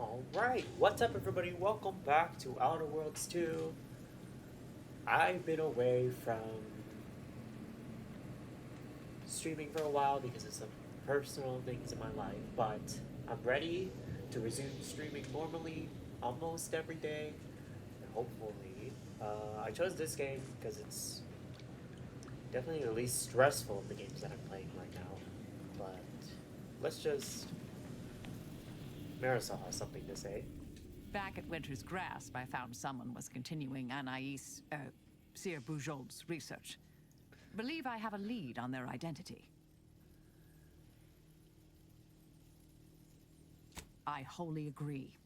Alright, what's up everybody? Welcome back to Outer Worlds 2. I've been away from streaming for a while because of some personal things in my life, but I'm ready to resume streaming normally almost every day, and hopefully. I chose this game because it's definitely the least stressful of the games that I'm playing right now, but let's just... Marisol has something to say. Back at Winter's Grasp, I found someone was continuing Anais, Sir Bujold's research. Believe I have a lead on their identity. I wholly agree.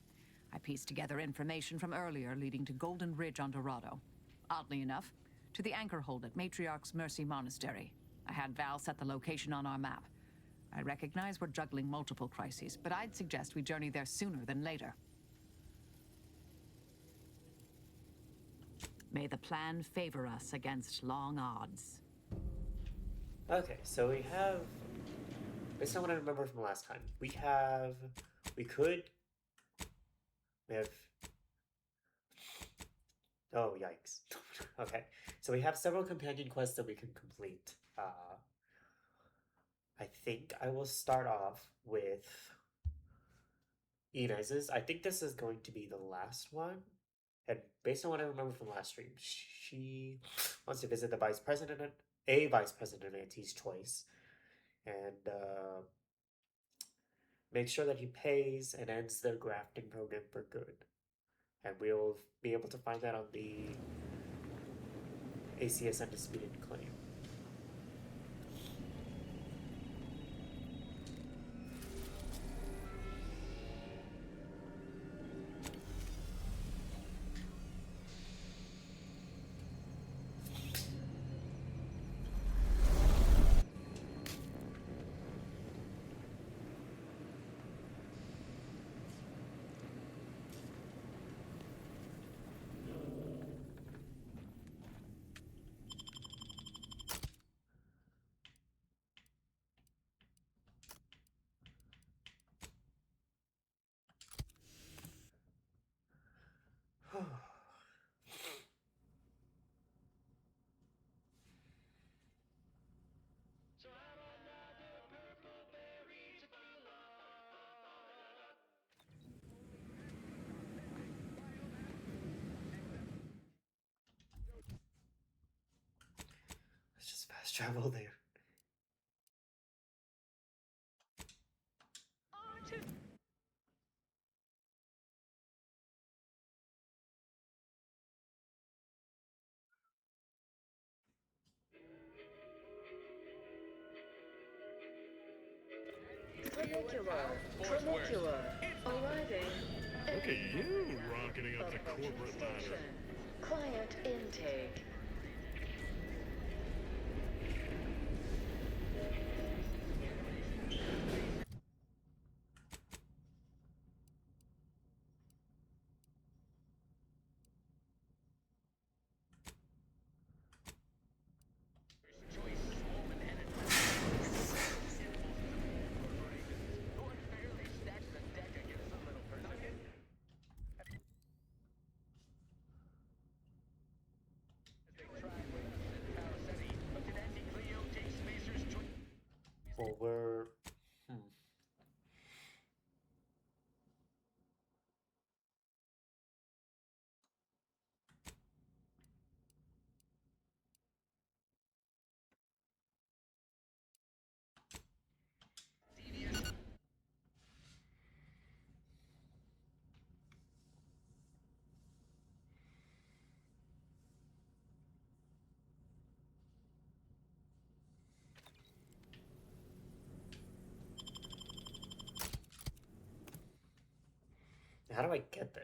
I pieced together information from earlier leading to Golden Ridge on Dorado. Oddly enough, to the anchor hold at Matriarch's Mercy Monastery. I had Val set the location on our map. I recognize we're juggling multiple crises, but I'd suggest we journey there sooner than later. May the plan favor us against long odds. Okay, so we have, based on what I remember from last time, we have, oh yikes. Okay, so we have several companion quests that we can complete. I think I will start off with Anais's. I think this is going to be the last one. And based on what I remember from last stream, she wants to visit the vice president, a vice president at his choice, and make sure that he pays and ends their grafting program for good. And we'll be able to find that on the ACS Undisputed Claim. Let's just fast travel there. Follicular, arriving. Look at you rocketing up the corporate ladder. Client intake. Well, we're... How do I get there?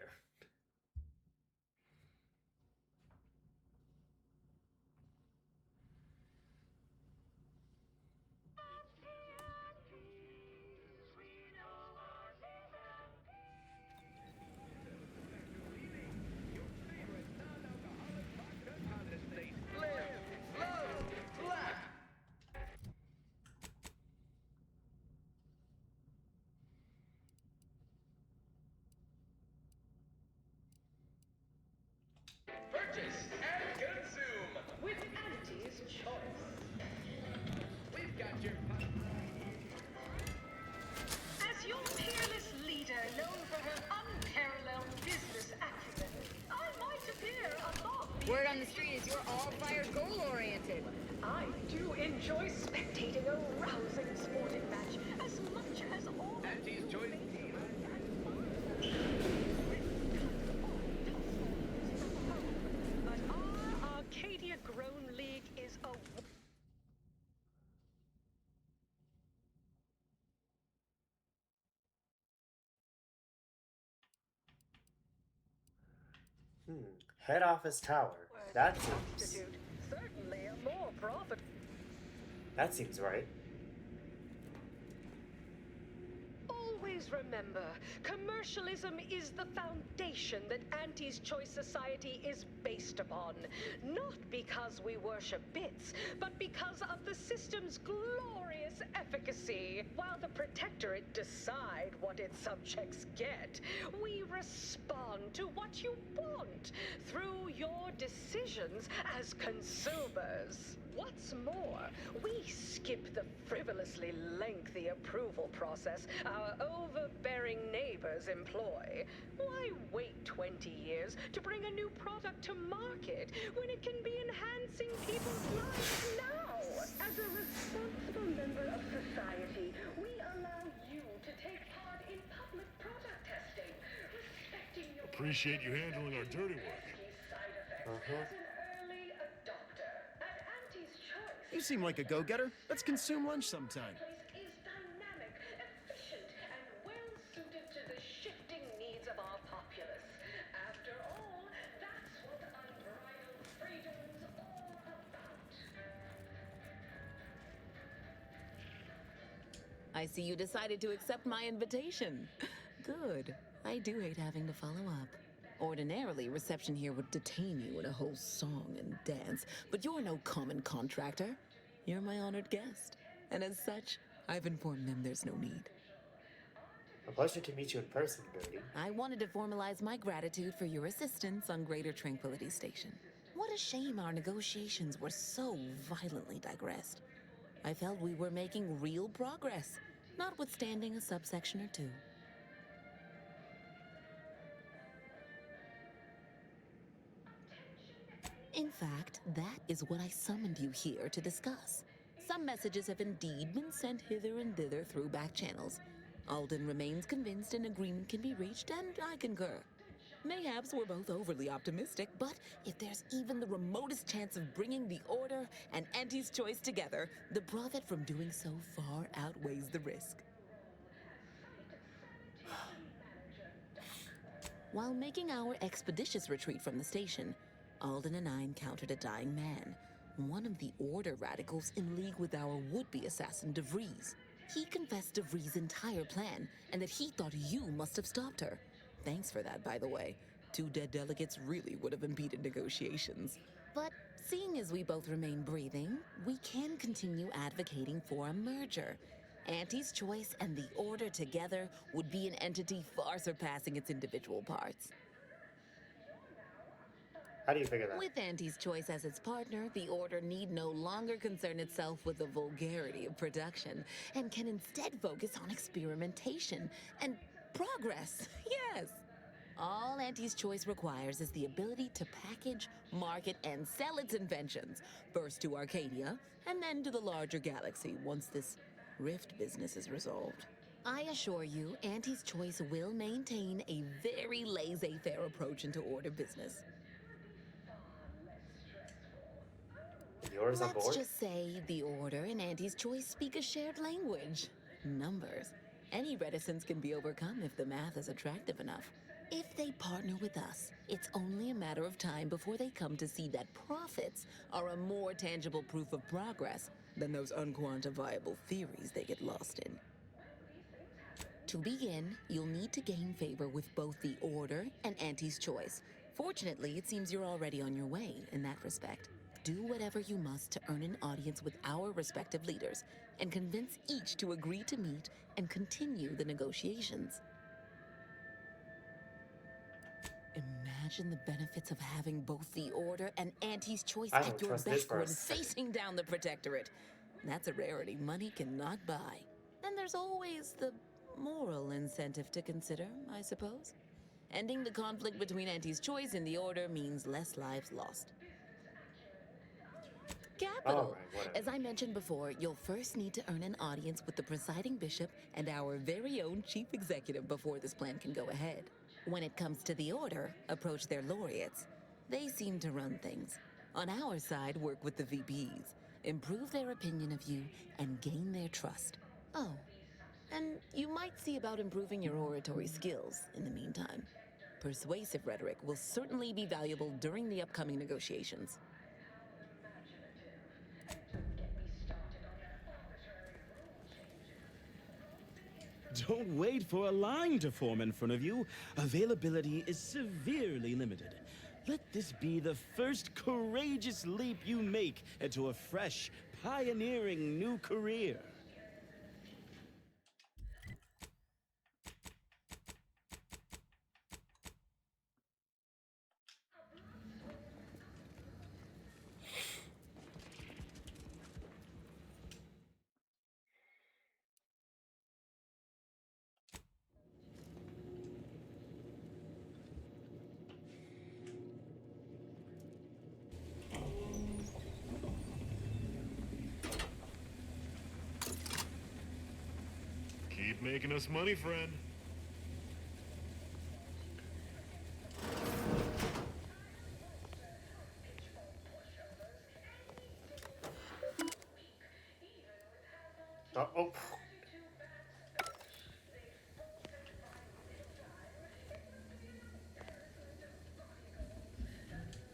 we're all fired goal-oriented. I do enjoy spectating a rousing sporting match as much as all. Antis join. But our Arcadia Grown League is a. Head office tower. That seems. Substitute. Certainly a more profit. That seems right. Always remember, commercialism is the foundation that Anti's Choice Society is based upon. Not because we worship bits, but because of the system's glorious efficacy. While the Protectorate decide what its subjects get, we respond to what you want through your decisions as consumers. What's more, we skip the frivolously lengthy approval process our overbearing neighbors employ. Why wait 20 years to bring a new product to market when it can be enhancing people's lives now? As a responsible member of society, we allow you to take part in public product testing, respecting your Appreciate you handling our dirty work. side effects as an early adopter. At Anti's Choice, You seem like a go-getter. Let's consume lunch sometime. place is dynamic, efficient, and well-suited to the shifting needs of our populace. After all, that's what unbridled freedom's all about. I see you decided to accept my invitation. Good. I do hate having to follow up. Ordinarily, reception here would detain you in a whole song and dance, but you're no common contractor. You're my honored guest. And as such, I've informed them there's no need. A pleasure to meet you in person, Gertie. I wanted to formalize my gratitude for your assistance on Greater Tranquility Station. What a shame our negotiations were so violently digressed. I felt we were making real progress, notwithstanding a subsection or two. In fact, that is what I summoned you here to discuss. Some messages have indeed been sent hither and thither through back channels. Alden remains convinced an agreement can be reached, and I concur. Mayhaps we're both overly optimistic, but if there's even the remotest chance of bringing the Order and Anti's Choice together, the profit from doing so far outweighs the risk. While making our expeditious retreat from the station, Alden and I encountered a dying man, one of the Order radicals in league with our would-be assassin DeVries. He confessed DeVries' entire plan, and that he thought you must have stopped her. Thanks for that, by the way. 2 dead delegates really would have impeded negotiations. But seeing as we both remain breathing, we can continue advocating for a merger. Anti's Choice and the Order together would be an entity far surpassing its individual parts. How do you figure that? With Anti's Choice as its partner, the Order need no longer concern itself with the vulgarity of production, and can instead focus on experimentation and progress. Yes! All Anti's Choice requires is the ability to package, market, and sell its inventions, first to Arcadia, and then to the larger galaxy once this rift business is resolved. I assure you, Anti's Choice will maintain a very laissez-faire approach into Order business. The Order's on board? Let's just say the Order and Anti's Choice speak a shared language. Numbers. Any reticence can be overcome if the math is attractive enough. If they partner with us, it's only a matter of time before they come to see that profits are a more tangible proof of progress than those unquantifiable theories they get lost in. To begin, you'll need to gain favor with both the Order and Anti's Choice. Fortunately, it seems you're already on your way in that respect. Do whatever you must to earn an audience with our respective leaders and convince each to agree to meet and continue the negotiations. Imagine the benefits of having both the Order and Anti's Choice I don't at your trust this beck for a when second. facing down the Protectorate. That's a rarity money cannot buy. Then there's always the moral incentive to consider, I suppose. Ending the conflict between Anti's Choice and the Order means less lives lost. Capital. Alright, whatever. As I mentioned before, you'll first need to earn an audience with the presiding bishop and our very own chief executive before this plan can go ahead. When it comes to the order, approach their laureates. They seem to run things. On our side, work with the VPs, improve their opinion of you, and gain their trust. Oh, and you might see about improving your oratory skills in the meantime. Persuasive rhetoric will certainly be valuable during the upcoming negotiations. Don't wait for a line to form in front of you. Availability is severely limited. Let this be the first courageous leap you make into a fresh, pioneering new career. Keep making us money, friend. Oh.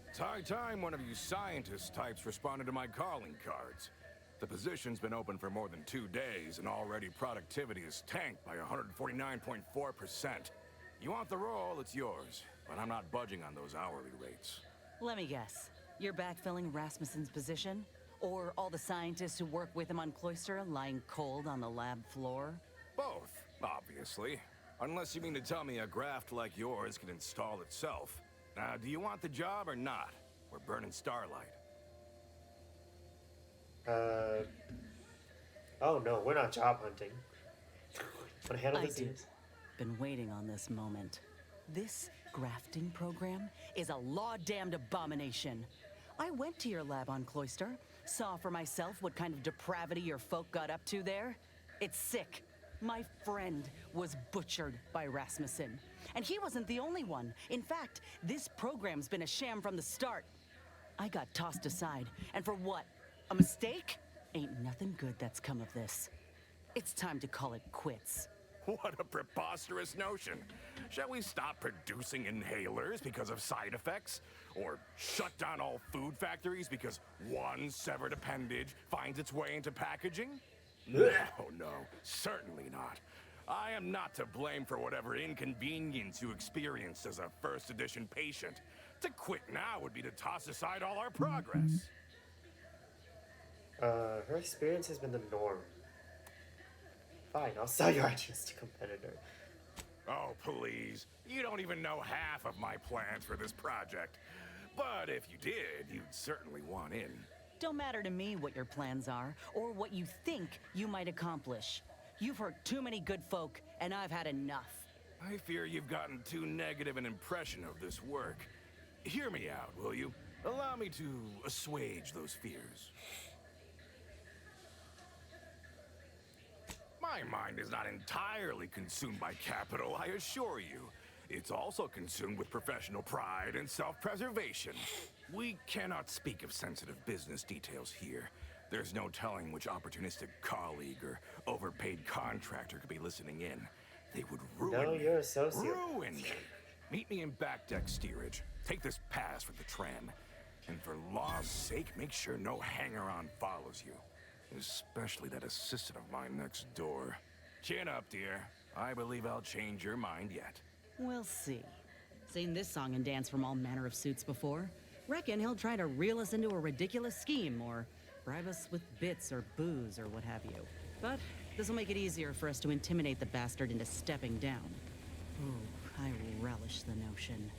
It's high time one of you scientist types responded to my calling cards. The position's been open for more than 2 days, and already productivity is tanked by 149.4%. You want the role, it's yours, but I'm not budging on those hourly rates. Let me guess. You're backfilling Rasmussen's position? Or all the scientists who work with him on Cloister lying cold on the lab floor? Both, obviously. Unless you mean to tell me a graft like yours can install itself. Now, do you want the job or not? We're burning starlight. Oh no, we're not job hunting. But handle this is. Been waiting on this moment. This grafting program is a law-damned abomination. I went to your lab on Cloister, saw for myself what kind of depravity your folk got up to there. It's sick. My friend was butchered by Rasmussen. And he wasn't the only one. In fact, this program's been a sham from the start. I got tossed aside. And for what? A mistake? Ain't nothing good that's come of this. It's time to call it quits. What a preposterous notion. Shall we stop producing inhalers because of side effects? Or shut down all food factories because one severed appendage finds its way into packaging? No, certainly not. I am not to blame for whatever inconvenience you experienced as a first edition patient. To quit now would be to toss aside all our progress. Her experience has been the norm. Fine, I'll sell your ideas to competitor. Oh, please. You don't even know half of my plans for this project. But if you did, you'd certainly want in. Don't matter to me what your plans are, or what you think you might accomplish. You've hurt too many good folk, and I've had enough. I fear you've gotten too negative an impression of this work. Hear me out, will you? Allow me to assuage those fears. My mind is not entirely consumed by capital, I assure you. It's also consumed with professional pride and self-preservation. We cannot speak of sensitive business details here. There's no telling which opportunistic colleague or overpaid contractor could be listening in. They would ruin No, me. you're a sociopath. Ruin me. Meet me in back deck steerage. Take this pass for the tram. And for law's sake, make sure no hanger-on follows you. Especially that assistant of mine next door. Chin up, dear. I believe I'll change your mind yet. We'll see. Seen this song and dance from all manner of suits before. Reckon he'll try to reel us into a ridiculous scheme, or bribe us with bits or booze or what have you. But this'll make it easier for us to intimidate the bastard into stepping down. Ooh, I relish the notion.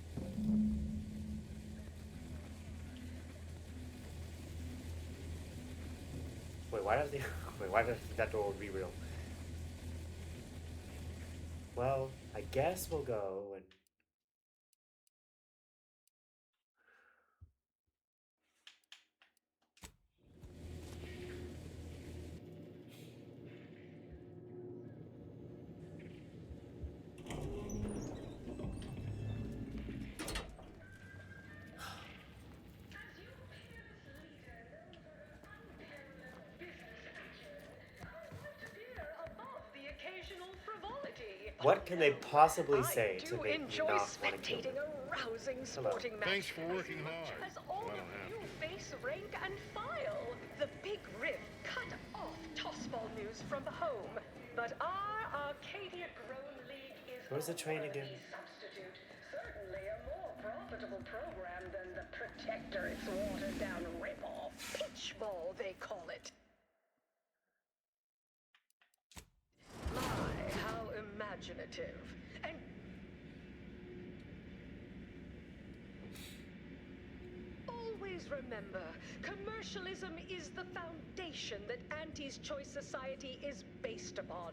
Wait, why does that door be real? Well, I guess we'll go and What can they possibly say I to do make me enjoy not want to kill spectating them? a rousing sporting match. Thanks for working hard. As all Well, I of don't have you to. face rank and file. The Big Riff cut off tossball news from the home, but our Arcadia-grown league is Where's the train again? substitute. Certainly a more profitable program than the Protectorate's watered-down rip-off. Pitchball, they call it. My, how imaginative. And always remember, commercialism is the foundation that Antis Choice Society is based upon.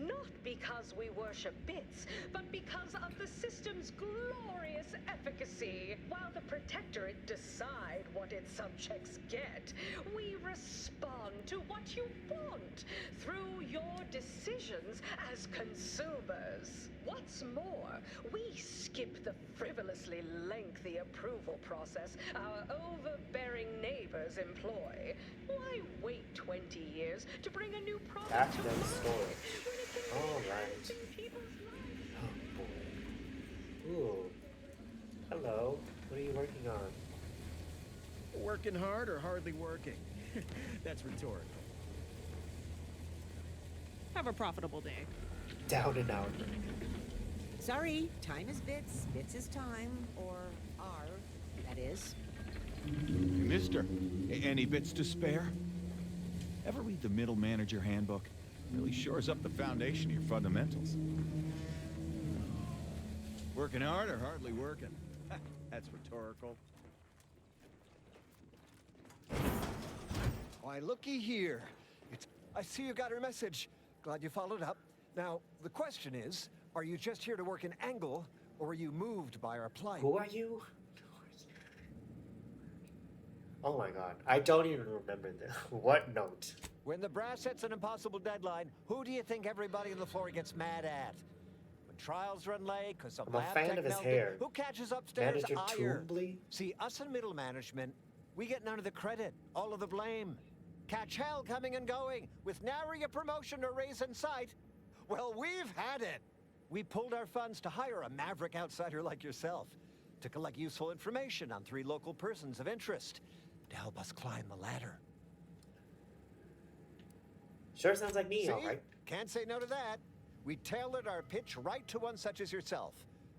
Not because we worship bits, but because of the system's glorious efficacy. While the Protectorate decide what its subjects get, we respond to what you want through your decisions as consumers. What's more, we skip the frivolously lengthy approval process our overbearing neighbors employ. Why wait 20 years to bring a new product Back to to the market store. when it can All be right. enhanced in people's lives? Oh boy. Ooh. Hello. What are you working on? Working hard or hardly working? That's rhetorical. Have a profitable day. Down and out. Sorry, time is bits, bits is time, or are, that is. Hey, mister, any bits to spare? Ever read the Middle Manager Handbook? Really shores up the foundation of your fundamentals. Working hard or hardly working? That's rhetorical. Why, looky here. I see you got her message. Glad you followed up. Now, the question is, are you just here to work an angle, or were you moved by our plight? Who are you? Oh my god. I don't even remember this. What note? When the brass sets an impossible deadline, who do you think everybody on the floor gets mad at? When trials run late because of I'm a lab fan tech of his melted, hair. who catches upstairs? Manager Ire. Toombly? See, us in middle management, we get none of the credit, all of the blame. Catch hell coming and going, with nary a promotion or raise in sight. Well, we've had it. We pulled our funds to hire a maverick outsider like yourself to collect useful information on 3 local persons of interest to help us climb the ladder. Sure sounds like me, See? alright. Can't say no to that. We tailored our pitch right to one such as yourself,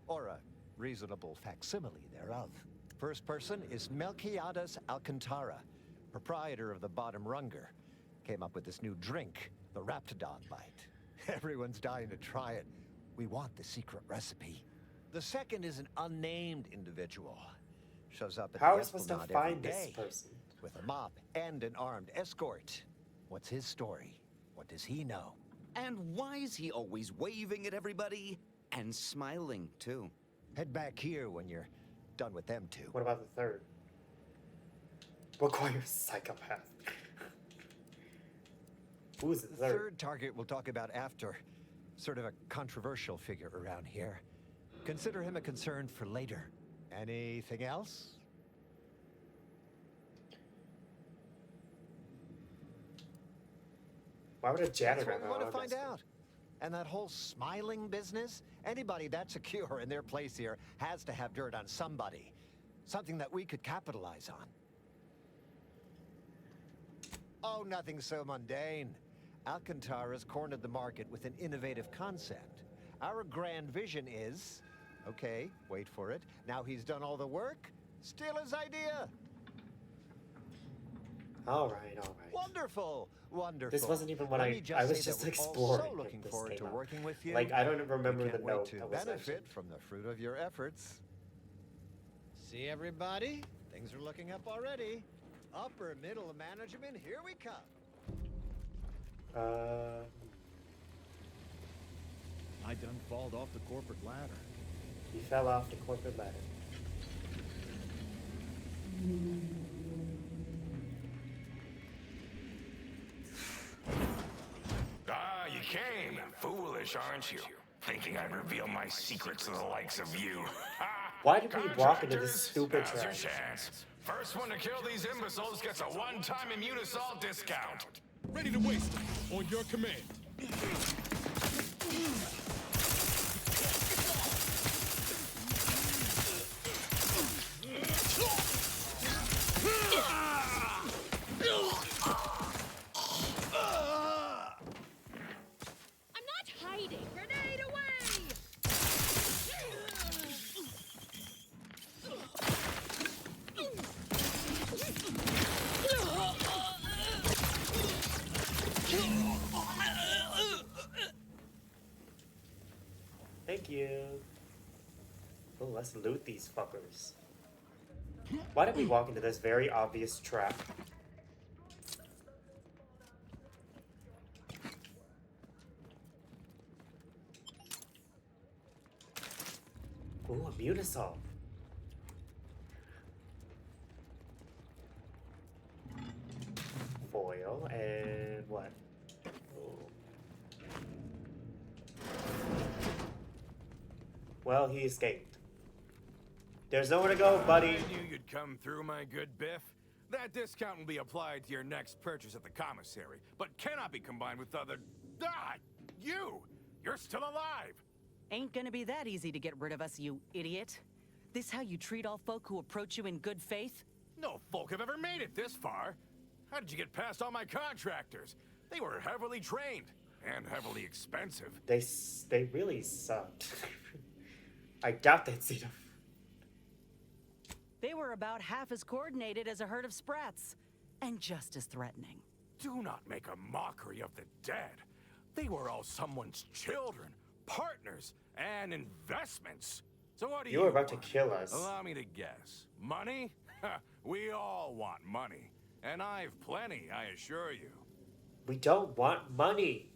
or a reasonable facsimile thereof. First person is Melquiades Alcantara, proprietor of the Bottom Runger. Came up with this new drink, the Raptidon Bite. Everyone's dying to try it. We want the secret recipe. The second is an unnamed individual. Shows up at How are the we supposed to Esplanade find every this day person? with a mop and an armed escort. What's his story? What does he know? And why is he always waving at everybody? And smiling, too. Head back here when you're done with them two. What about the third? Requires psychopath. Who's the The third? third target we'll talk about after. Sort of a controversial figure around here. Consider him a concern for later. Anything else? Why would a janitor That's what we have want to an find escort? out. And that whole smiling business? Anybody that's secure in their place here has to have dirt on somebody. Something that we could capitalize on. Oh, nothing so mundane. Alcantara's cornered the market with an innovative concept. Our grand vision is... Okay, wait for it. Now he's done all the work. Steal his idea. Alright. Wonderful, wonderful. This wasn't even what Let I me was say that just we're exploring. all so looking if this forward came to up. working with you. Like, I don't remember We the can't wait note to that was benefit mentioned. from the fruit of your efforts. See, everybody? Things are looking up already. Upper middle management, here we come. I done falled off the corporate ladder. He fell off the corporate ladder. Ah, you came. Foolish, aren't you? Thinking I'd reveal my secrets to the likes of you. Why did we walk into this Contractors, stupid now's your trap? chance. First one to kill these imbeciles gets a one-time immune assault discount. Ready to waste it. On your command. Thank you. Oh, let's loot these fuckers. Why did we walk into this very obvious trap? Ooh, a Munisol. Foil and what? Oh. Well, he escaped. There's nowhere to go, buddy. I knew you'd come through, my good Biff. That discount will be applied to your next purchase at the commissary, but cannot be combined with other... Ah! You! You're still alive! Ain't gonna be that easy to get rid of us, you idiot. This how you treat all folk who approach you in good faith? No folk have ever made it this far. How did you get past all my contractors? They were heavily trained and heavily expensive. They really sucked. I doubt they'd see them. They were about half as coordinated as a herd of sprats, and just as threatening. Do not make a mockery of the dead. They were all someone's children, partners, and investments. So what do you were about want? to kill us. Allow me to guess. Money? We all want money. And I've plenty, I assure you. We don't want money.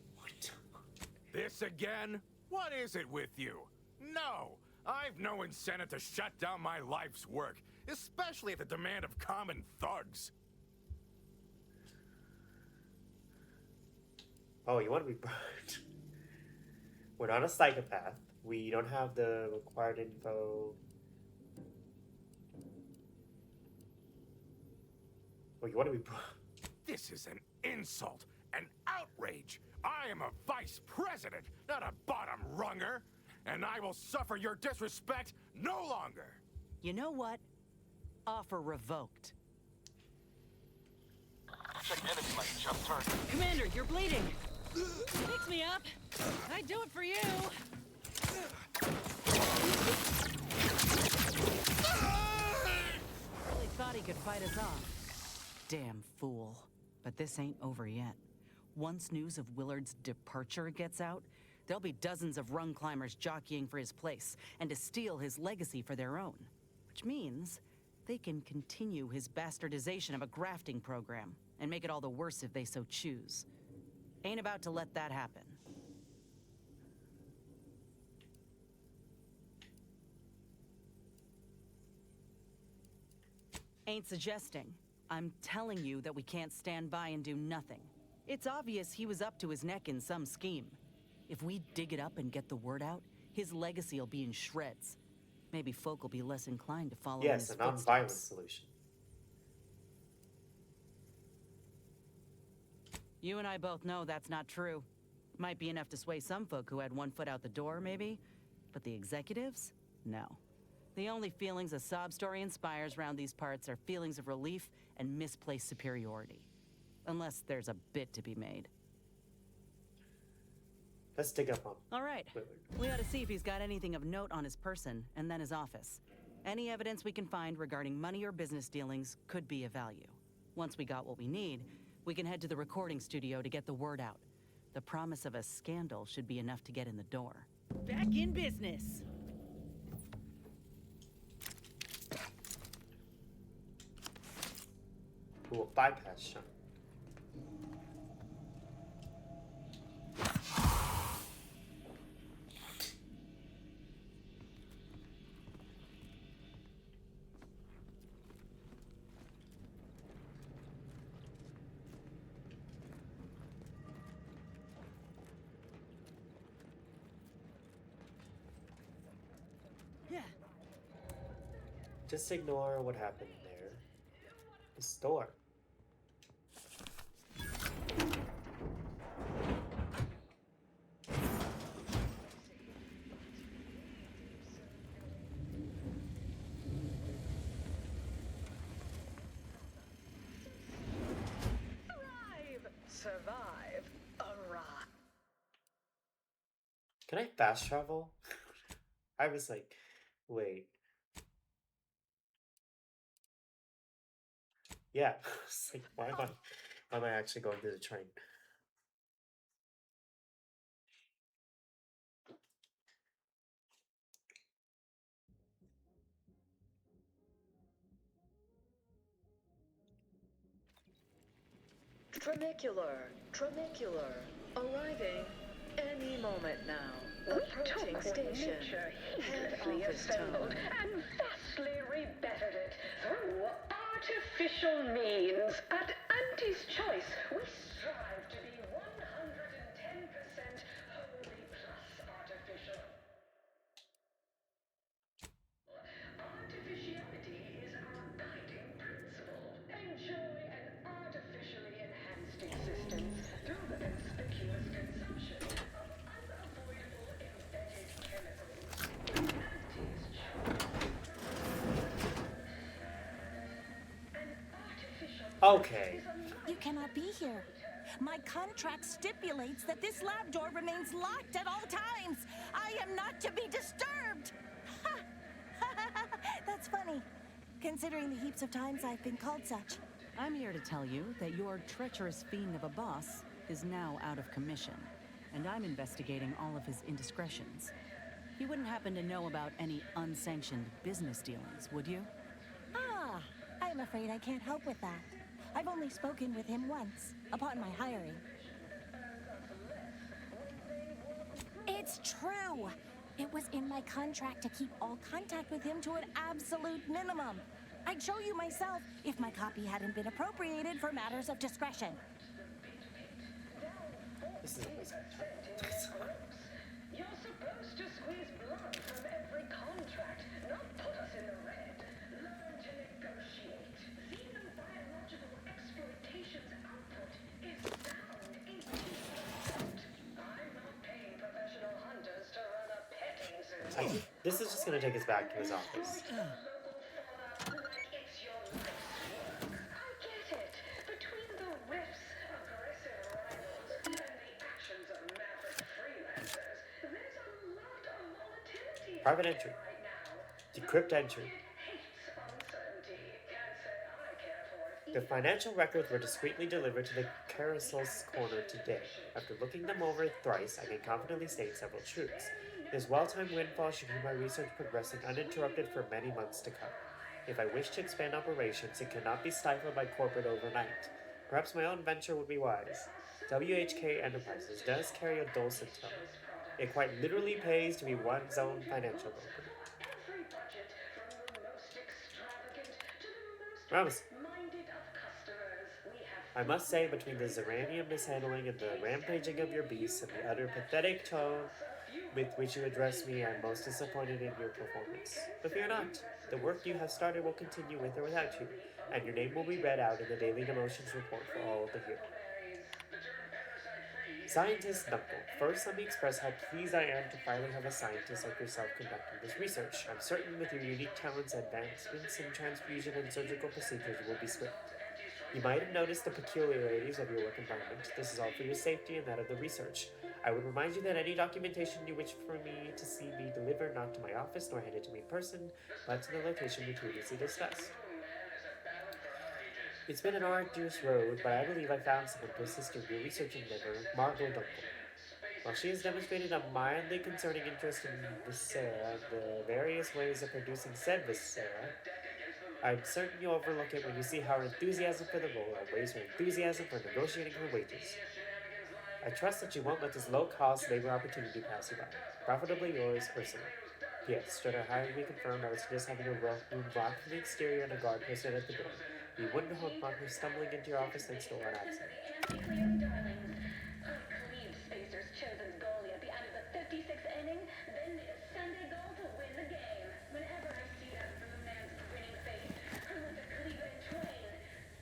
This again? What is it with you? No, I've no incentive to shut down my life's work, especially at the demand of common thugs. Oh, you want to be burned? We're not a psychopath. We don't have the required info. Oh, you want to be burned? This is an insult, an outrage. I am a vice president, not a bottom runger. And I will suffer your disrespect no longer. You know what? Offer revoked. Check enemy might just turn. Commander, you're bleeding. Pick me up. I'd do it for you. Really thought he could fight us off. Damn fool. But this ain't over yet. Once news of Willard's departure gets out, there'll be dozens of rung climbers jockeying for his place and to steal his legacy for their own. Which means they can continue his bastardization of a grafting program and make it all the worse if they so choose. Ain't about to let that happen. Ain't suggesting. I'm telling you that we can't stand by and do nothing. It's obvious he was up to his neck in some scheme. If we dig it up and get the word out, his legacy will be in shreds. Maybe folk will be less inclined to follow in his Yes, a non-violent solution. You and I both know that's not true. Might be enough to sway some folk who had one foot out the door, maybe. But the executives? No. The only feelings a sob story inspires round these parts are feelings of relief and misplaced superiority. Unless there's a bit to be made. Let's dig up on. All right. We ought to see if he's got anything of note on his person, and then his office. Any evidence we can find regarding money or business dealings could be of value. Once we got what we need, we can head to the recording studio to get the word out. The promise of a scandal should be enough to get in the door. Back in business. Ooh, a bypass shot. Just ignore what happened there. The store. Thrive, survive, arrive. Can I fast travel? I was like, wait. Yeah, it's like, why am I actually going to the train? Tramicular. Arriving any moment now. Approaching station. Head office tone. And vastly rebettered it through artificial means. At Auntie's Choice, we strive to be 110% wholly plus artificial. Artificiality is our guiding principle. Enjoy an artificially enhanced existence through the conspicuous consumption of unavoidable embedded chemicals. Auntie's Choice. Okay. You cannot be here. My contract stipulates that this lab door remains locked at all times. I am not to be disturbed. That's funny, considering the heaps of times I've been called such. I'm here to tell you that your treacherous fiend of a boss is now out of commission, and I'm investigating all of his indiscretions. You wouldn't happen to know about any unsanctioned business dealings, would you? Ah, I'm afraid I can't help with that. I've only spoken with him once, upon my hiring. It's true! It was in my contract to keep all contact with him to an absolute minimum. I'd show you myself if my copy hadn't been appropriated for matters of discretion. This is always You're supposed to squeeze blood from every contract, not put us in the red. Learn to negotiate. Even biological exploitation's output is down 18%. I'm not paying professional hunters to run a petting zoo. This is just gonna take us back to his office. Private entry. Decrypt entry. The financial records were discreetly delivered to the carousel's corner today. After looking them over thrice, I can confidently state several truths. This well-timed windfall should keep my research progressing uninterrupted for many months to come. If I wish to expand operations, it cannot be stifled by corporate overnight. Perhaps my own venture would be wise. WHK Enterprises does carry a dulcet tone. It quite literally pays to be one's own financial broker. Ramos. I must say, between the Zeranium mishandling and the rampaging of your beasts and the utter pathetic tone with which you address me, I'm most disappointed in your performance. But fear not, the work you have started will continue with or without you, and your name will be read out in the daily demotions report for all to hear. Scientist Knuckle. First, let me express how pleased I am to finally have a scientist like yourself conducting this research. I'm certain with your unique talents, advancements in transfusion and surgical procedures will be swift. You might have noticed the peculiarities of your work environment. This is all for your safety and that of the research. I would remind you that any documentation you wish for me to see be delivered not to my office nor handed to me in person, but to the location we previously discussed. It's been an arduous road, but I believe I found someone to assist in your research endeavor, Margot Dunkel. While she has demonstrated a mildly concerning interest in Viscera and the various ways of producing said Viscera, I'm certain you'll overlook it when you see how her enthusiasm for the role outweighs her enthusiasm for negotiating her wages. I trust that you won't let this low-cost labor opportunity pass you by. Profitably yours, Ursula. P.S. Should our hiring be confirmed, I would suggest having a room blocked from the exterior and a guard posted at the door. We wouldn't hope upon her stumbling into your office next door on accident. Cleaved Spacer's chosen goalie at the end of the 56th inning, then made a Sunday goal to win the game. Whenever I see that blue man's grinning face, I want to cleave it in twain.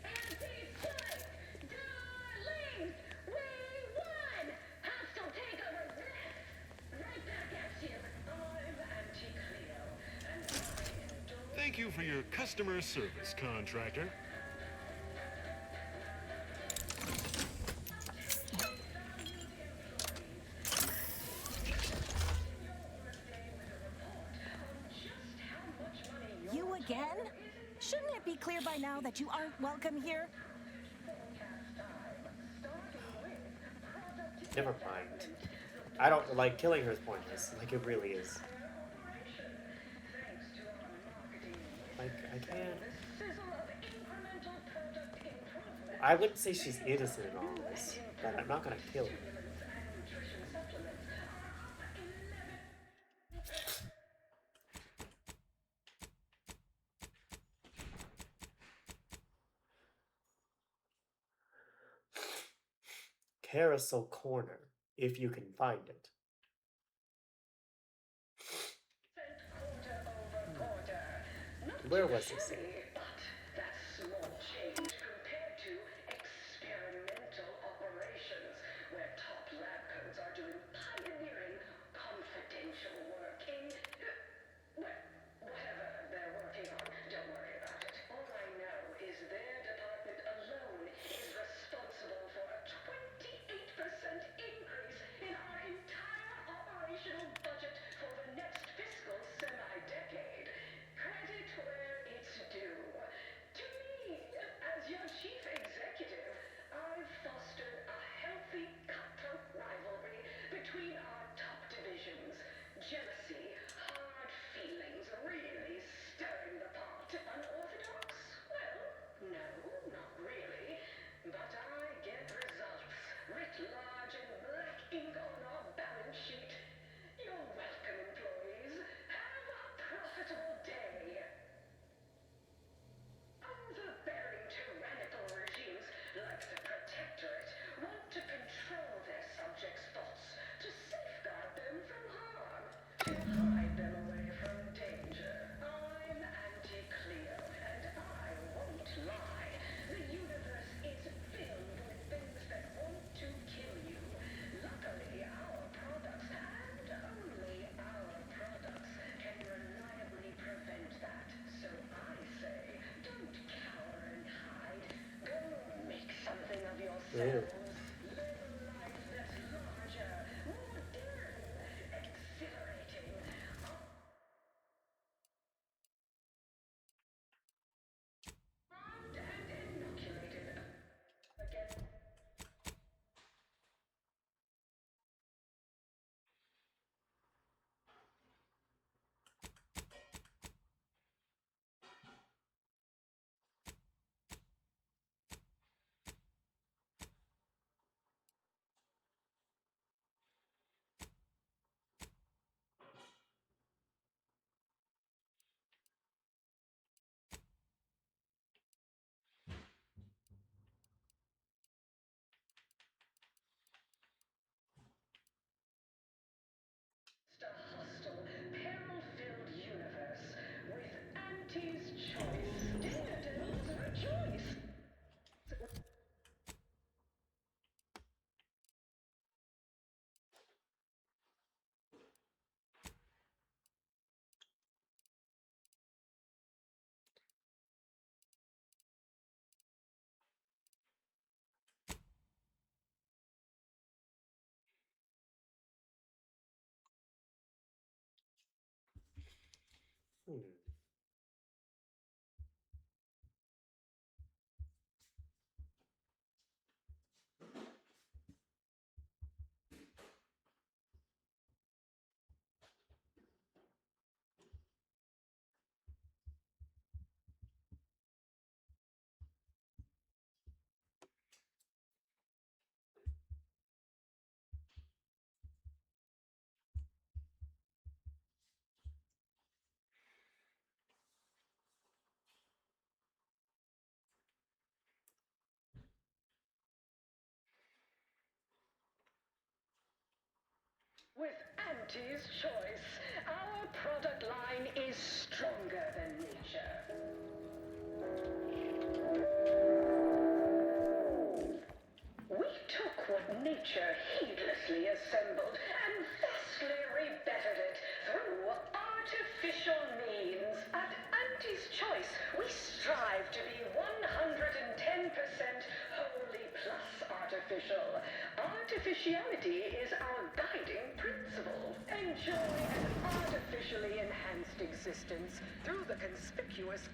Anti-choice! Darlings! We won! Hostile takeover this! Right back at you. I'm Anti-Cleo, and I adore... Thank you for your customer service, contractor. You again? Shouldn't it be clear by now that you aren't welcome here? Never mind. I don't like killing her is pointless. Like, it really is. Like, I can't. I wouldn't say she's innocent in all this, but I'm not gonna kill her. Carousel Corner, if you can find it. Where was this at? That small change compared to experimental operations, where top lab codes are doing pioneering, confidential work in, well, whatever they're working on. Don't worry about it. All I know is their department alone is responsible for a 28% increase in our entire operational budget for the next fiscal semi-decade. Credit where it's due. To me, as your chief executive, I've fostered a healthy cutthroat rivalry between our top divisions. Jealousy, hard feelings, really stirring the pot. Unorthodox? Well, no, not really. But I get results, writ large in black ink on our balance sheet. You're welcome, employees. Have a profitable day. Overbearing tyrannical regimes like the Protectorate want to control their subjects' thoughts, to safeguard them from harm, to hide them away from danger. I'm anti-Cleo, and I won't lie. The universe is filled with things that want to kill you. Luckily, our products, and only our products, can reliably prevent that. So I say, don't cower and hide. Go make something of yourselves. Live a life that's larger, more daring, exhilarating. Armed and inoculated again. A hostile, peril-filled universe with Auntie's choice. Daredevils rejoice. With Auntie's choice, our product line is stronger than nature. We took what nature heedlessly assembled and vastly rebettered it through artificial means. At Auntie's choice, we strive to be 110% wholly plus artificial. Artificiality is our guiding principle. Enjoy an artificially enhanced existence through the conspicuous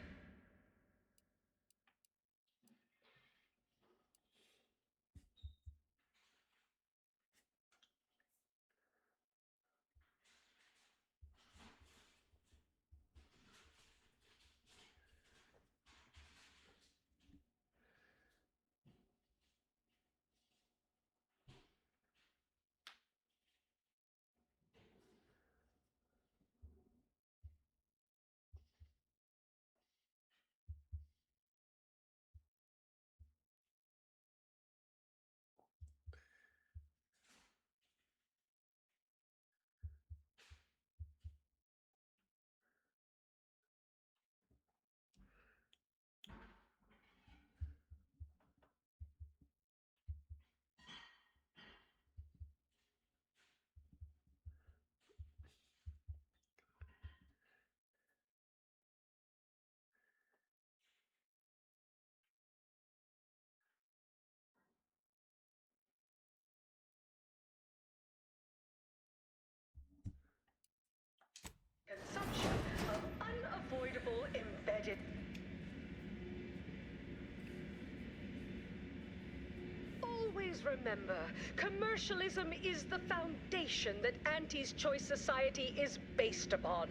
Always remember, commercialism is the foundation that Anti's Choice Society is based upon.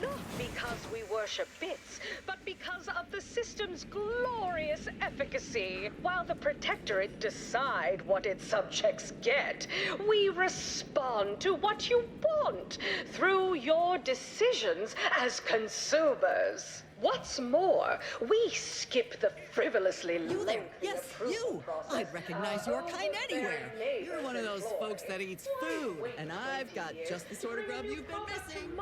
Not because we worship bits, but because of the system's glorious efficacy. While the Protectorate decide what its subjects get, we respond to what you want through your decisions as consumers. What's more, we skip the frivolously lengthy Yes, you! I'd recognize your kind anywhere. You're one of those folks that eats food, and I've got just the sort of grub you've been missing.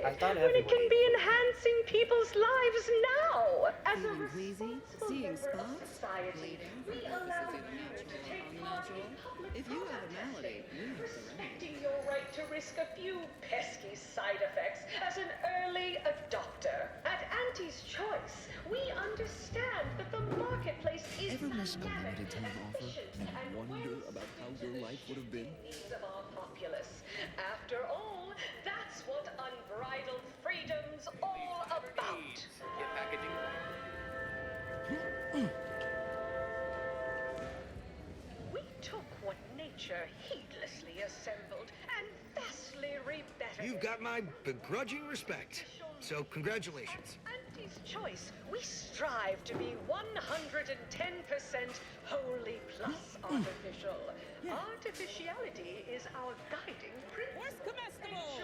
I thought when it everyone can ate be food. enhancing people's lives now. As a Feeling queasy? Seeing spots? society, we allow you to take part in public If you have a malady, you have the respecting your right to risk a few pesky side effects as an early adopter. At Anti's Choice, we understand that the marketplace is Ever miss a dynamic limited time and offer efficient and wonder about how your life would have been? needs of our populace. After all, that's what unbridled freedom's all about. Get packaging. We took what nature heedlessly assembled and vastly rebettered. You've got my begrudging respect. So, congratulations. Anti's Choice, we strive to be 110% wholly plus artificial. Artificiality is our guiding principle. Where's comestibles?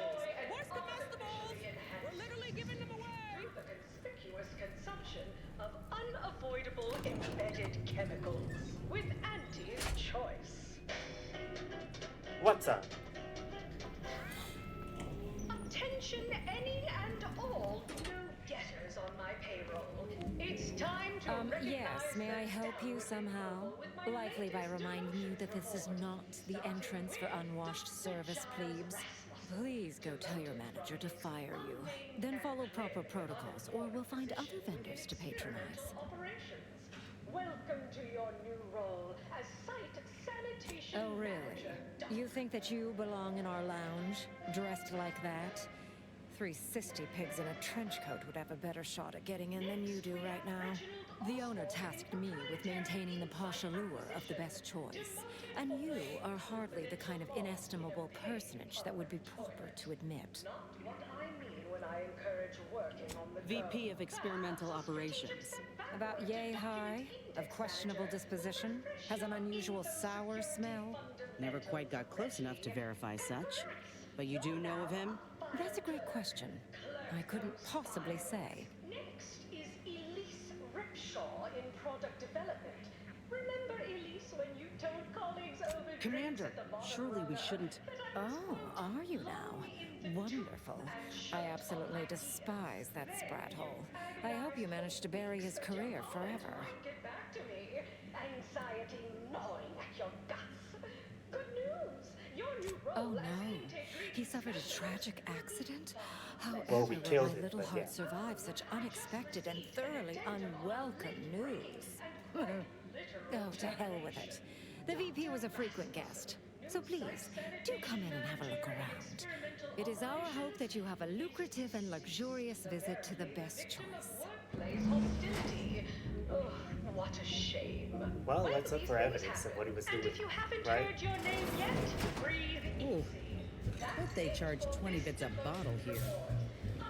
Where's comestibles? We're literally giving them away. The conspicuous consumption of unavoidable embedded chemicals. With Anti's Choice. What's up? Attention any and all no-getters on my payroll. It's time to Yes, may I help you somehow? Likely by reminding you that this is not the entrance for unwashed service plebes. Please go tell your manager to fire you. Then follow proper protocols, or we'll find other vendors to patronize. Operations. Welcome to your new role as site sanitation Oh, really? manager. You think that you belong in our lounge, dressed like that? 3 cysty pigs in a trench coat would have a better shot at getting in than you do right now. The owner tasked me with maintaining the posh allure of the best choice, and you are hardly the kind of inestimable personage that would be proper to admit. Not what I mean when I encourage working on the VP of Experimental Operations. About yay high, of questionable disposition, has an unusual sour smell. Never quite got close enough to verify such. But you do know of him? That's a great question. I couldn't possibly say. Next is Elise Ripshaw in product development. Remember Elise when you told colleagues over drinks Commander, at the bar surely we shouldn't... Oh, are you now? Wonderful. I absolutely despise that sprat hole. I hope you managed to bury his career forever. Get back to me. Anxiety gnawing at your guts. Good news. Your new role Oh as no, intake he suffered a tragic accident? However, Well, we will killed my him, little but heart yeah. survive such unexpected and thoroughly unwelcome news? Oh, to hell with it. The VP was a frequent guest, so please, do come in and have a look around. It is our hope that you have a lucrative and luxurious visit to the best choice. Workplace hostility. Ugh, what a shame. Well, When let's look these for things evidence of happen, what he was and doing, if you haven't right? heard your name yet, breathe Ooh, easy. bet they charge 20 bits a bottle here.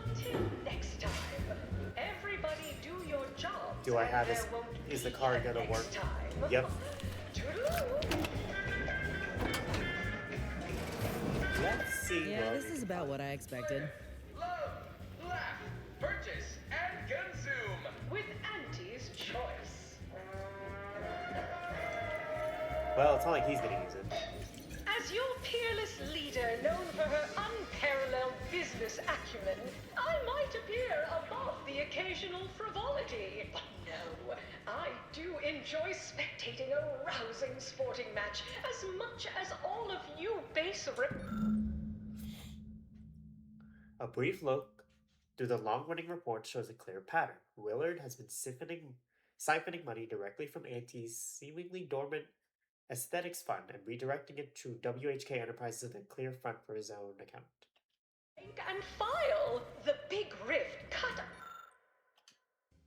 Until next time, everybody do your jobs. Do I have and his... there won't Is the be car a gonna next work? time. Yep. Toodaloo. Let's see Yeah, what this we is can about find. what I expected. Love, laugh, purchase, and consume. With Anti's Choice. Well, it's not like he's gonna use it. As your peerless leader, known for her unparalleled business acumen, I might appear above the occasional frivolity. But no, I do enjoy spectating a rousing sporting match as much as all of you base A brief look through the long-running report shows a clear pattern. Willard has been siphoning money directly from Auntie's seemingly dormant aesthetics fund and redirecting it to WHK Enterprises with a clear front for his own account. and file the big rift cut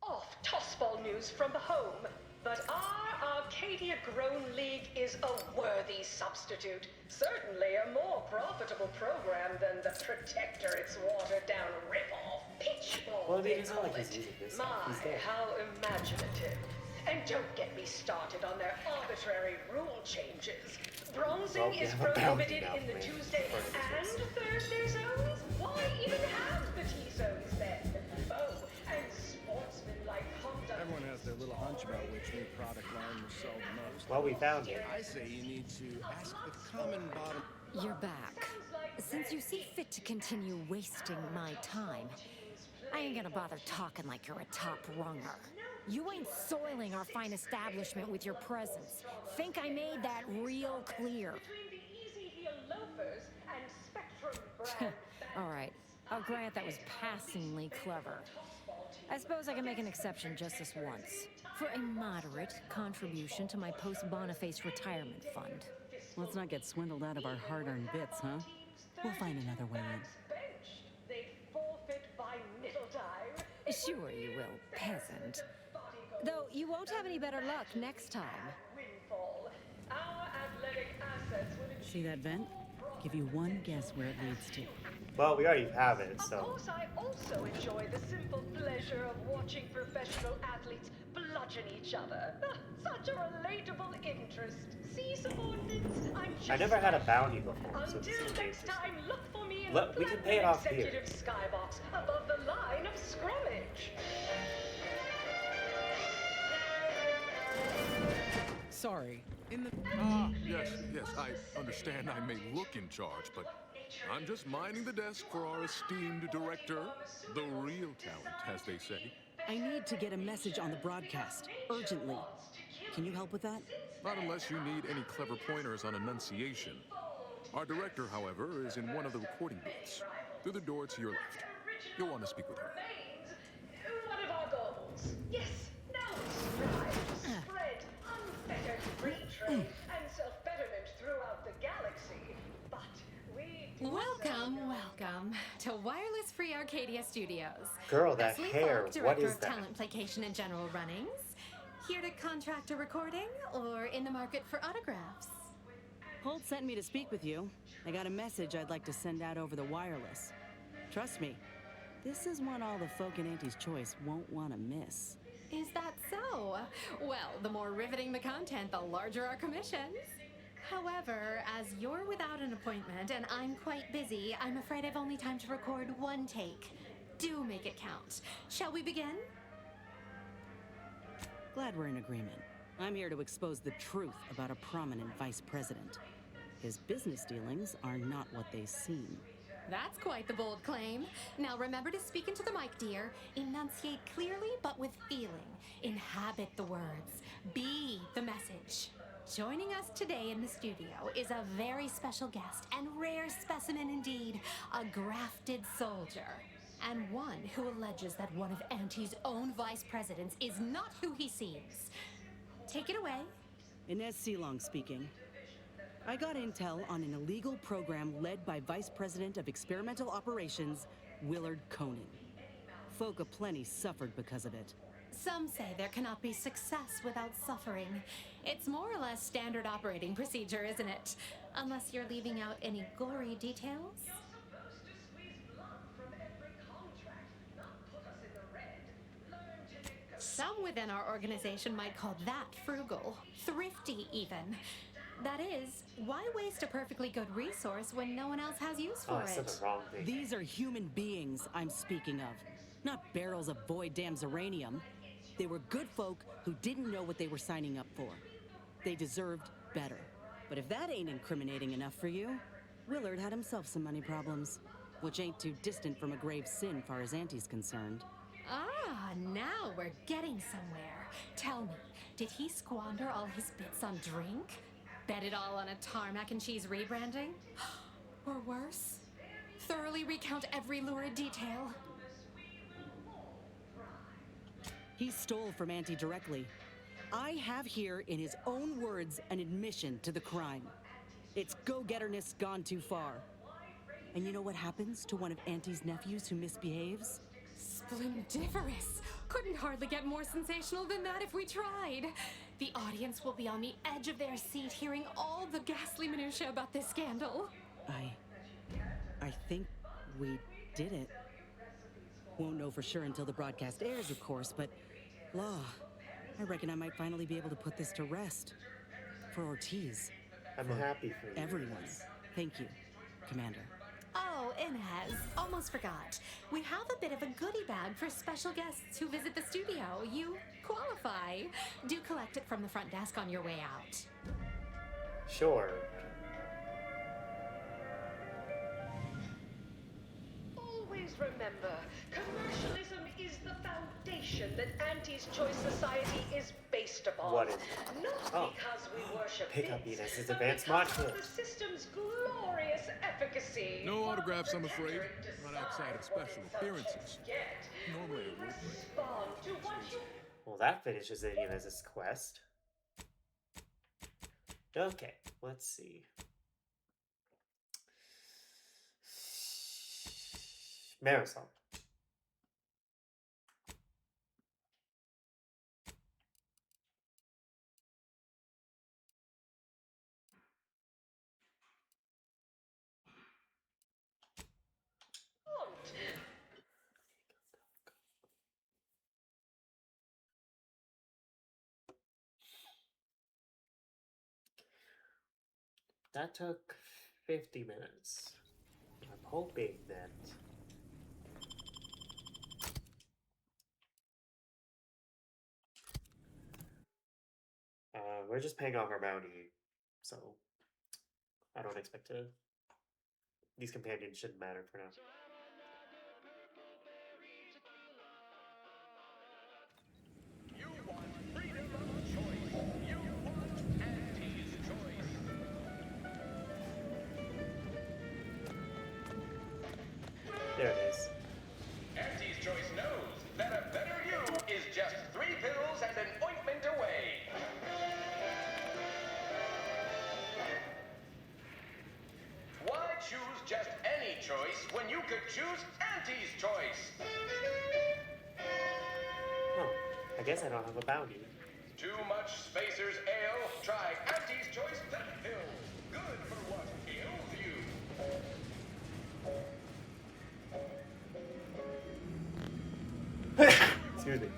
off. Tossball news from home. But our Arcadia-grown league is a worthy substitute. Certainly a more profitable program than the Protectorate's watered-down rip-off pitchball. Well, I mean, it's not like he's using this. He's there. How imaginative. And don't get me started on their arbitrary rule changes. Bronzing is prohibited in the Tuesday and Thursday zones? Why even have the T-zones then? Oh, and sportsmanlike conduct. Everyone has their little hunch about which new product line will sell the most. Well, we found it. I say you need to ask the common bottom. You're back. Since you see fit to continue wasting my time, I ain't gonna bother talking like you're a top runger. You ain't soiling our fine establishment with your presence. Think I made that real clear. All right, I'll grant that was passingly clever. I suppose I can make an exception just this once. For a moderate contribution to my post-Boniface retirement fund. Let's not get swindled out of our hard-earned bits, huh? We'll find another way in. Sure you will, peasant. Though you won't have any better luck next time. See that vent? Give you one guess where it leads to. Well, we already have it, so. Of course, I also enjoy the simple pleasure of watching professional athletes bludgeon each other. Such a relatable interest. See, subordinates, I'm just I never had a bounty before, so this Until is next time, look for me in Look, the we can pay it off here. executive skybox above the line of scrummage. Sorry. Yes, I understand I may look in charge, but I'm just minding the desk for our esteemed director, the real talent, as they say. I need to get a message on the broadcast, urgently. Can you help with that? Not unless you need any clever pointers on enunciation. Our director, however, is in one of the recording booths, through the door to your left. You'll want to speak with her. One of our goals. Yes, now we strive to spread unfettered free trade and self-betterment throughout the galaxy. But we Welcome to Wireless Free Arcadia Studios. Girl, that Ashley hair, Falk, what Director is of that? Talent Placation and General Runnings. Here to contract a recording or in the market for autographs. Holt sent me to speak with you. I got a message I'd like to send out over the wireless. Trust me, this is one all the folk in Auntie's Choice won't want to miss. Is that so? Well, the more riveting the content, the larger our commissions. However, as you're without an appointment and I'm quite busy, I'm afraid I've only time to record one take. Do make it count. Shall we begin? Glad we're in agreement. I'm here to expose the truth about a prominent vice president. His business dealings are not what they seem. That's quite the bold claim. Now remember to speak into the mic, dear. Enunciate clearly, but with feeling. Inhabit the words. Be the message. Joining us today in the studio is a very special guest and rare specimen indeed, a grafted soldier. And one who alleges that one of Auntie's own vice presidents is not who he seems. Take it away. Anais Sealong speaking. I got intel on an illegal program led by Vice President of Experimental Operations, Willard Konnen. Folk aplenty suffered because of it. Some say there cannot be success without suffering. It's more or less standard operating procedure, isn't it? Unless you're leaving out any gory details. Some within our organization might call that frugal, thrifty even. That is, why waste a perfectly good resource when no one else has use for it? These are human beings I'm speaking of, not barrels of void damn uranium. They were good folk who didn't know what they were signing up for. They deserved better. But if that ain't incriminating enough for you, Willard had himself some money problems, which ain't too distant from a grave sin far as Auntie's concerned. Ah, now we're getting somewhere. Tell me, did he squander all his bits on drink? Bet it all on a tarmac and cheese rebranding? Or worse? Thoroughly recount every lurid detail? He stole from Auntie directly. I have here, in his own words, an admission to the crime. It's go-getterness gone too far. And you know what happens to one of Auntie's nephews who misbehaves? Splendiferous! Couldn't hardly get more sensational than that if we tried. The audience will be on the edge of their seat hearing all the ghastly minutiae about this scandal. I think we did it. Won't know for sure until the broadcast airs, of course, but Law, I reckon I might finally be able to put this to rest. For Ortiz. I'm happy for you. Everyone. Thank you, Commander. Oh, Anais, almost forgot. We have a bit of a goodie bag for special guests who visit the studio. You qualify. Do collect it from the front desk on your way out. Sure. Always remember, commercialism is the foundation that Antis Choice Society is based upon. What is Not because we worship pick up bits, Anais' but advanced because module. of the system's glorious efficacy. No autographs, I'm afraid. Not outside of special appearances. Normally I would, Respond to what you Well, that finishes Anais' quest. Okay, let's see. Marisol. want. That took 50 minutes. I'm hoping that we're just paying off our bounty, so I don't expect to. These companions shouldn't matter for now. There it is. Antis Choice knows that a better you is just 3 pills and an ointment away. Why choose just any choice when you could choose Antis Choice? Oh, I guess I don't have a bounty. Too much Spacer's Ale? Try Antis Choice Death Pill. Good for what ails you. Excuse me.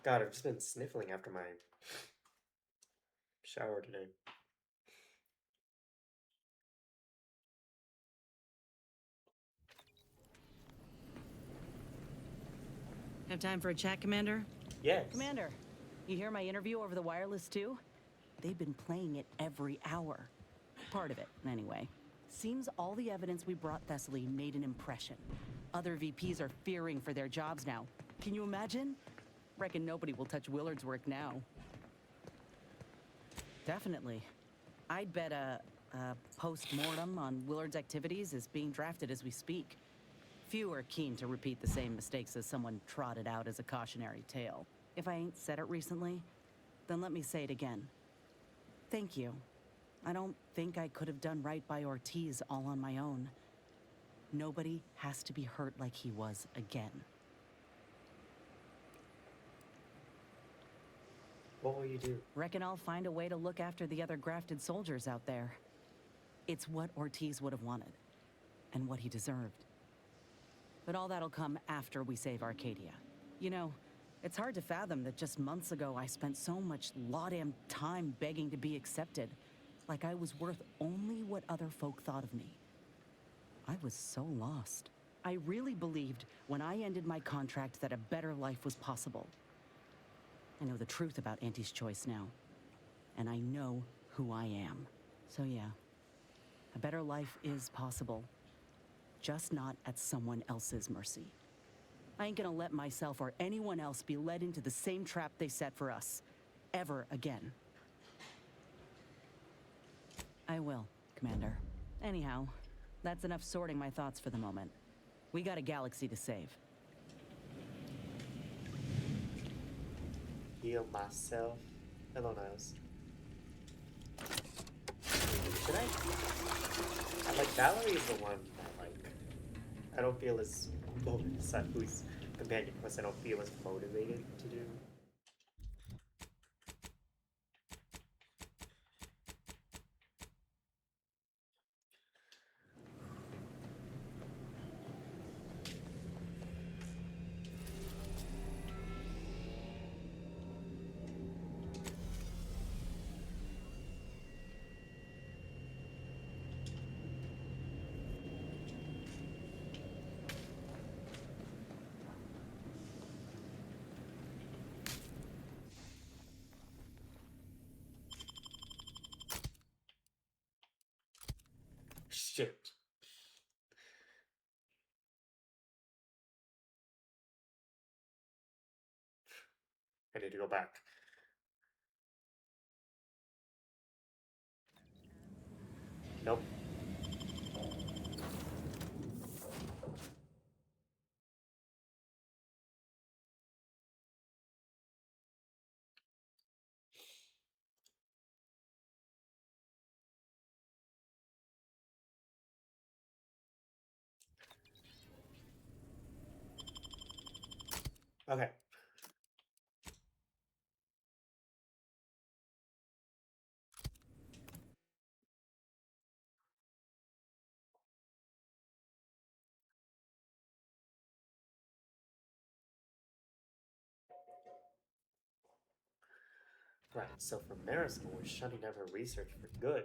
God, I've just been sniffling after my shower today. Have time for a chat, Commander? Yes. Commander, you hear my interview over the wireless too? They've been playing it every hour. Part of it, anyway. Seems all the evidence we brought Thessaly made an impression. Other VPs are fearing for their jobs now. Can you imagine? Reckon nobody will touch Willard's work now. Definitely. I'd bet a post-mortem on Willard's activities is being drafted as we speak. Few are keen to repeat the same mistakes as someone trotted out as a cautionary tale. If I ain't said it recently, then let me say it again. Thank you. I don't think I could have done right by Ortiz all on my own. Nobody has to be hurt like he was again. What will you do? Reckon I'll find a way to look after the other grafted soldiers out there. It's what Ortiz would have wanted, and what he deserved. But all that'll come after we save Arcadia. You know, it's hard to fathom that just months ago I spent so much law-damn time begging to be accepted, like I was worth only what other folk thought of me. I was so lost. I really believed when I ended my contract that a better life was possible. I know the truth about Antis Choice now, and I know who I am. So yeah, a better life is possible, just not at someone else's mercy. I ain't gonna let myself or anyone else be led into the same trap they set for us, ever again. I will, Commander. Anyhow, that's enough sorting my thoughts for the moment. We got a galaxy to save. Heal myself. Hello, Niles. Should I? Like, Valerie is the one that I don't feel as whose companion quest I don't feel as motivated to do. Shit. I need to go back. Nope. Okay. Right, so from Marisol, we're shutting down her research for good.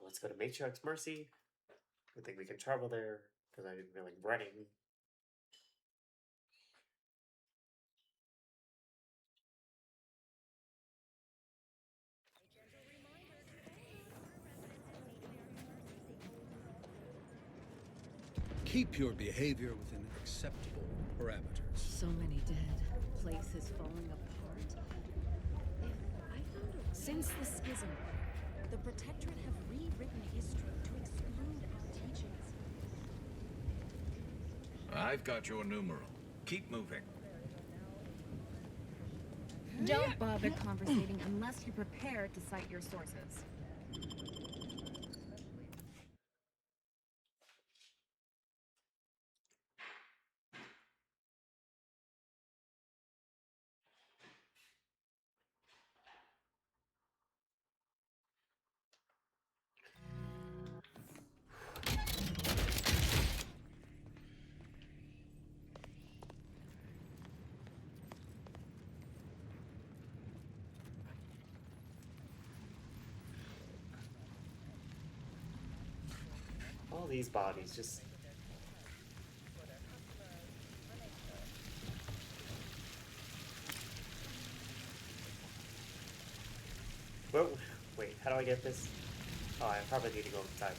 Let's go to Matriarch's Mercy. I think we can travel there, because I didn't really running. Keep your behavior within acceptable parameters. So many dead. Places falling apart. Since the schism, the Protectorate have rewritten history to exclude our teachings. I've got your numeral. Keep moving. Don't bother conversating unless you're prepared to cite your sources. All these bodies just... Whoa, wait, how do I get this? Oh, I probably need to go inside.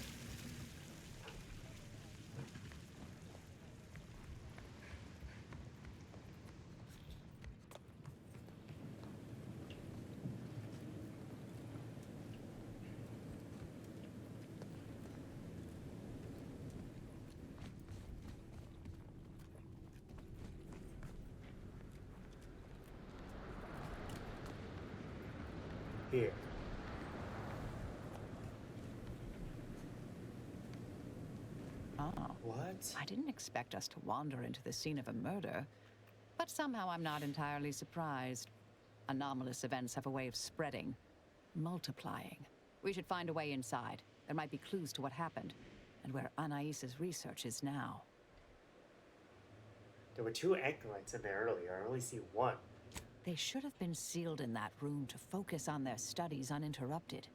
Here. Oh. What? I didn't expect us to wander into the scene of a murder, but somehow I'm not entirely surprised. Anomalous events have a way of spreading, multiplying. We should find a way inside. There might be clues to what happened, and where Anais's research is now. There were 2 anchorites in there earlier. I only see 1. They should have been sealed in that room to focus on their studies uninterrupted.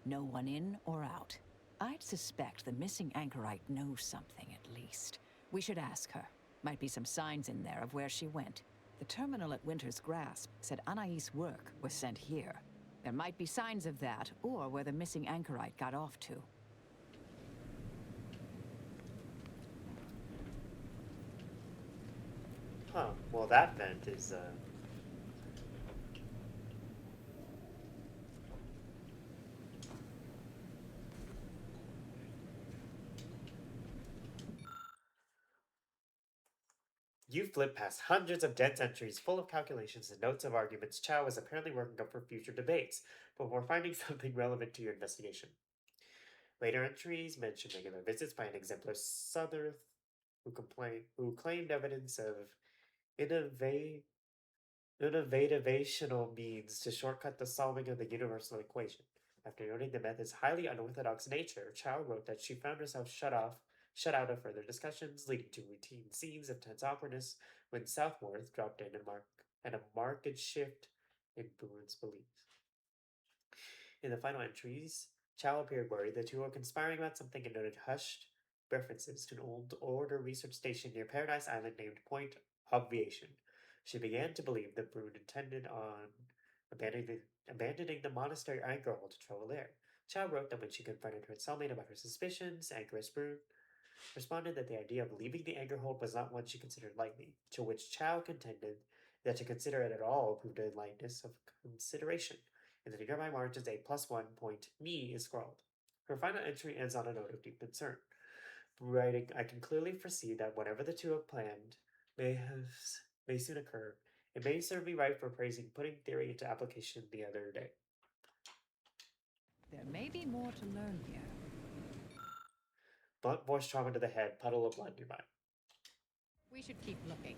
No one in or out. I'd suspect the missing anchorite knows something, at least. We should ask her. Might be some signs in there of where she went. The terminal at Winter's Grasp said Anais' work was sent here. There might be signs of that, or where the missing anchorite got off to. Huh, well that vent is, You flip past hundreds of dense entries full of calculations and notes of arguments Chow is apparently working up for future debates, before finding something relevant to your investigation. Later entries mention regular visits by an exemplar Southerth who claimed evidence of innovativational means to shortcut the solving of the universal equation. After noting the method's highly unorthodox nature, Chow wrote that she found herself shut out of further discussions, leading to routine scenes of tense awkwardness when Southworth dropped in and a marked shift in Brun's beliefs. In the final entries, Chow appeared worried the two were conspiring about something and noted hushed references to an old order research station near Paradise Island named Point Obviation. She began to believe that Brun intended on abandoning the monastery Anchoress to travel there. Chow wrote that when she confronted her cellmate about her suspicions, Anchoress Brun responded that the idea of leaving the Anchorhold was not one she considered lightly, to which Chow contended that to consider it at all proved a lightness of consideration. In the nearby margins, a +1 point me is scrawled. Her final entry ends on a note of deep concern, writing, I can clearly foresee that whatever the two have planned may soon occur. It may serve me right for praising putting theory into application the other day. There may be more to learn here. Blunt force trauma to the head, puddle of blood nearby. We should keep looking.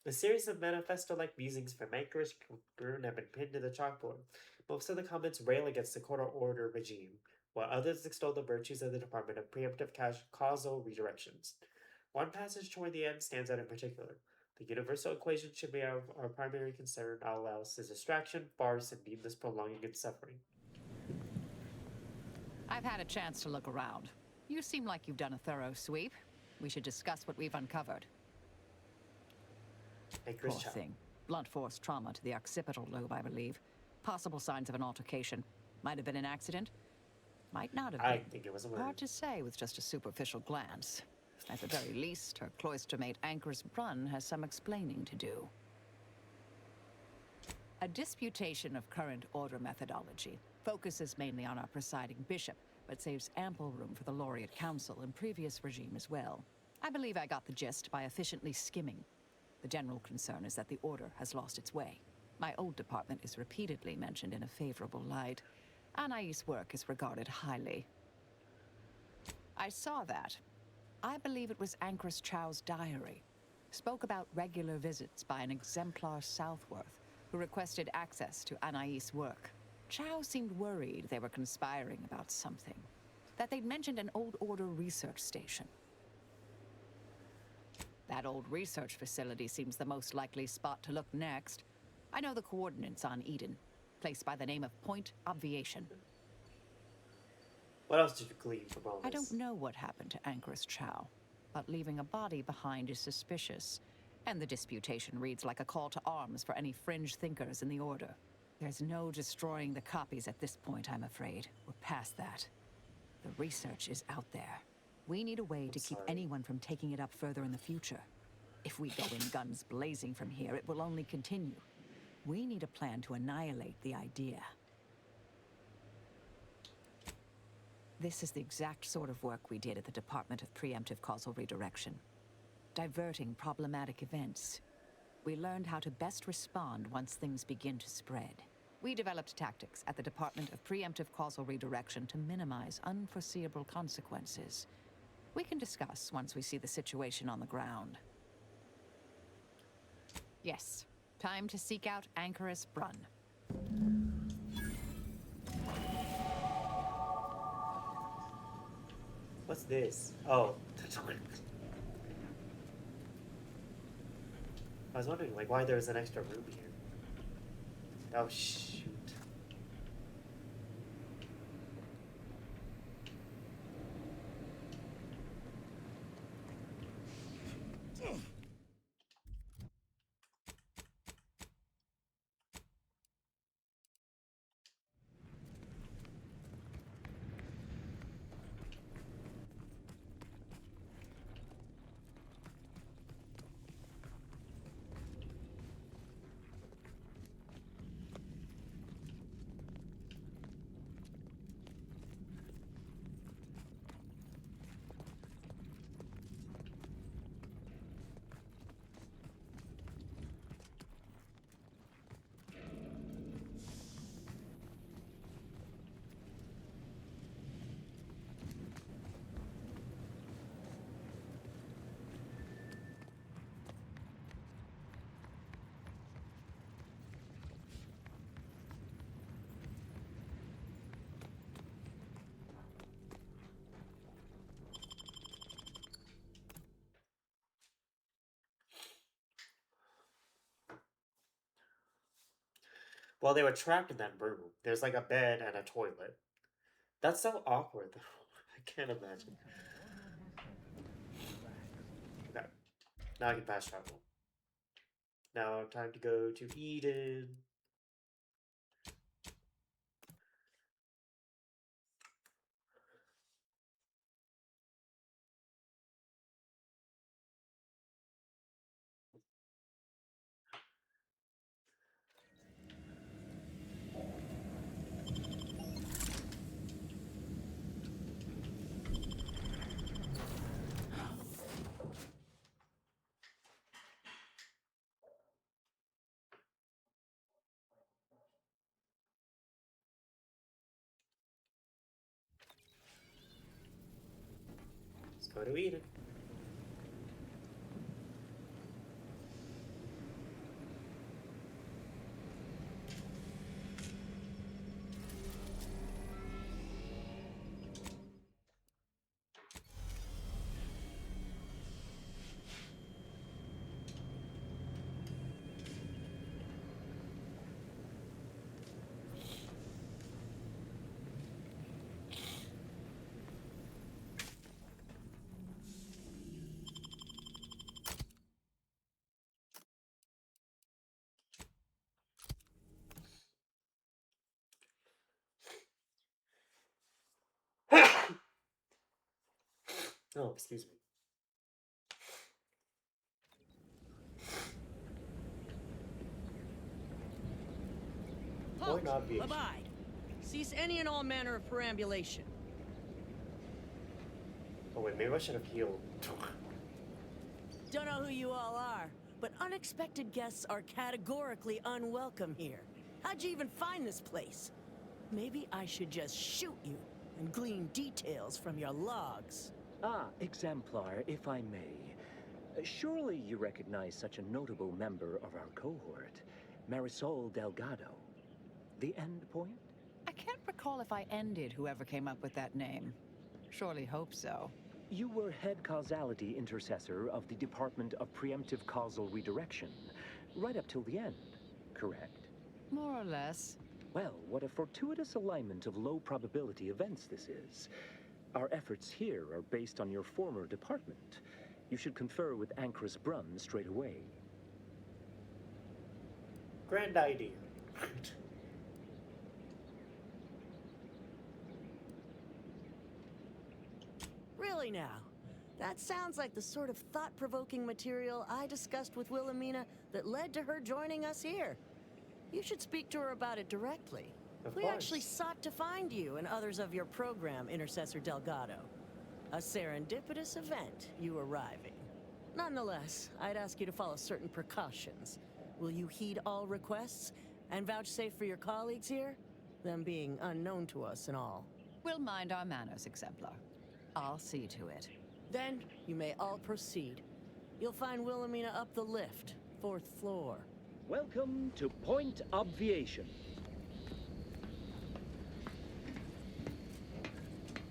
A series of manifesto-like musings from Anchoress Brun have been pinned to the chalkboard. Most of the comments rail against the court-order regime, while others extol the virtues of the Department of Preemptive Causal Redirections. One passage toward the end stands out in particular. The universal equation should be our primary concern. All else is distraction, farce, and needless prolonging and suffering. I've had a chance to look around. You seem like you've done a thorough sweep. We should discuss what we've uncovered. Poor thing. Blunt force trauma to the occipital lobe, I believe. Possible signs of an altercation. Might have been an accident. Might not have been. I think it was a murder. Hard to say with just a superficial glance. At the very least, her cloister mate Anchoress Brun has some explaining to do. A disputation of current order methodology focuses mainly on our presiding bishop, but saves ample room for the laureate council and previous regime as well. I believe I got the gist by efficiently skimming. The general concern is that the order has lost its way. My old department is repeatedly mentioned in a favorable light. Anais' work is regarded highly. I saw that. I believe it was Anchoress Chow's diary. Spoke about regular visits by an exemplar Southworth, who requested access to Anais' work. Chow seemed worried they were conspiring about something. That they'd mentioned an old order research station. That old research facility seems the most likely spot to look next. I know the coordinates on Eden, place by the name of Point Obviation. What else did you glean from all this? I don't know what happened to Anchoress Chow, but leaving a body behind is suspicious. And the disputation reads like a call to arms for any fringe thinkers in the Order. There's no destroying the copies at this point, I'm afraid. We're past that. The research is out there. We need a way to keep anyone from taking it up further in the future. If we go in guns blazing from here, it will only continue. We need a plan to annihilate the idea. This is the exact sort of work we did at the Department of Preemptive Causal Redirection. Diverting problematic events. We learned how to best respond once things begin to spread. We developed tactics at the Department of Preemptive Causal Redirection to minimize unforeseeable consequences. We can discuss once we see the situation on the ground. Yes, time to seek out Anchoress Brun. What's this? Oh. I was wondering, like, why there's an extra room here. Oh, shoot. Well, they were trapped in that room. There's like a bed and a toilet. That's so awkward, though. I can't imagine. Okay. Now I can fast travel. Now time to go to Eden. Let's go to Eden. Oh, excuse me. Point Obviation. Abide. Cease any and all manner of perambulation. Oh wait, maybe I should have healed. Don't know who you all are, but unexpected guests are categorically unwelcome here. How'd you even find this place? Maybe I should just shoot you and glean details from your logs. Ah, Exemplar, if I may. Surely you recognize such a notable member of our cohort, Marisol Delgado. The end point? I can't recall if I ended whoever came up with that name. Surely hope so. You were head causality intercessor of the Department of Preemptive Causal Redirection, right up till the end, correct? More or less. Well, what a fortuitous alignment of low probability events this is. Our efforts here are based on your former department. You should confer with Anchoress Brun straight away. Grand idea. Really now? That sounds like the sort of thought-provoking material I discussed with Wilhelmina that led to her joining us here. You should speak to her about it directly. We actually sought to find you and others of your program, Intercessor Delgado. A serendipitous event, you arriving. Nonetheless, I'd ask you to follow certain precautions. Will you heed all requests and vouchsafe for your colleagues here? Them being unknown to us and all. We'll mind our manners, Exemplar. I'll see to it. Then, you may all proceed. You'll find Wilhelmina up the lift, 4th floor. Welcome to Point Obviation.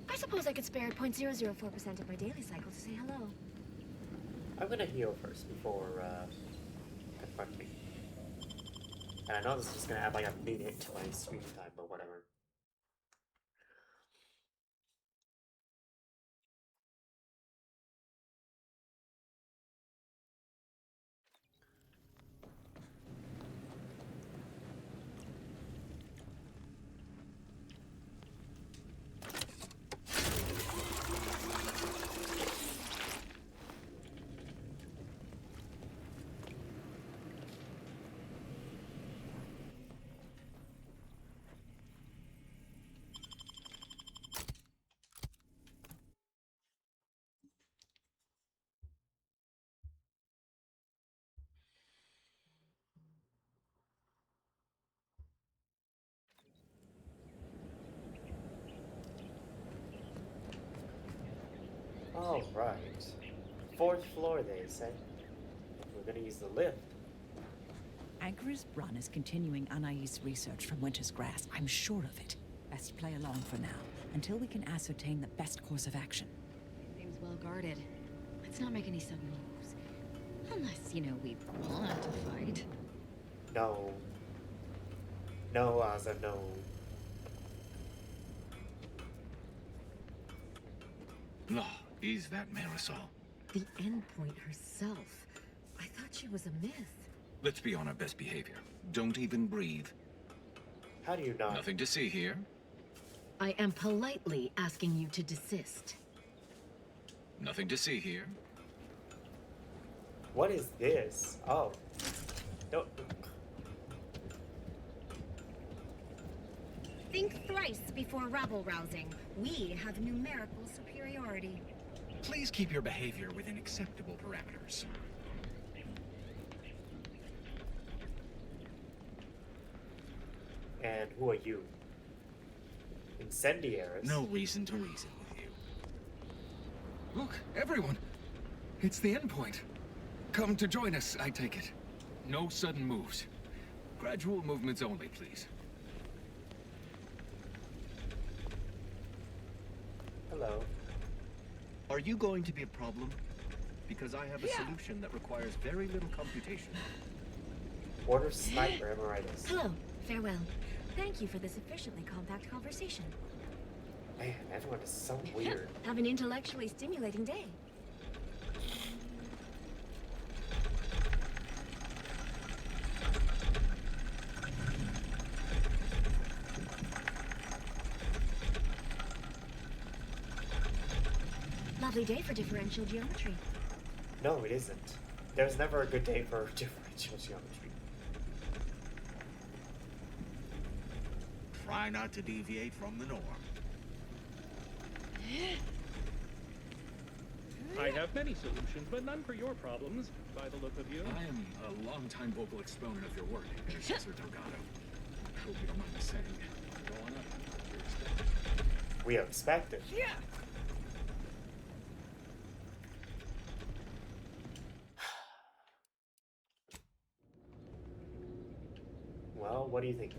I suppose I could spare 0.004% of my daily cycle to say hello. I'm gonna heal first before confronting. And I know this is just gonna add like a minute to my screen time, but whatever. All right. 4th floor, they said. We're gonna use the lift. Anchoress Brun is continuing Anais' research from Winter's Grass. I'm sure of it. Best play along for now, until we can ascertain the best course of action. Seems well guarded. Let's not make any sudden moves. Unless, you know, we want to fight. No. No, Asa, no. Law, is that Marisol? The endpoint herself. I thought she was a myth. Let's be on our best behavior. Don't even breathe. How do you not? Nothing to see here. I am politely asking you to desist. Nothing to see here. What is this? Oh. No. Think thrice before rabble-rousing. We have numerical superiority. Please keep your behavior within acceptable parameters. And who are you? Incendiaries? No reason to reason with you. Look, everyone! It's the endpoint. Come to join us, I take it. No sudden moves. Gradual movements only, please. Hello. Are you going to be a problem? Because I have a solution that requires very little computation. Order sniper emeritus. Hello. Farewell. Thank you for this efficiently compact conversation. Man, everyone is so weird. Have an intellectually stimulating day. Lovely day for differential geometry. No, it isn't. There's never a good day for differential geometry. Try not to deviate from the norm. I have many solutions, but none for your problems, by the look of you. I am a long-time vocal exponent of your work, Professor Delgado. I hope you don't mind me saying. Go on up. You're expected. We are expected. Yeah. Well, what do you think?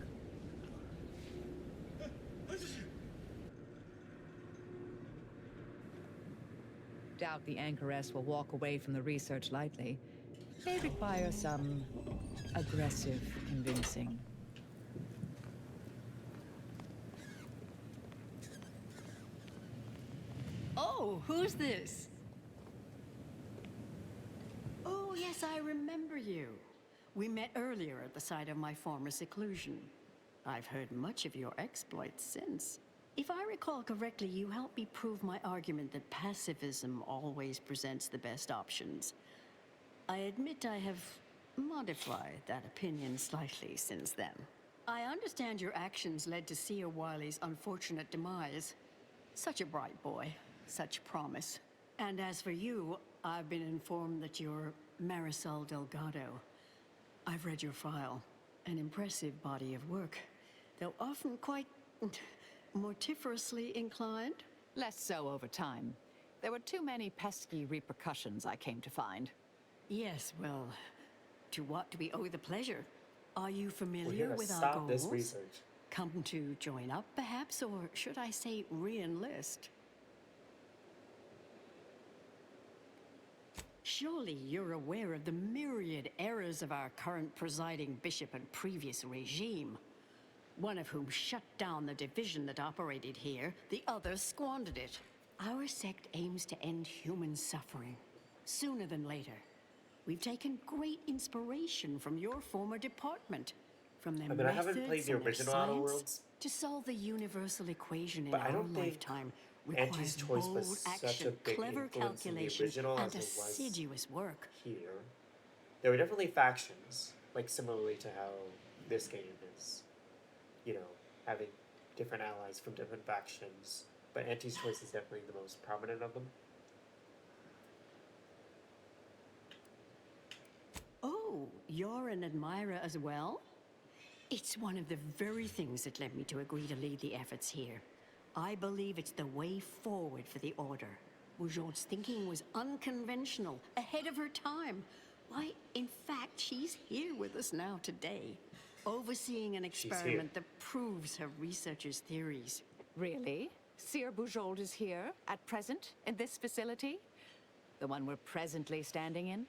Doubt the Anchoress will walk away from the research lightly. They require some aggressive convincing. Oh, who's this? Oh, yes, I remember you. We met earlier at the site of my former seclusion. I've heard much of your exploits since. If I recall correctly, you helped me prove my argument that pacifism always presents the best options. I admit I have modified that opinion slightly since then. I understand your actions led to Seer Wiley's unfortunate demise. Such a bright boy, such promise. And as for you, I've been informed that you're Marisol Delgado. I've read your file. An impressive body of work, though often quite mortiferously inclined. Less so over time. There were too many pesky repercussions, I came to find. Yes, well, to what do we owe the pleasure? Are you We're familiar here to with our stop goals? this research. Come to join up, perhaps, or should I say re-enlist? Surely you're aware of the myriad errors of our current presiding bishop and previous regime. One of whom shut down the division that operated here, the other squandered it. Our sect aims to end human suffering, sooner than later. We've taken great inspiration from your former department, from their I haven't methods played the and their original Outer science. Worlds. To solve the universal equation in But I our don't think lifetime Auntie's requires Choice bold was such a action, big clever influence in the calculation, original and as it was assiduous work. here. There were definitely factions, like similarly to how this game is, you know, having different allies from different factions, but Auntie's Choice is definitely the most prominent of them. Oh, you're an admirer as well? It's one of the very things that led me to agree to lead the efforts here. I believe it's the way forward for the Order. Bujold's thinking was unconventional, ahead of her time. Why, in fact, she's here with us now today, overseeing an experiment that proves her researchers' theories. Really? Seer Bujold is here, at present, in this facility? The one we're presently standing in?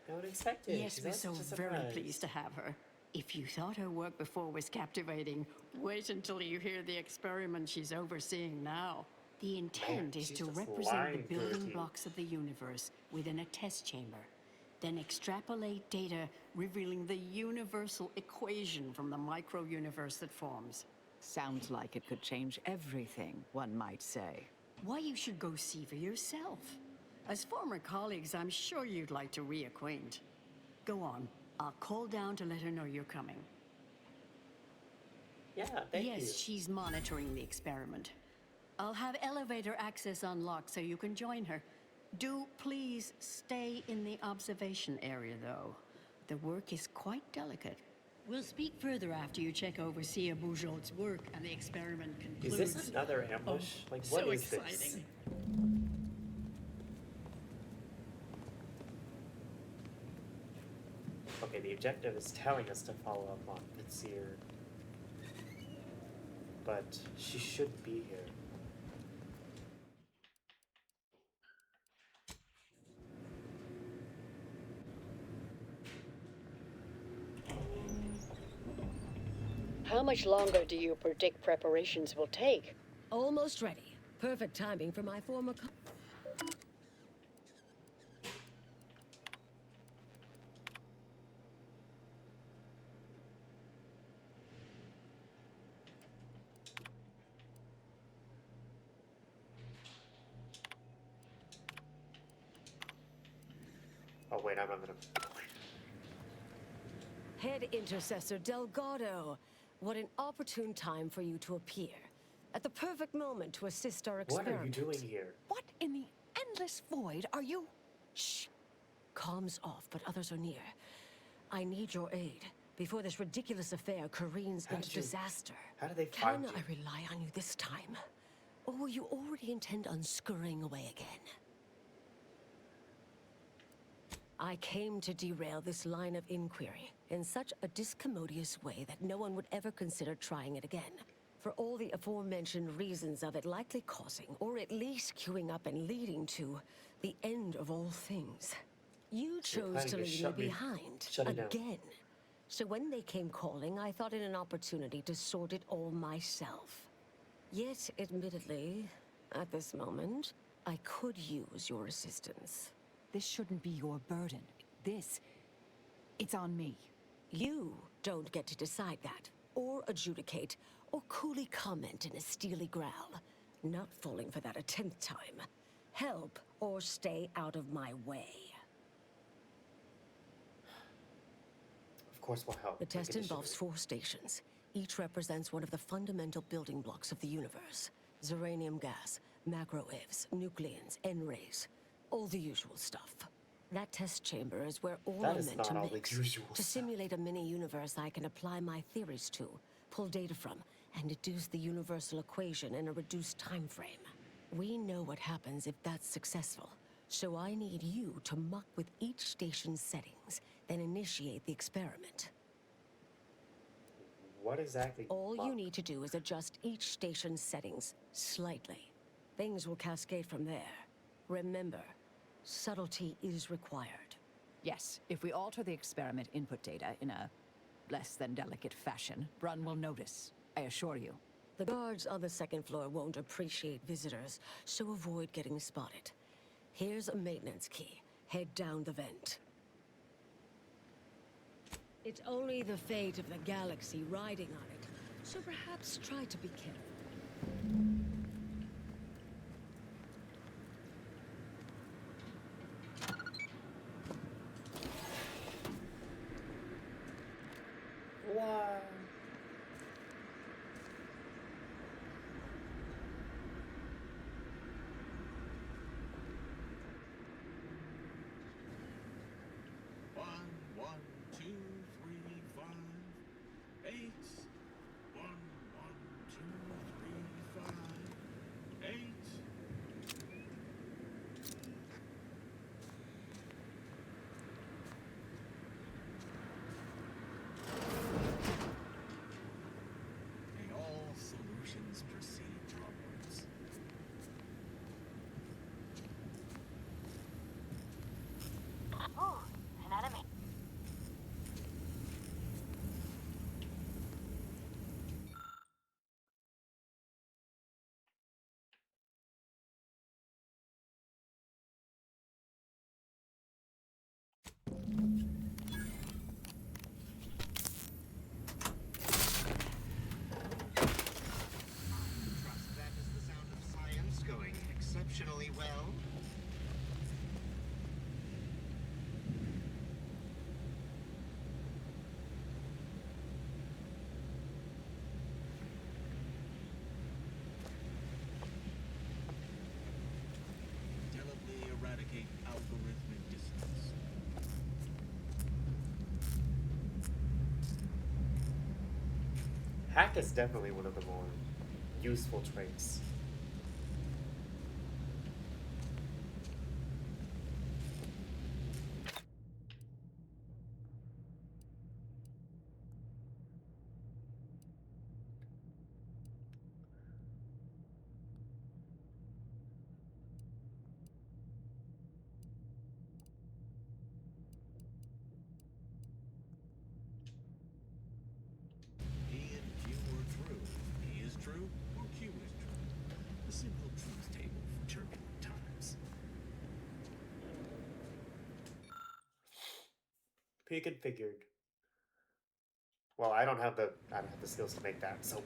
I would expect it. Yes, She's we're also so just a very friend. pleased to have her. If you thought her work before was captivating, wait until you hear the experiment she's overseeing now. The intent is she's to just represent the lying through her building teeth. blocks of the universe within a test chamber. Then extrapolate data revealing the universal equation from the micro-universe that forms. Sounds like it could change everything, one might say. Why, you should go see for yourself. As former colleagues, I'm sure you'd like to reacquaint. Go on. I'll call down to let her know you're coming. Yeah, thank you. Yes, she's monitoring the experiment. I'll have elevator access unlocked so you can join her. Do please stay in the observation area, though. The work is quite delicate. We'll speak further after you check over Sia Bougeaud's work and the experiment concludes. Is this another ambush? Like, what so is exciting. this? Okay, the objective is telling us to follow up on Fitzseer. But she should be here. How much longer do you predict preparations will take? Almost ready. Perfect timing for my former Oh wait, I'm not gonna... Head Intercessor Delgado. What an opportune time for you to appear. At the perfect moment to assist our What experiment. are you doing here? What in the endless void are you? Shh. Comms off, but others are near. I need your aid before this ridiculous affair careens into disaster. How did they find Can I rely on you this time? Or will you already intend on scurrying away again? I came to derail this line of inquiry in such a discommodious way that no one would ever consider trying it again. For all the aforementioned reasons of it likely causing, or at least queuing up and leading to, the end of all things. You chose to leave me behind, again. So when they came calling, I thought it an opportunity to sort it all myself. Yet, admittedly, at this moment, I could use your assistance. This shouldn't be your burden. It's on me. You don't get to decide that, or adjudicate, or coolly comment in a steely growl. Not falling for that a 10th time. Help, or stay out of my way. Of course we'll help. The test involves 4 stations. Each represents one of the fundamental building blocks of the universe. Zeranium gas, macro-ivs, nucleons, N-rays. All the usual stuff. That test chamber is where all are meant to mix. To simulate a mini-universe I can apply my theories to, pull data from, and deduce the universal equation in a reduced time frame. We know what happens if that's successful, so I need you to muck with each station's settings, then initiate the experiment. What exactly? All you need to do is adjust each station's settings slightly. Things will cascade from there. Remember, subtlety is required. Yes, if we alter the experiment input data in a less than delicate fashion, Brun will notice, I assure you. The guards on the 2nd floor won't appreciate visitors, so avoid getting spotted. Here's a maintenance key. Head down the vent. It's only the fate of the galaxy riding on it, so perhaps try to be careful. Wow. One, 2, 3, 5, 8. 1, 1, 2, Hack is definitely one of the more useful traits. He and Q were true. He is true, or Q is true. A simple truth table for turbulent times. Pre-configured. Well, I don't have the skills to make that, so.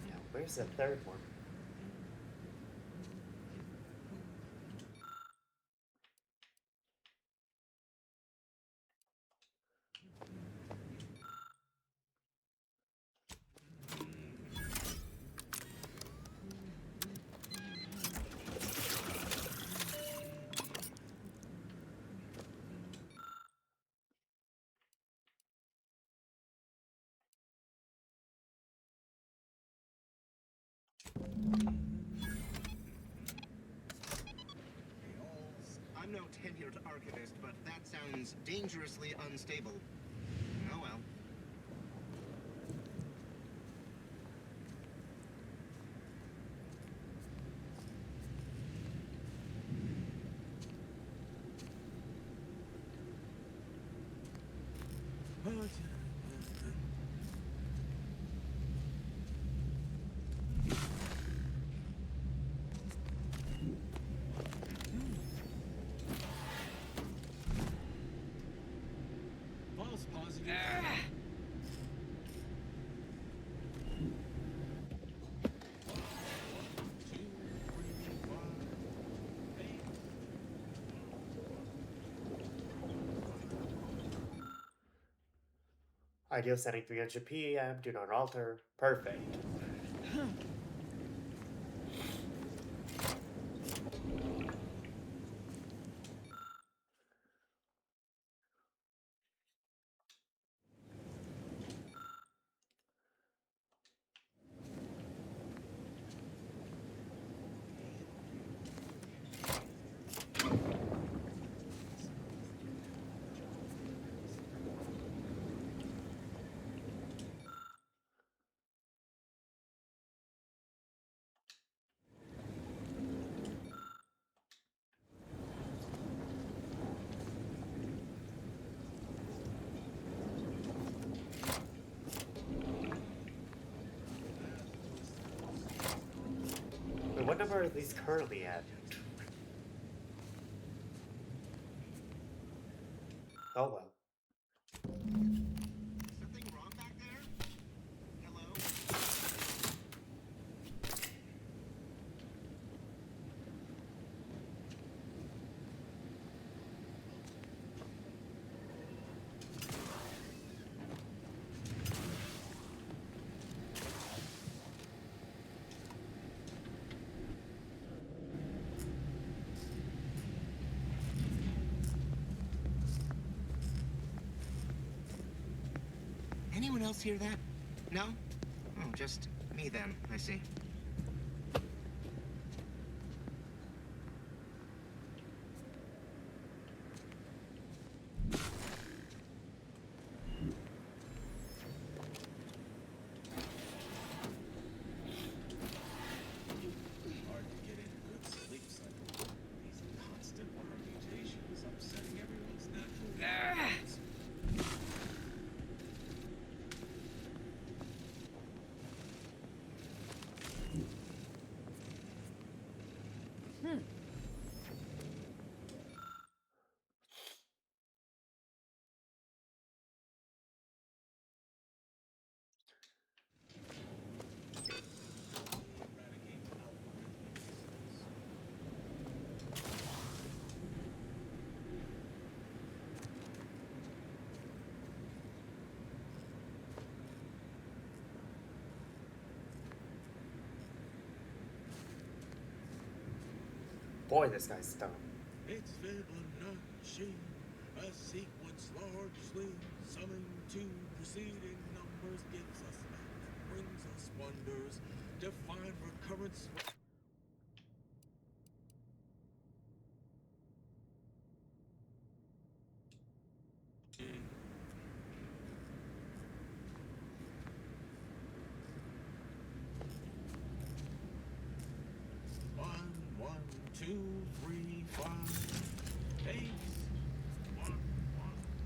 Now, where's the third one? I'm no tenured archivist, but that sounds dangerously unstable. Oh well. False positive. Ideal setting 300 PM, do not alter. Perfect. Wait, what number are these currently at? Oh well. Something wrong back there? Hello? Anyone else hear that? No? Oh, just me then, I see. Hard to get in a good sleep cycle. These constant permutations upsetting everyone's natural balance. Boy, this guy's dumb. It's Fibonacci, a sequence largely summoned to preceding numbers gives us math, brings us wonders, define recurrence. One, 2, 3, 5, 8. 1,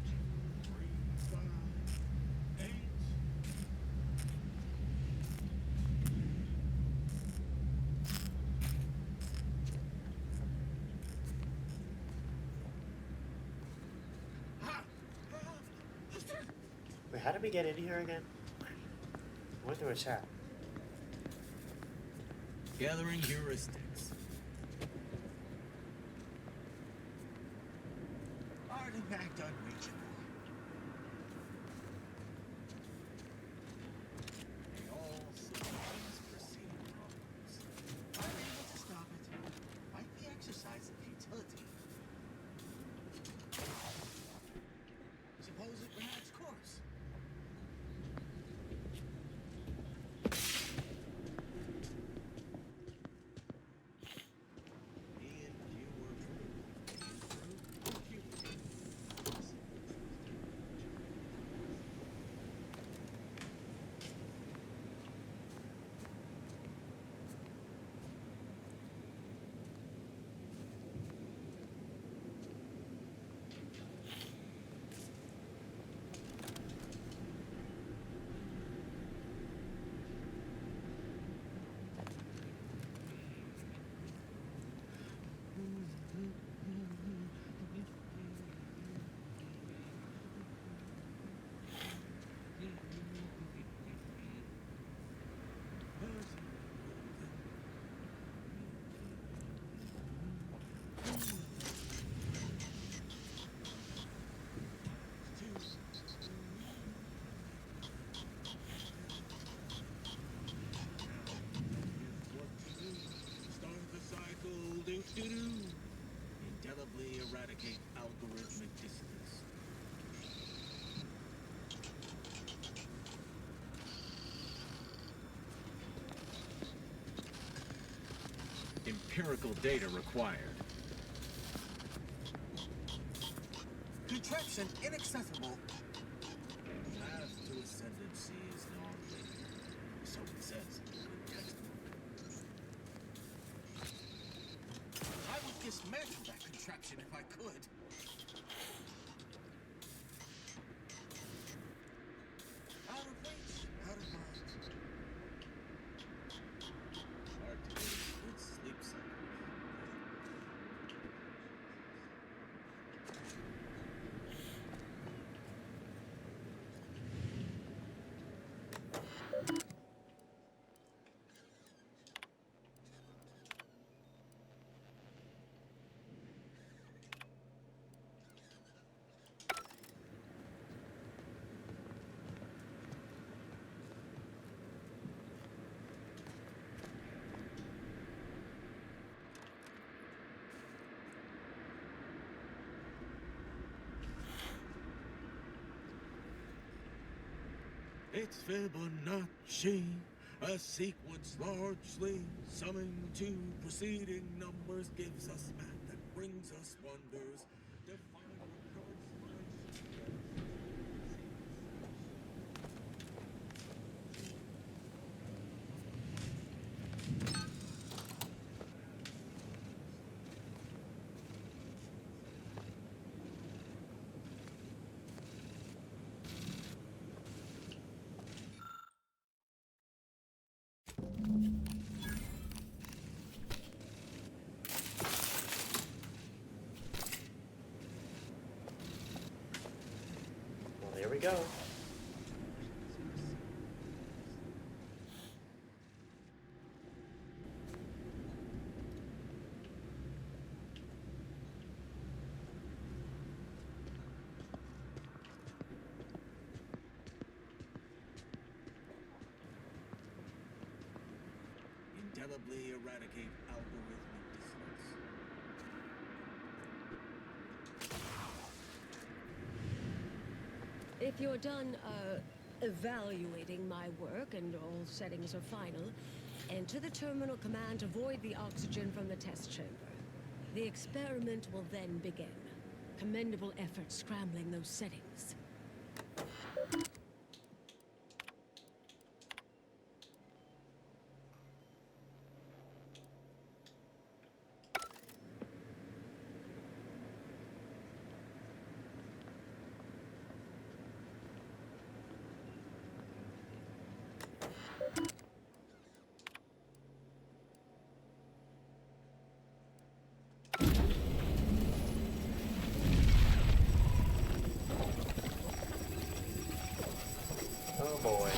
2, 3, 5, 8. Wait, how did we get in here again? I went through a chat. Gathering heuristics. Artifact unreachable. They all symbolize preceding problems. Unable to stop it. Might be exercise of futility. Suppose it ran its course. Indelibly eradicate algorithmic dissonance. Empirical data required. Contraption inaccessible. Path to ascendancy is non-linear. So it says in the textbook. I would dismantle that contraption if I could. Out of reach, out of mind. Hard to get a good sleep cycle. It's Fibonacci, a sequence largely summing to preceding numbers gives us math that brings us wonders. Define Well, there we go. indelibly eradicate algorithmic dissonance. If you're done, evaluating my work and all settings are final, enter the terminal command to void the oxygen from the test chamber. The experiment will then begin. Commendable effort scrambling those settings. Oh boy.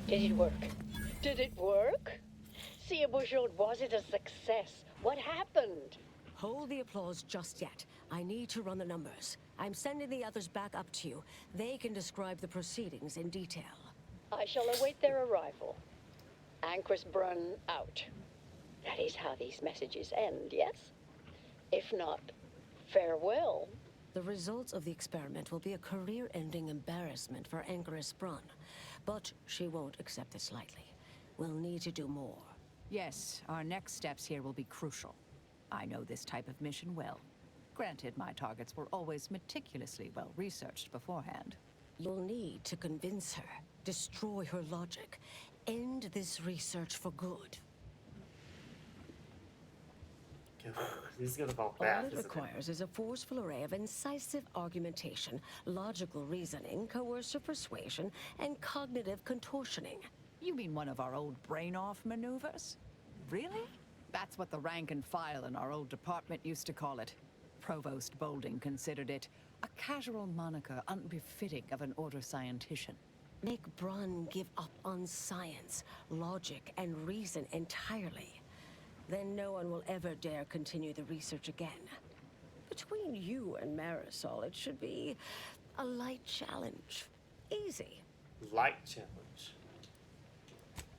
Did it work? Did it work? See, Bushel, was it a success? What happened? Hold the applause just yet. I need to run the numbers. I'm sending the others back up to you. They can describe the proceedings in detail. I shall await their arrival. Anchoress Brun out. That is how these messages end, yes? If not, farewell. The results of the experiment will be a career-ending embarrassment for Anchoress Brun, but she won't accept this lightly. We'll need to do more. Yes, our next steps here will be crucial. I know this type of mission well. Granted, my targets were always meticulously well-researched beforehand. You'll need to convince her, destroy her logic, end this research for good. This is gonna fall All fast. it requires is a forceful array of incisive argumentation, logical reasoning, coercive persuasion, and cognitive contortioning. You mean one of our old brain-off maneuvers? Really? That's what the rank and file in our old department used to call it. Provost Bolding considered it a casual moniker unbefitting of an order scientician. Make Brun give up on science, logic, and reason entirely. Then no one will ever dare continue the research again. Between you and Marisol, it should be a light challenge. Easy. Light challenge.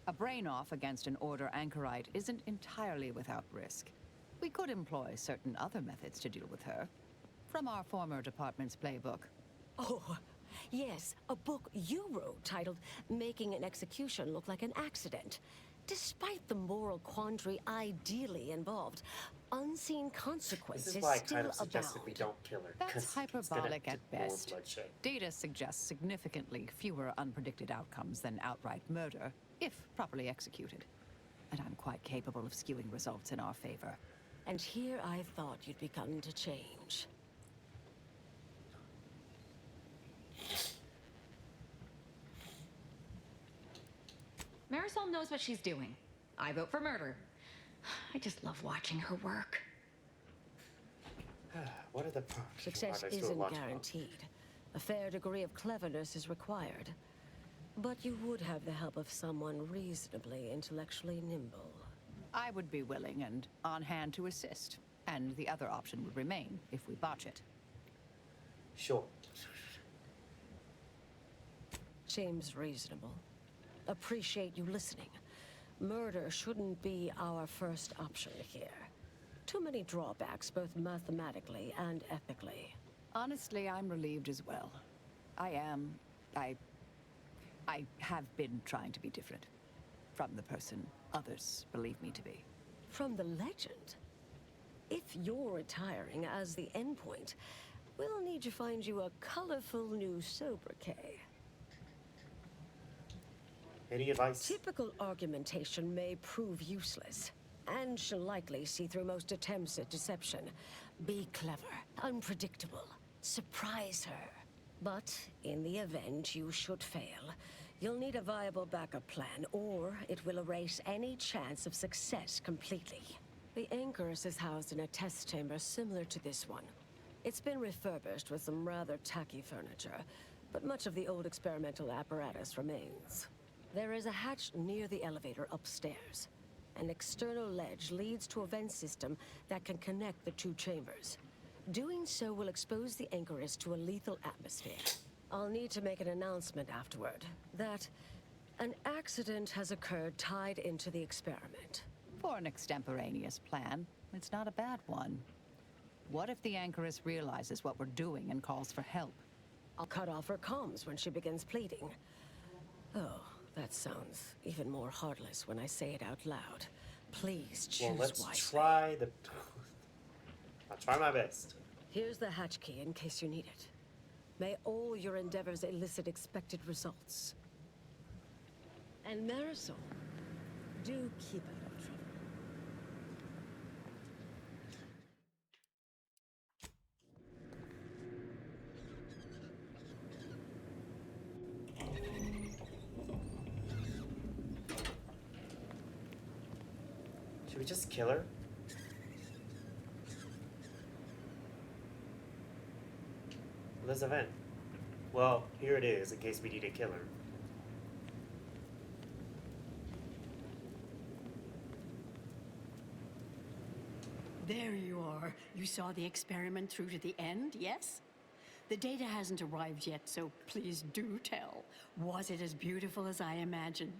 A brain-off against an Order anchorite isn't entirely without risk. We could employ certain other methods to deal with her. From our former department's playbook. Oh, yes, a book you wrote titled Making an Execution Look Like an Accident. Despite the moral quandary ideally involved, unseen consequences This is why I still kind of suggested abound. we don't kill her. That's 'cause it's gonna hyperbolic do at more best. bloodshed. Data suggests significantly fewer unpredicted outcomes than outright murder, if properly executed. And I'm quite capable of skewing results in our favor. And here I thought you'd begun to change. Marisol knows what she's doing. I vote for murder. I just love watching her work. What are the Success isn't guaranteed. A fair degree of cleverness is required. But you would have the help of someone reasonably intellectually nimble. I would be willing and on hand to assist. And the other option would remain if we botch it. Sure. Seems reasonable. Appreciate you listening. Murder shouldn't be our first option here. Too many drawbacks, both mathematically and ethically. Honestly, I'm relieved as well. I have been trying to be different. From the person others believe me to be. From the legend? If you're retiring as the endpoint, we'll need to find you a colorful new sobriquet. Any advice? Typical argumentation may prove useless, and she'll likely see through most attempts at deception. Be clever, unpredictable, surprise her. But in the event you should fail, you'll need a viable backup plan, or it will erase any chance of success completely. The Anchoress is housed in a test chamber similar to this one. It's been refurbished with some rather tacky furniture, but much of the old experimental apparatus remains. There is a hatch near the elevator upstairs. An external ledge leads to a vent system that can connect the two chambers. Doing so will expose the Anchoress to a lethal atmosphere. I'll need to make an announcement afterward that an accident has occurred tied into the experiment. For an extemporaneous plan, it's not a bad one. What if the Anchoress realizes what we're doing and calls for help? I'll cut off her comms when she begins pleading. Oh, that sounds even more heartless when I say it out loud. Please choose Well, let's wisely. try the... I'll try my best. Here's the hatch key in case you need it. May all your endeavors elicit expected results. And Marisol, do keep out of trouble. Should we just kill her? There's a vent. Well, here it is in case we need to kill her. There you are. You saw the experiment through to the end, yes? The data hasn't arrived yet, so please do tell. Was it as beautiful as I imagined?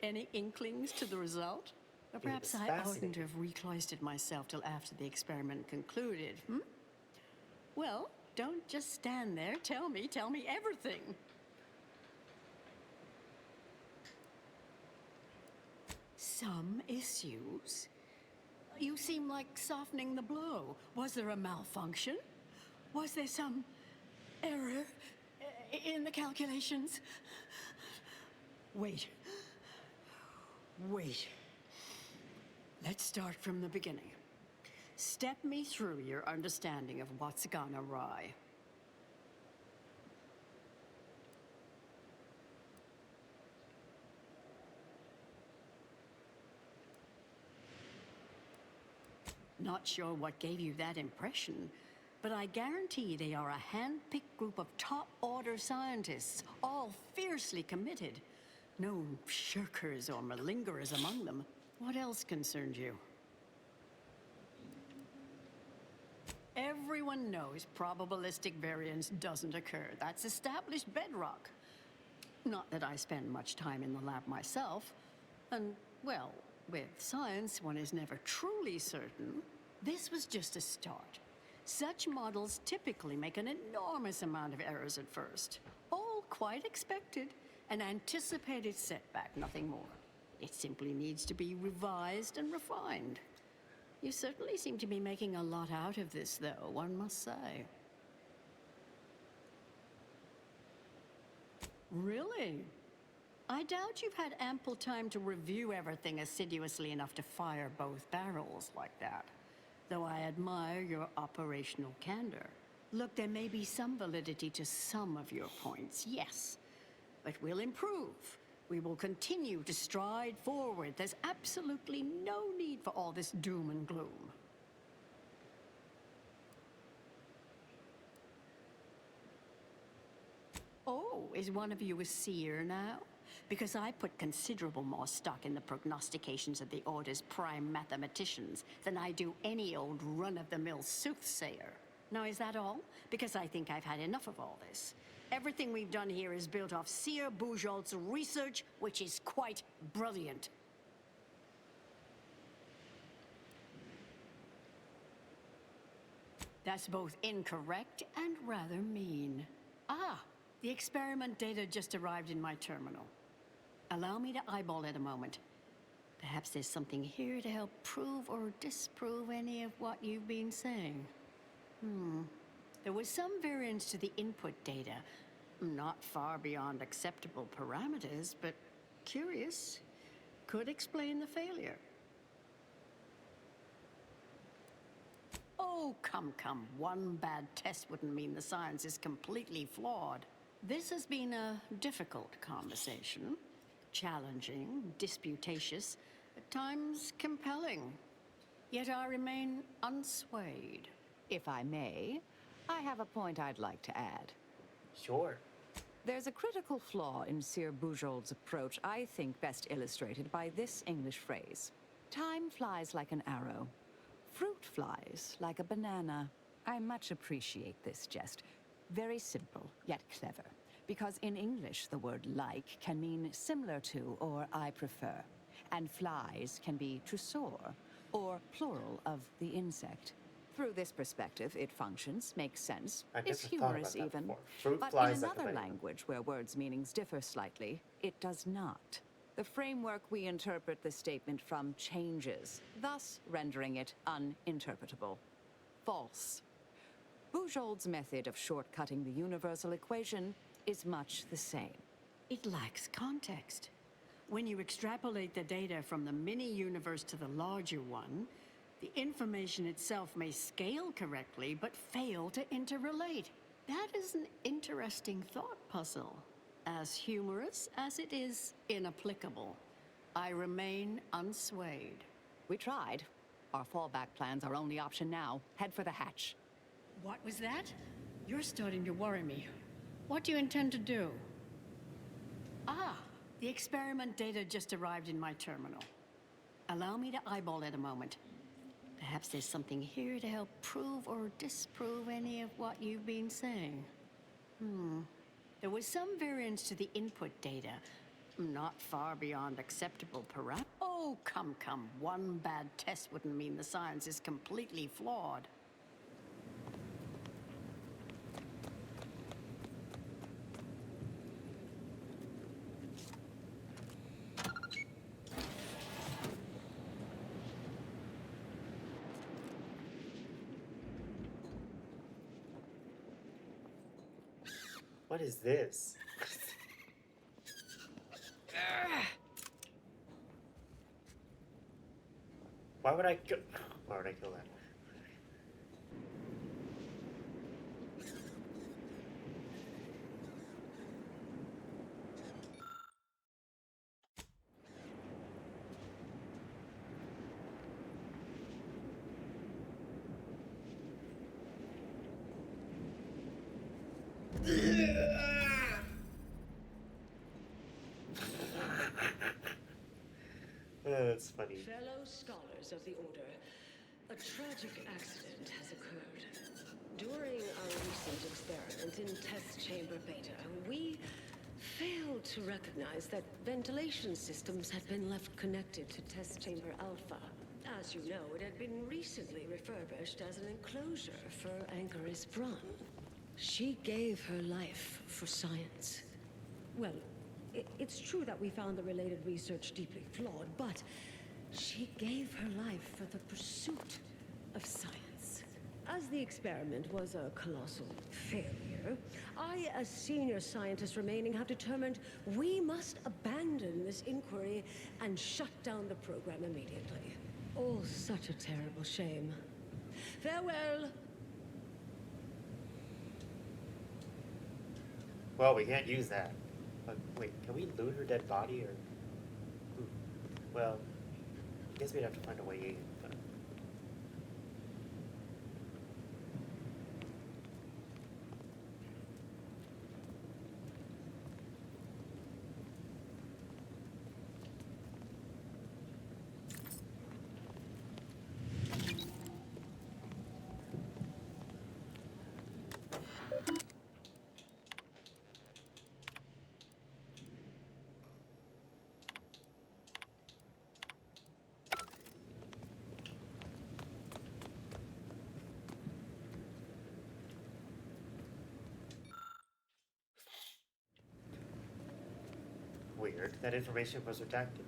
Any inklings to the result? Or perhaps I oughtn't to have recloistered myself till after the experiment concluded, hmm? Well, don't just stand there. Tell me everything. Some issues? You seem like softening the blow. Was there a malfunction? Was there some error in the calculations? Wait. Let's start from the beginning. Step me through your understanding of what's gone awry. Not sure what gave you that impression, but I guarantee they are a hand-picked group of top-order scientists, all fiercely committed. No shirkers or malingerers among them. What else concerns you? Everyone knows probabilistic variance doesn't occur. That's established bedrock. Not that I spend much time in the lab myself. And, well, with science, one is never truly certain. This was just a start. Such models typically make an enormous amount of errors at first. All quite expected. An anticipated setback, nothing more. It simply needs to be revised and refined. You certainly seem to be making a lot out of this, though, one must say. Really? I doubt you've had ample time to review everything assiduously enough to fire both barrels like that. Though I admire your operational candor. Look, there may be some validity to some of your points, yes. But we'll improve. We will continue to stride forward. There's absolutely no need for all this doom and gloom. Oh, is one of you a seer now? Because I put considerable more stock in the prognostications of the Order's prime mathematicians than I do any old run-of-the-mill soothsayer. Now, is that all? Because I think I've had enough of all this. Everything we've done here is built off Seer Bujold's research, which is quite brilliant. That's both incorrect and rather mean. Ah, the experiment data just arrived in my terminal. Allow me to eyeball it a moment. Perhaps there's something here to help prove or disprove any of what you've been saying. There was some variance to the input data. Not far beyond acceptable parameters, but curious. Could explain the failure. Oh, come. One bad test wouldn't mean the science is completely flawed. This has been a difficult conversation. Challenging, disputatious, at times compelling. Yet I remain unswayed. If I may, I have a point I'd like to add. Sure. There's a critical flaw in Seer Bujold's approach I think best illustrated by this English phrase. Time flies like an arrow. Fruit flies like a banana. I much appreciate this jest. Very simple, yet clever. Because in English, the word like can mean similar to or I prefer. And flies can be to soar, or plural of the insect. Through this perspective, it functions, makes sense, I is never thought humorous about that even. before. Fruit But flies in like a another banana. language where words' meanings differ slightly, it does not. The framework we interpret the statement from changes, thus rendering it uninterpretable. False. Bujold's method of shortcutting the universal equation is much the same. It lacks context. When you extrapolate the data from the mini-universe to the larger one, the information itself may scale correctly, but fail to interrelate. That is an interesting thought puzzle. As humorous as it is inapplicable. I remain unswayed. We tried. Our fallback plan's our only option now. Head for the hatch. What was that? You're starting to worry me. What do you intend to do? Ah, the experiment data just arrived in my terminal. Allow me to eyeball it a moment. Perhaps there's something here to help prove or disprove any of what you've been saying. There was some variance to the input data. Not far beyond acceptable parameters. Oh, come. One bad test wouldn't mean the science is completely flawed. What is this? Why would I kill that? That's funny. Fellow scholars of the Order, a tragic accident has occurred. During our recent experiment in Test Chamber Beta, we failed to recognize that ventilation systems had been left connected to Test Chamber Alpha. As you know, it had been recently refurbished as an enclosure for Anchoress Brun. She gave her life for science. Well, it's true that we found the related research deeply flawed, but she gave her life for the pursuit of science. As the experiment was a colossal failure, I, as senior scientist remaining, have determined we must abandon this inquiry and shut down the program immediately. Oh, such a terrible shame. Farewell. Well, we can't use that. But wait, can we loot her dead body or? Well, I guess we'd have to find a way in. But... Weird. That information was redacted.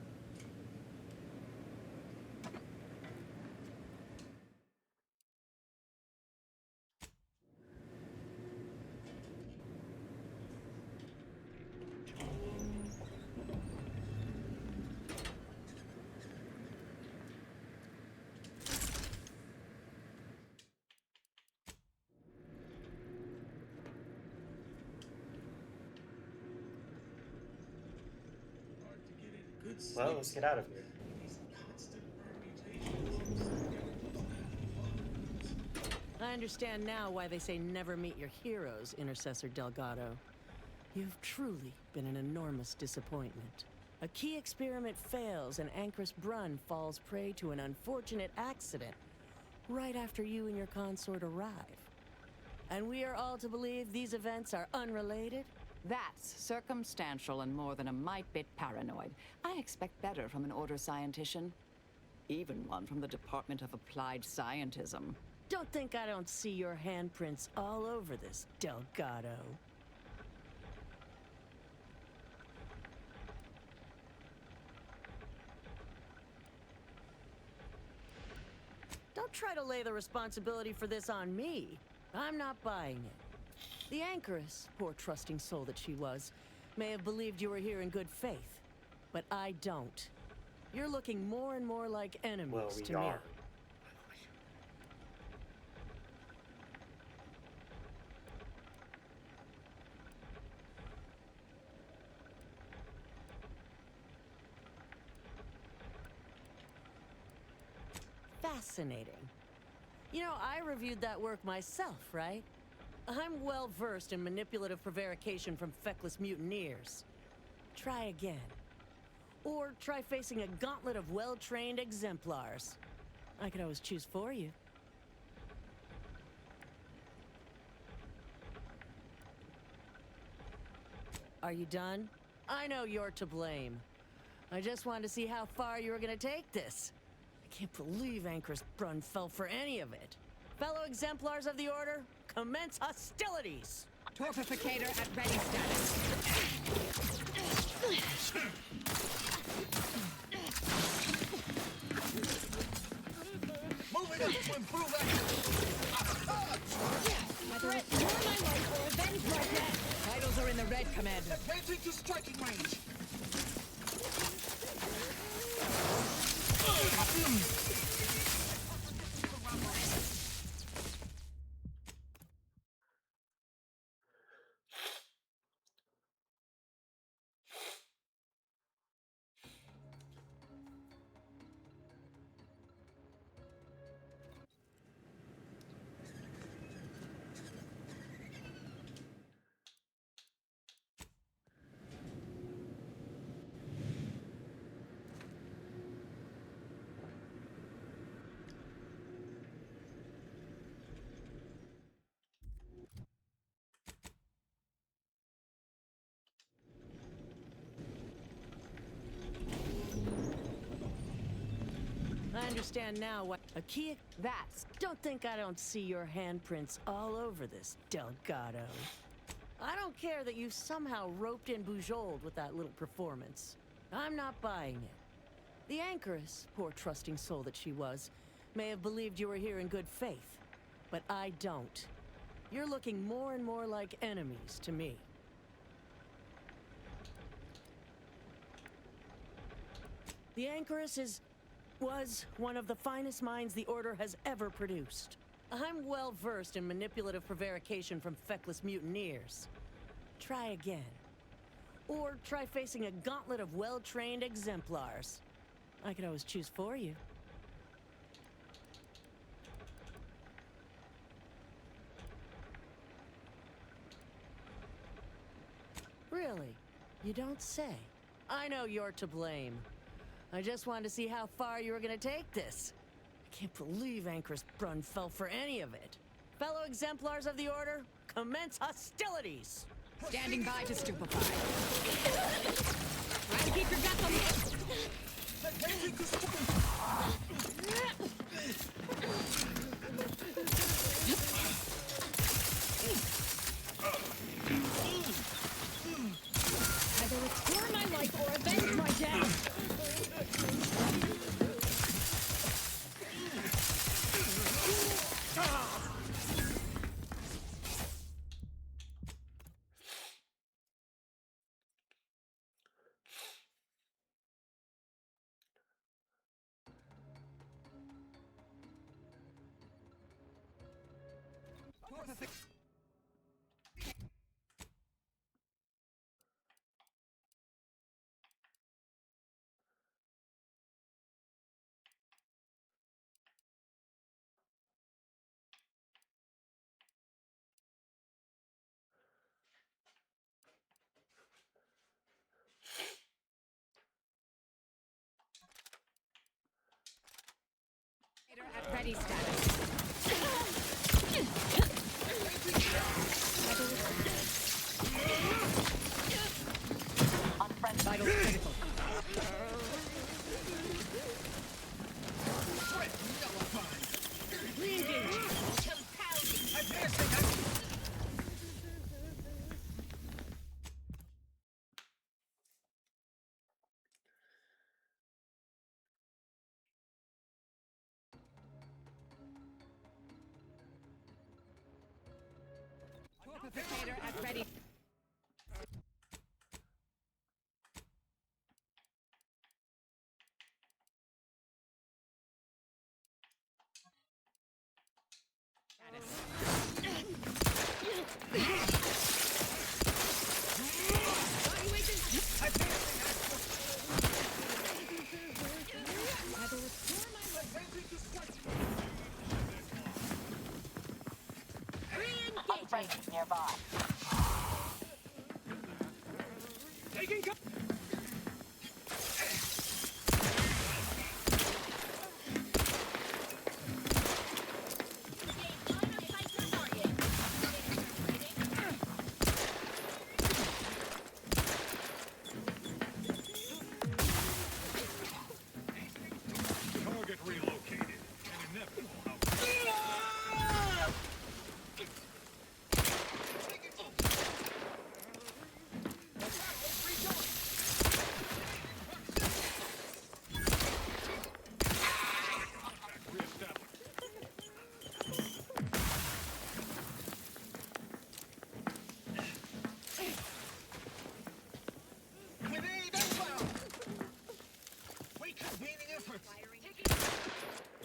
Well, let's get out of here. I understand now why they say never meet your heroes, Intercessor Delgado. You've truly been an enormous disappointment. A key experiment fails and Anchoress Brun falls prey to an unfortunate accident right after you and your consort arrive. And we are all to believe these events are unrelated? That's circumstantial and more than a mite bit paranoid. I expect better from an Order scientician. Even one from the Department of Applied Scientism. Don't think I don't see your handprints all over this, Delgado. Don't try to lay the responsibility for this on me. I'm not buying it. The Anchoress, poor trusting soul that she was, may have believed you were here in good faith, but I don't. You're looking more and more like enemies to me. Fascinating. You know, I reviewed that work myself, right? I'm well versed in manipulative prevarication from feckless mutineers. Try again. Or try facing a gauntlet of well-trained exemplars. I could always choose for you. Are you done? I know you're to blame. I just wanted to see how far you were gonna take this. I can't believe Anchoress Brun fell for any of it. Fellow exemplars of the Order, commence hostilities! Torpificator at ready status. Moving up to improve Whether it's more my life or avenge my death. Vitals are in the red, Commander. Advancing to striking range. I understand now what a key. That's. Don't think I don't see your handprints all over this, Delgado. I don't care that you somehow roped in Bujold with that little performance. I'm not buying it. The Anchoress, poor trusting soul that she was, may have believed you were here in good faith, but I don't. You're looking more and more like enemies to me. The Anchoress was one of the finest minds the Order has ever produced. I'm well versed in manipulative prevarication from feckless mutineers. Try again. Or try facing a gauntlet of well-trained exemplars. I could always choose for you. Really? You don't say. I know you're to blame. I just wanted to see how far you were gonna take this. I can't believe Anchoress Brun fell for any of it. Fellow exemplars of the Order, commence hostilities! Standing by to stupefy. Try to keep your guts on the... Either restore my life or avenge my death! At ready status. Vitals critical. Re-engage! Replicator at ready. Nearby. Taking cover. Target relocated. An inevitable outcome.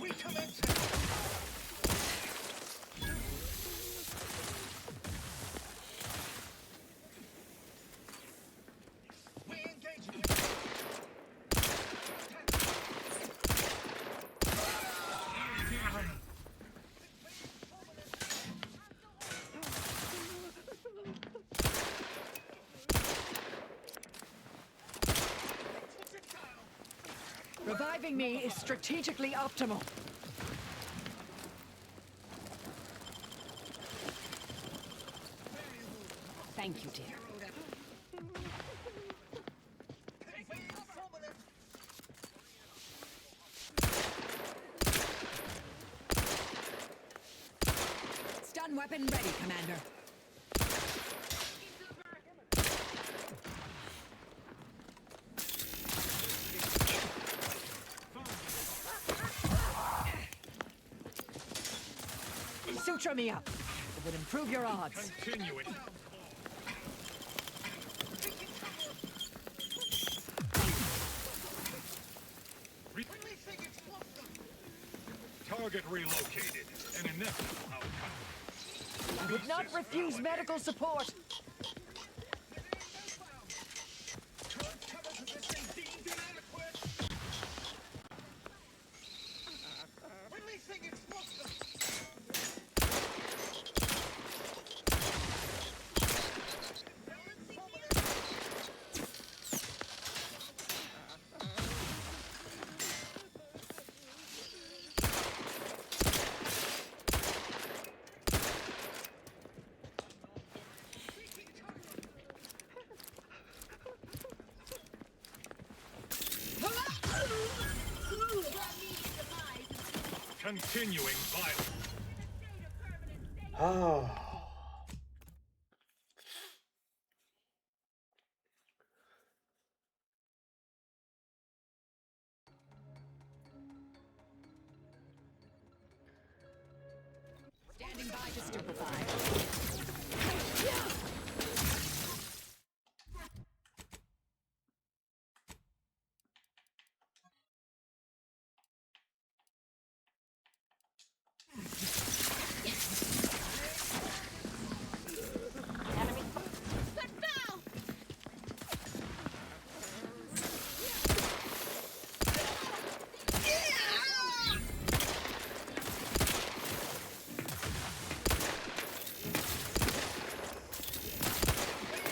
We commence. We engage. Reviving me is strategically optimal. Thank you, dear. Stun weapon ready, Commander. Suture me up. It would improve your odds. Continue it. Target relocated. An inevitable outcome. I would not refuse medical support. Continuing violence. Oh. Standing by to stupefy.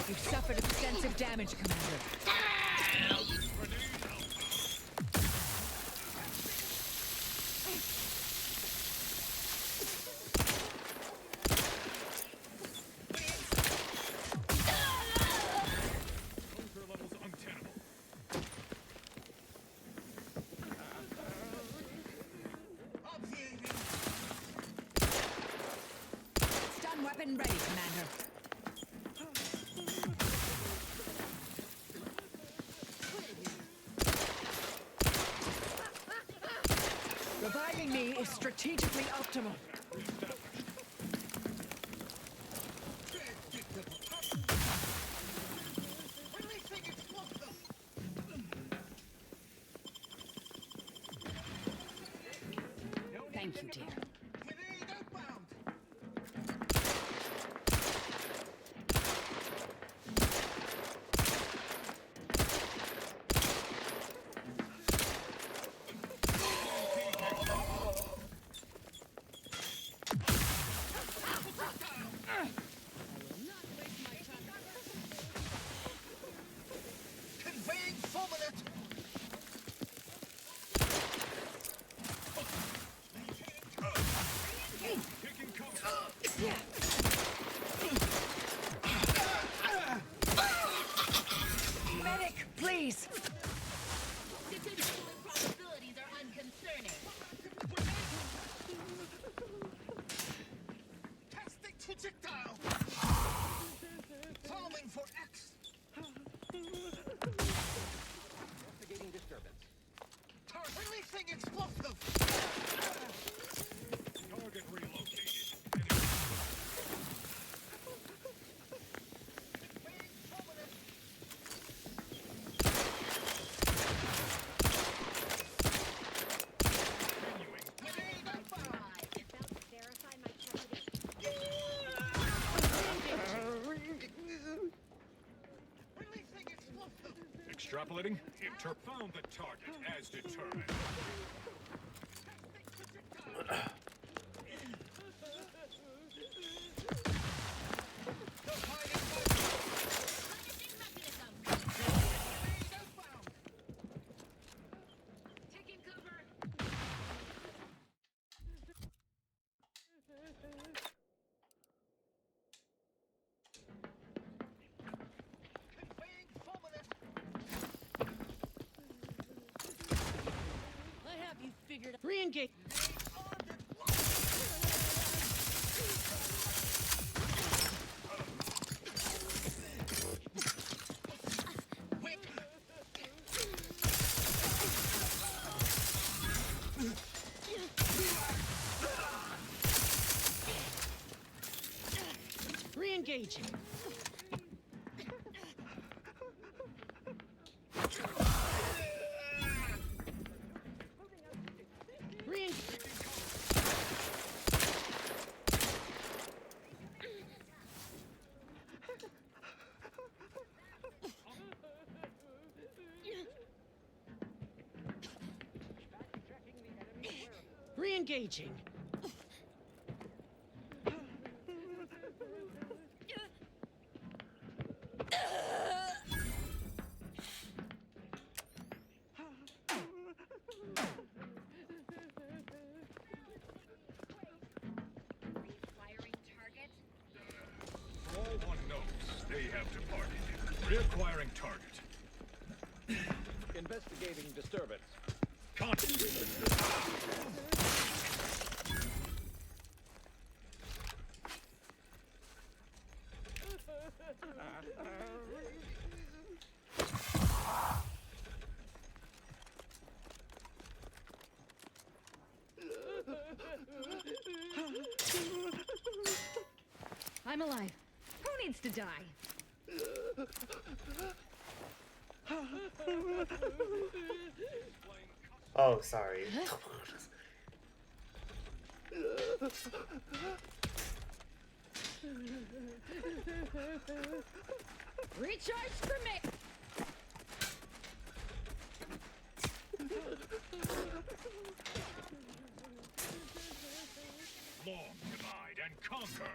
You've suffered extensive damage, Commander. Stun weapon ready, Commander. Reviving me is strategically optimal. Thank you, dear. Conveying fulminate! Taking cover. Medic, please! Statistical improbabilities are unconcerning. Testing projectile! Solving for X! Investigating disturbance. Releasing explosive! Target relocated. Extrapolating. Found the target as determined. Taking cover. I have you figured out. Re-engage. Re-engaging. Re-engaging. All one knows, they have departed. Reacquiring target. Investigating disturbance. I'm alive. Who needs to die? Oh, sorry. Recharge for me. Long divide and conquer.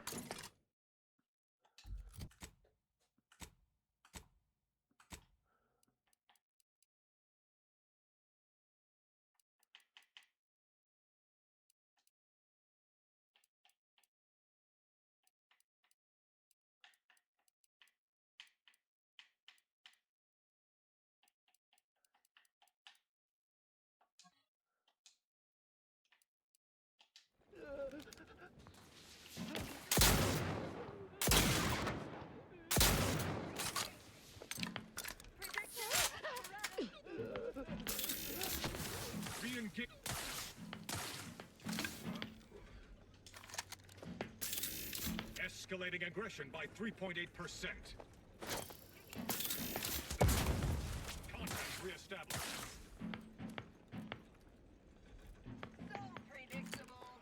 Escalating aggression by 3.8%. Contact reestablished. So predictable.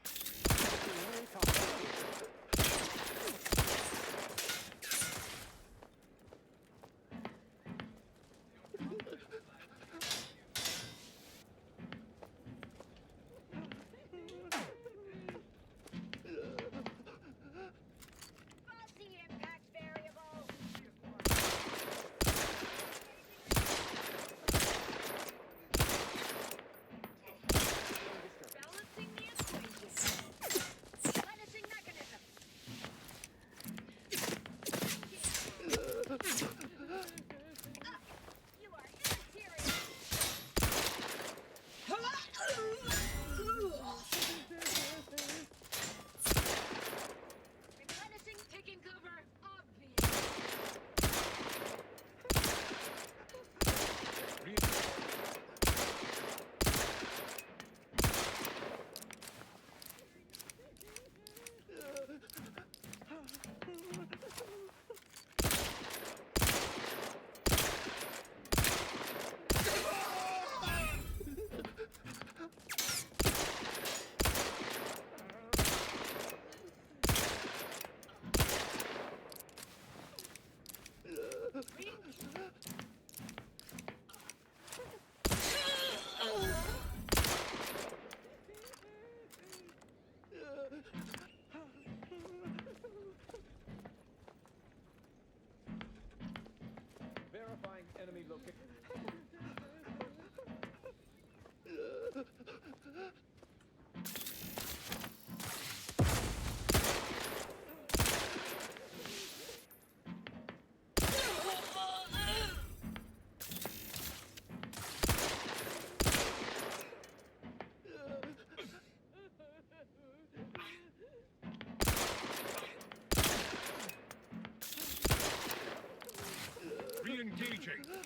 Engaging.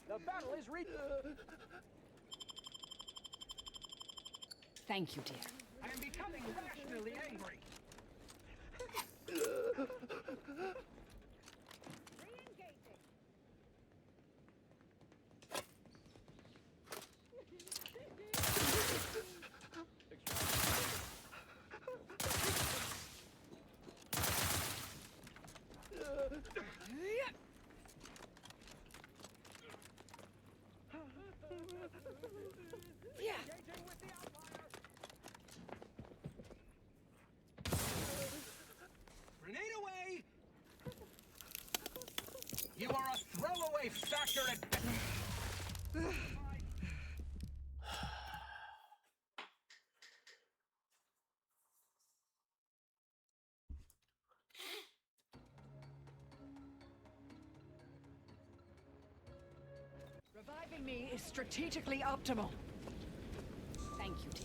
The battle is reached. Thank you, dear. I am becoming rationally angry. Grenade away! You are a throwaway factor at... Reviving me is strategically optimal. Thank you, dear.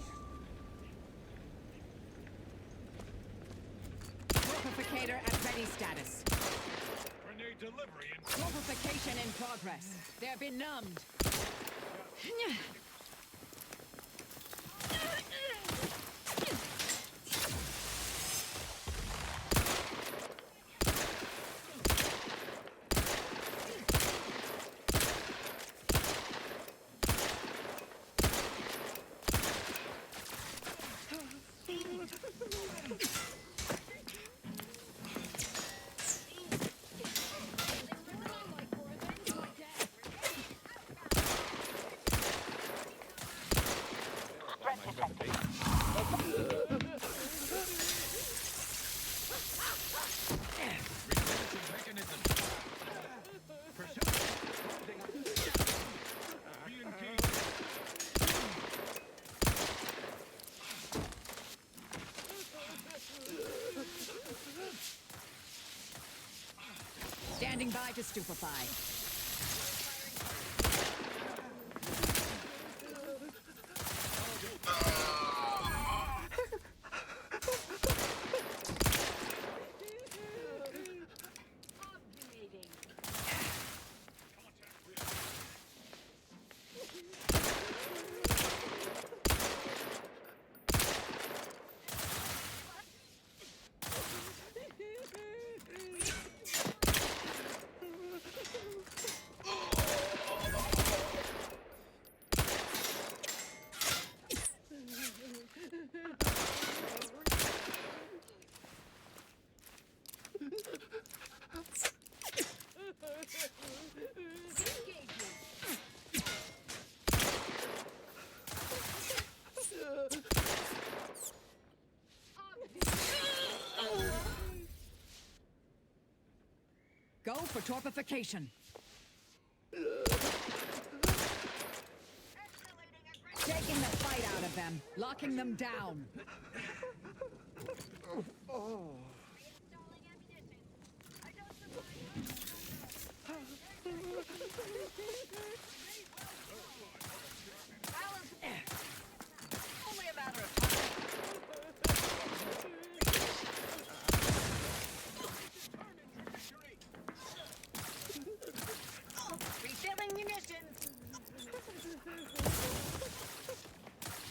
Torpificator at ready status. Grenade delivery in Torpification in progress. They're benumbed. Standing by to stupefy. Go for torpification. Taking the fight out of them, locking them down. Only a matter of time. Refilling munitions.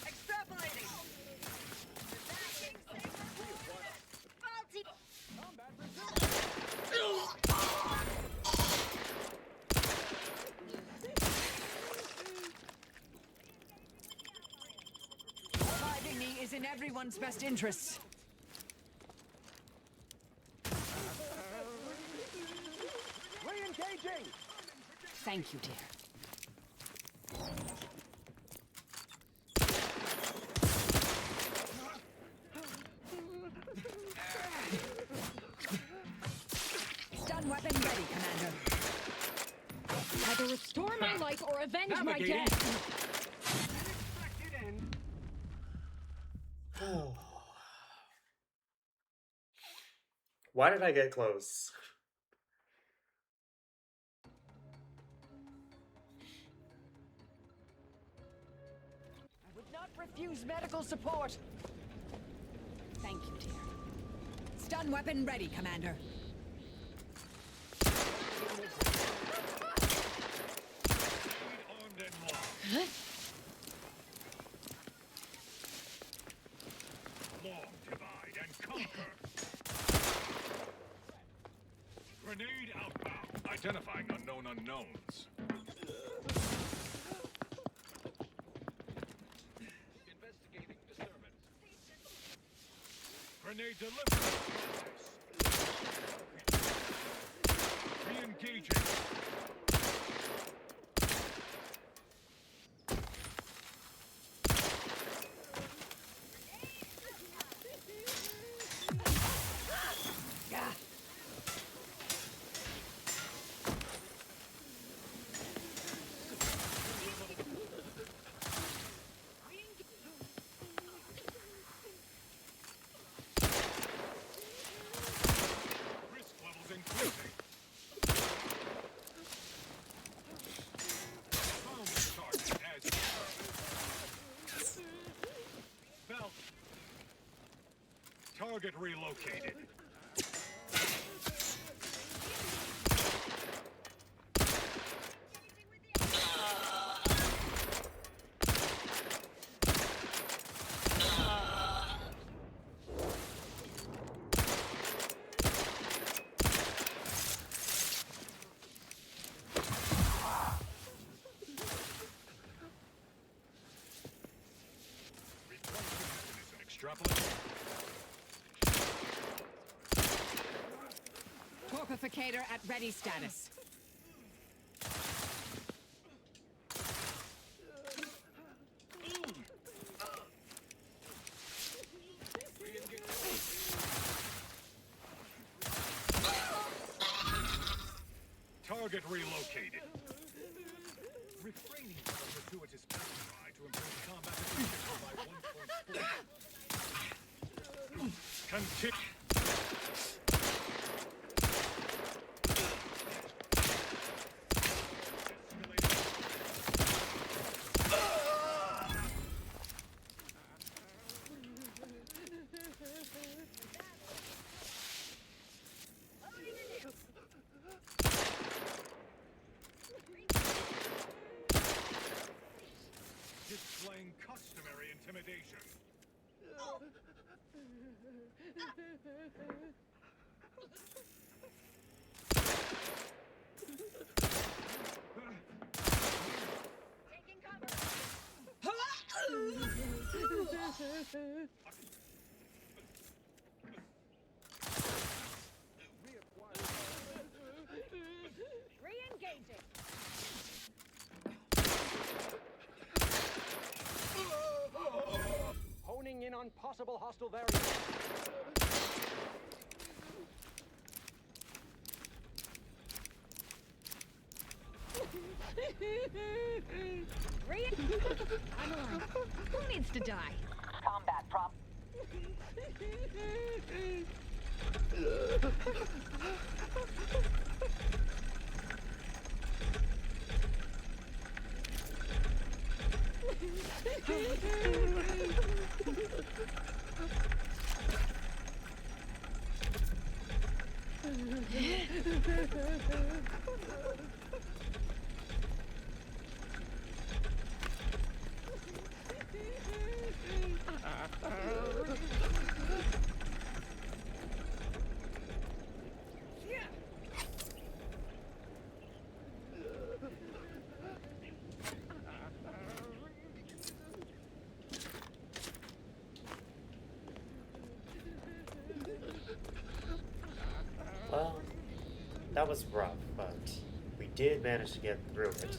Extrapolating. Faulty. Combat Reviving me is in everyone's best interests. Re-engaging. Thank you, dear. Stun weapon ready, Commander. Either restore my life or avenge my Navigating. death. Why did I get close? use medical support. Thank you, dear. Stun weapon ready, Commander. Huh? Long divide and conquer. Grenade outbound. Identifying unknown unknowns. Investigating disturbance. Grenade delivery. Re-engaging. Target relocated. Fortificator at ready status. Target relocated. Refraining from a gratuitous passerby to improve combat efficiency by 1.4. Continue. Displaying customary intimidation. Taking cover. Re-engaging. Honing in on possible hostile variants. I'm alive. Who needs to die? Combat prop. Well, that was rough, but we did manage to get through it.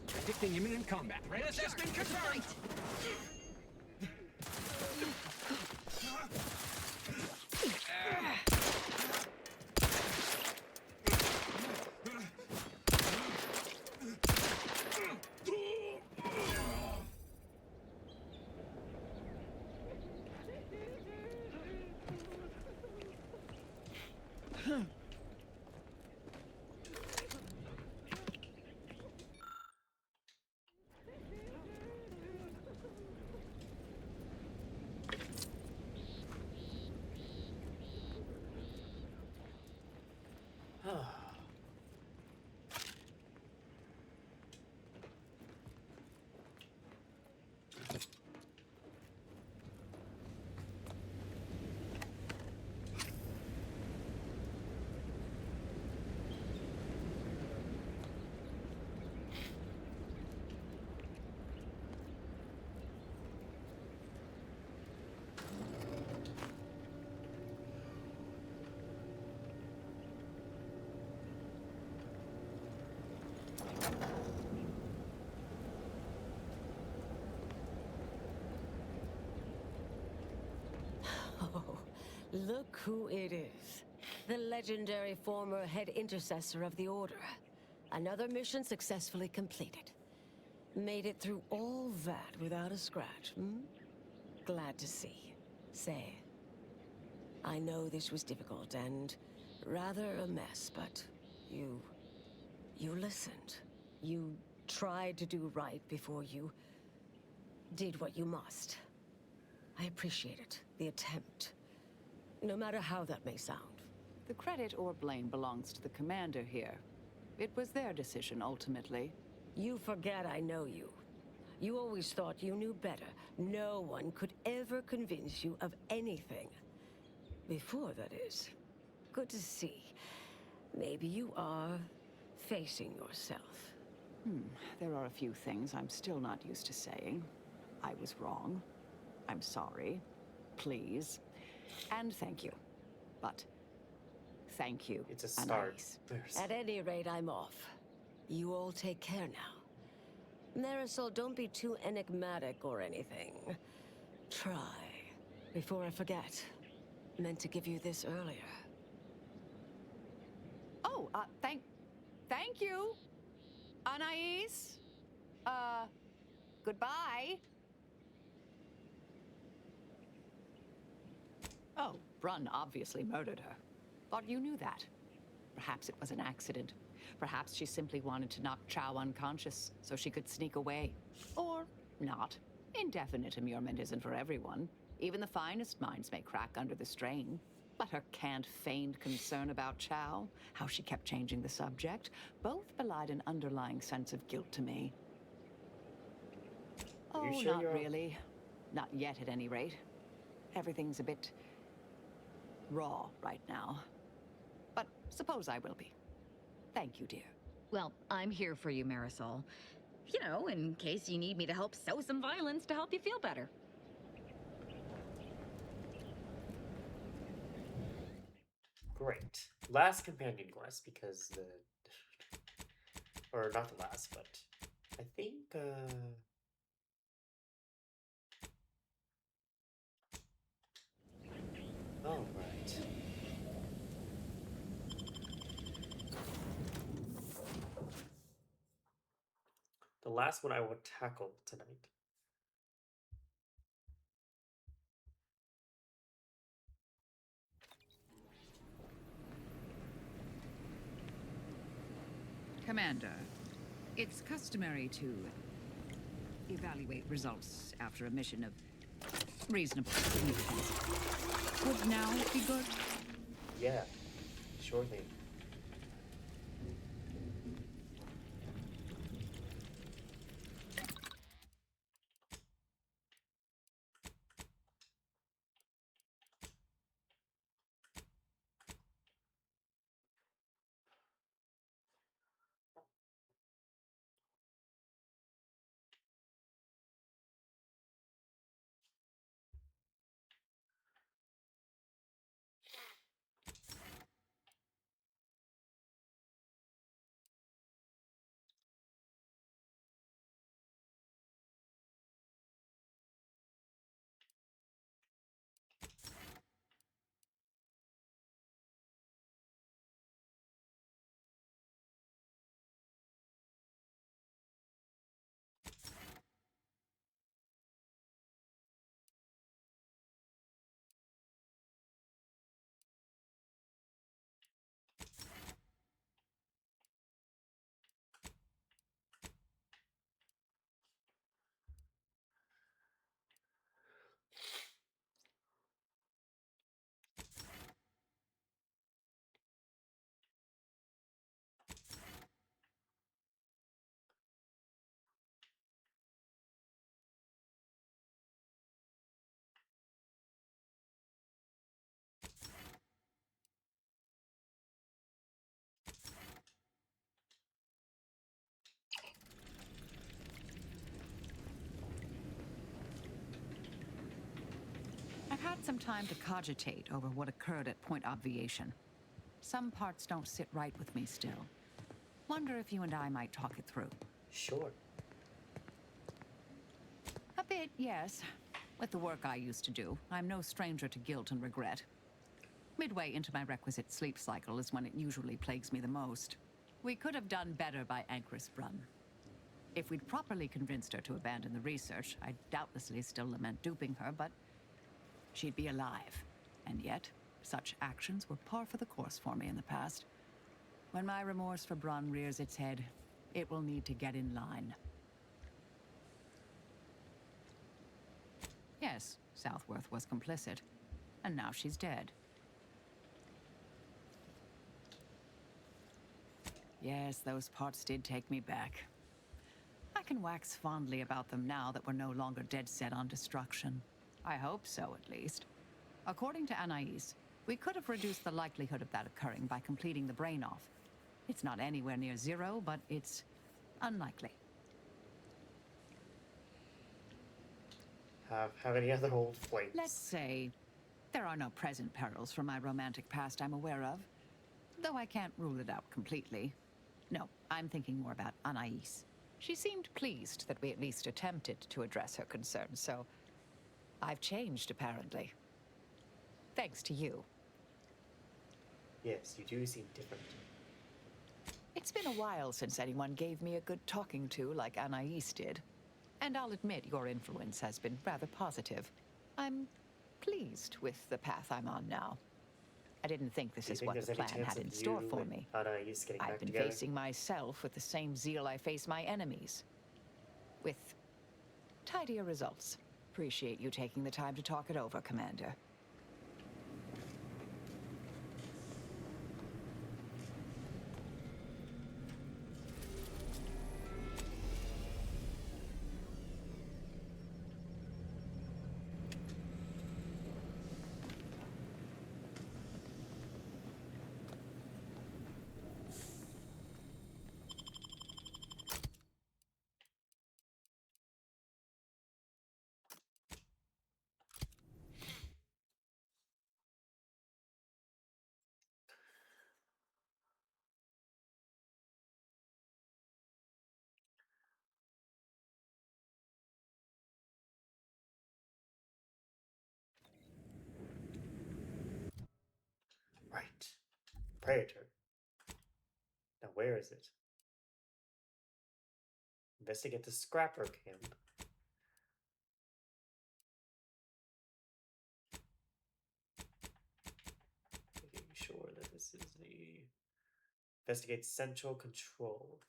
Predicting imminent combat. Assessment confirmed. Look who it is. The legendary former head intercessor of the Order. Another mission successfully completed. Made it through all that without a scratch, hmm? Glad to see. Say, I know this was difficult and rather a mess, but you listened. You tried to do right before you did what you must. I appreciate it, the attempt. No matter how that may sound. The credit or blame belongs to the commander here. It was their decision, ultimately. You forget I know you. You always thought you knew better. No one could ever convince you of anything. Before, that is. Good to see. Maybe you are facing yourself. There are a few things I'm still not used to saying. I was wrong. I'm sorry. Please. And thank you. But thank you, It's a start. Anais. At any rate, I'm off. You all take care now. Marisol, don't be too enigmatic or anything. Try. Before I forget. Meant to give you this earlier. Oh, thank you, Anais. Goodbye. Oh, Brun obviously murdered her. Thought you knew that. Perhaps it was an accident. Perhaps she simply wanted to knock Chow unconscious so she could sneak away. Or not. Indefinite immurement isn't for everyone. Even the finest minds may crack under the strain. But her canned feigned concern about Chow, how she kept changing the subject, both belied an underlying sense of guilt to me. Oh, sure not you're... really. Not yet, at any rate. Everything's a bit raw right now. But suppose I will be. Thank you, dear. Well, I'm here for you, Marisol. You know, in case you need me to help sow some violence to help you feel better. Great. Last companion quest, because the... Or not the last, but... I think, Oh, right. The last one I will tackle tonight. Commander, it's customary to evaluate results after a mission of reasonable significance. Would now be good? Yeah, sure thing. I've had some time to cogitate over what occurred at Point Obviation. Some parts don't sit right with me still. Wonder if you and I might talk it through. Sure. A bit, yes. With the work I used to do, I'm no stranger to guilt and regret. Midway into my requisite sleep cycle is when it usually plagues me the most. We could have done better by Anchoress Brun. If we'd properly convinced her to abandon the research, I'd doubtlessly still lament duping her, but she'd be alive. And yet, such actions were par for the course for me in the past. When my remorse for Brun rears its head, it will need to get in line. Yes, Southworth was complicit, and now she's dead. Yes, those parts did take me back. I can wax fondly about them now that we're no longer dead set on destruction. I hope so, at least. According to Anais, we could have reduced the likelihood of that occurring by completing the brain-off. It's not anywhere near zero, but it's unlikely. Have any other old flames? Let's say there are no present perils from my romantic past I'm aware of, though I can't rule it out completely. No, I'm thinking more about Anais. She seemed pleased that we at least attempted to address her concerns, so I've changed, apparently. Thanks to you. Yes, you do seem different. It's been a while since anyone gave me a good talking to like Anais did. And I'll admit your influence has been rather positive. I'm pleased with the path I'm on now. I didn't think this is what the plan had in store for me. I've been facing myself with the same zeal I face my enemies. With tidier results. Appreciate you taking the time to talk it over, Commander. Right. Praetor. Now where is it? Investigate the scrapper camp. Making sure that this is the... Investigate central control.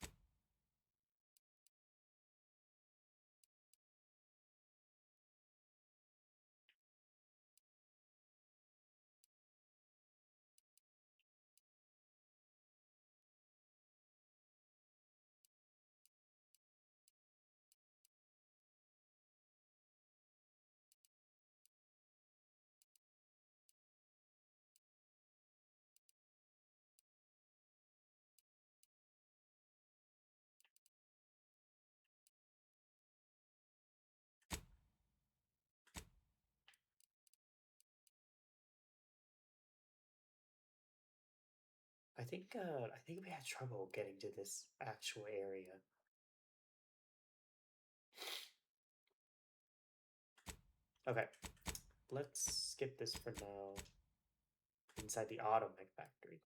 I think we had trouble getting to this actual area. Okay, let's skip this for now. Inside the automech factory.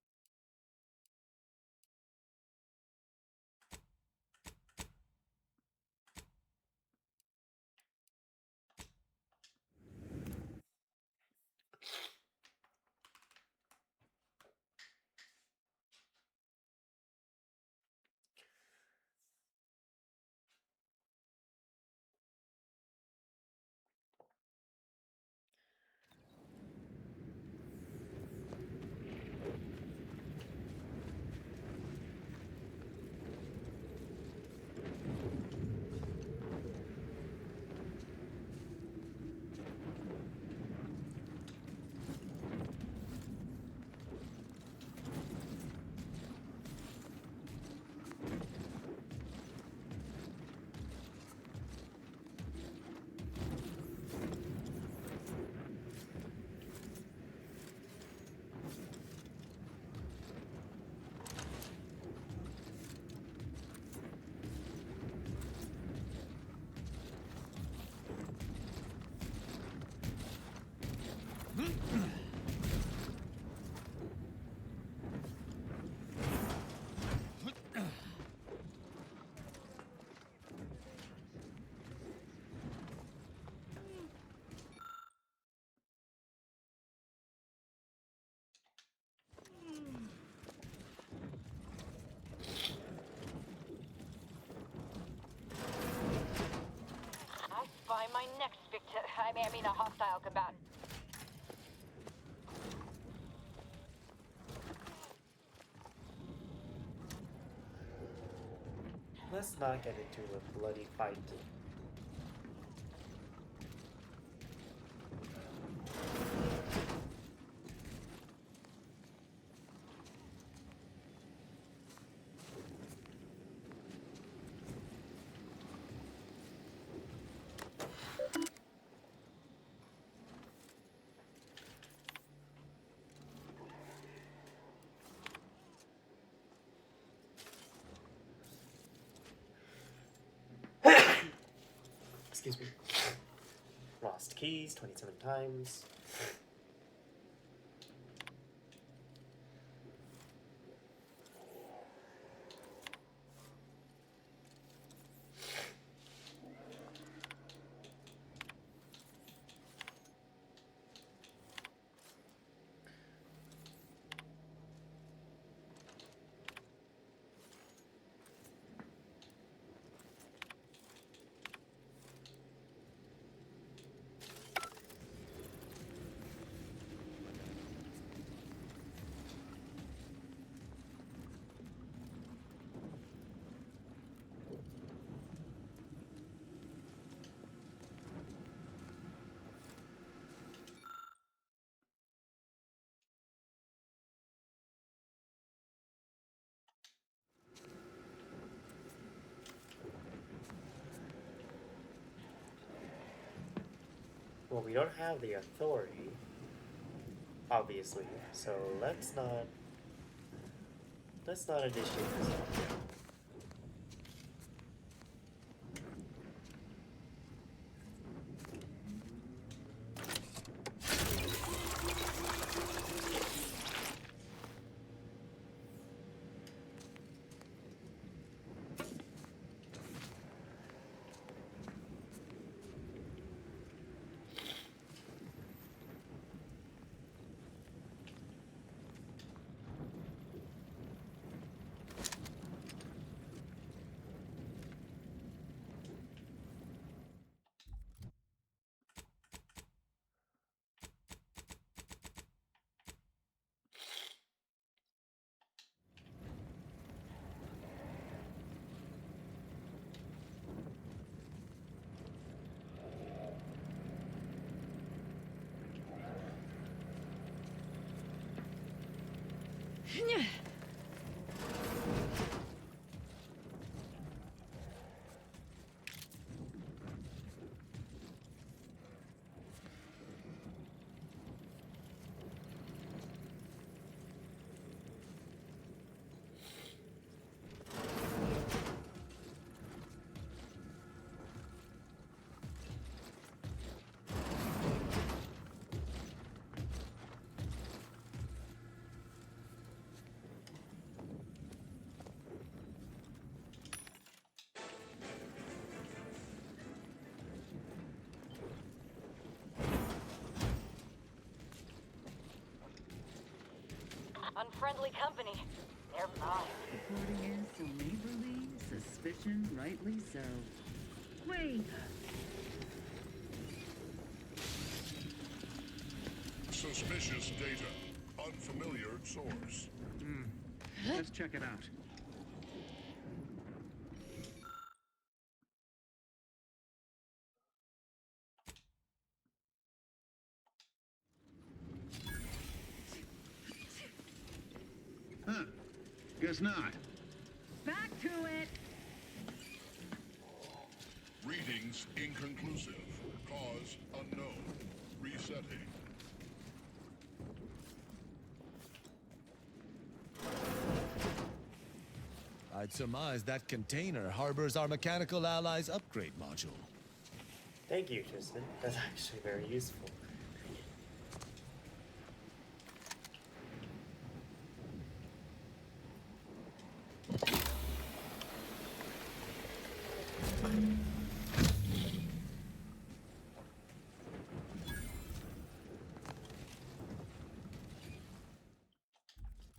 next victim? I mean a hostile combatant. Let's not get into a bloody fight. Excuse me. Lost keys 27 times. Well, we don't have the authority, obviously, so let's not initiate this one. Unfriendly company. They're mine. Reporting in so neighborly, suspicion rightly so. Wait. Suspicious data. Unfamiliar source. Let's check it out. Huh. Guess not. Back to it. Readings inconclusive. Cause unknown. Resetting. I'd surmise that container harbors our mechanical allies' upgrade module. Thank you, Tristan. That's actually very useful.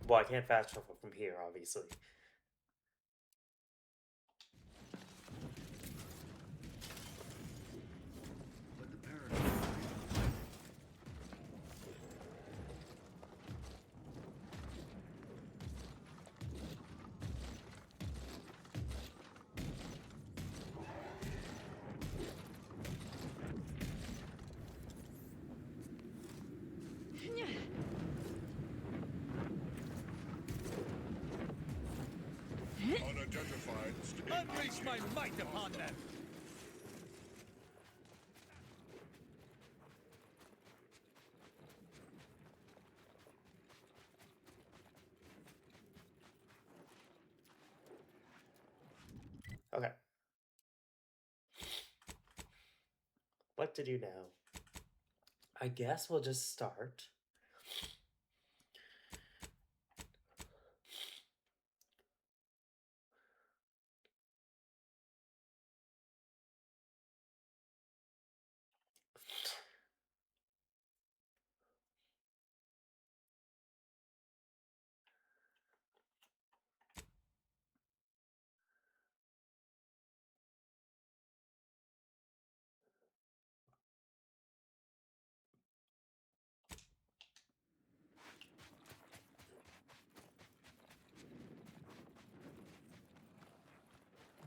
Well, I can't fast travel from here, obviously. Unleash my might upon them! Okay. What to do now? I guess we'll just start.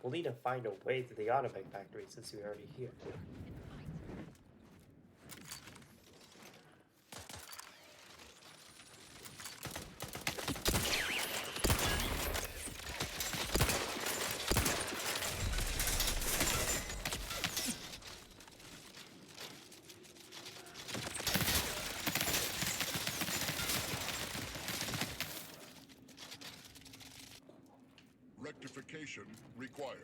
We'll need to find a way to the Autobank factory since we're already here. Rectification required.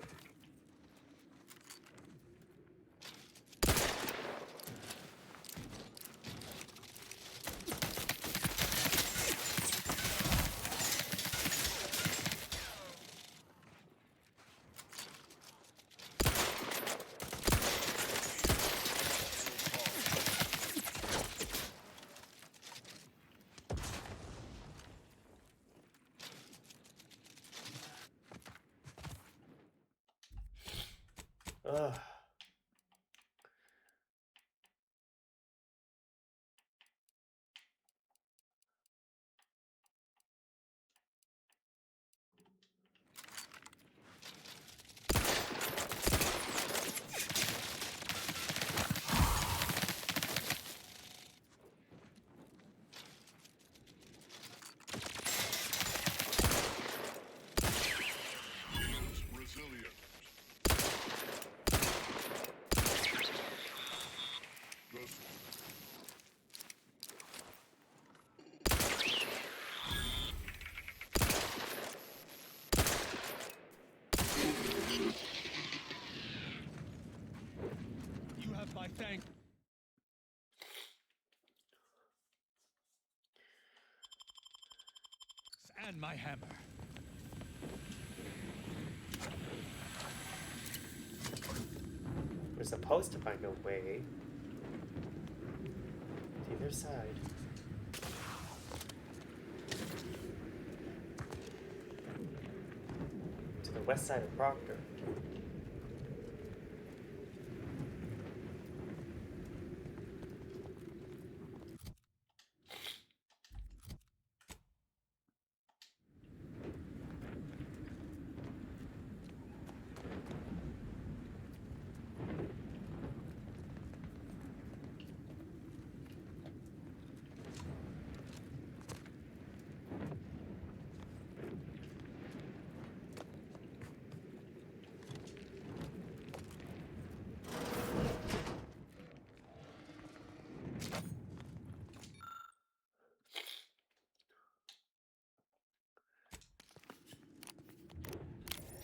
Ugh. Resilient. You have my thanks. And my hammer. We're supposed to find a way to either side. To the west side of Proctor.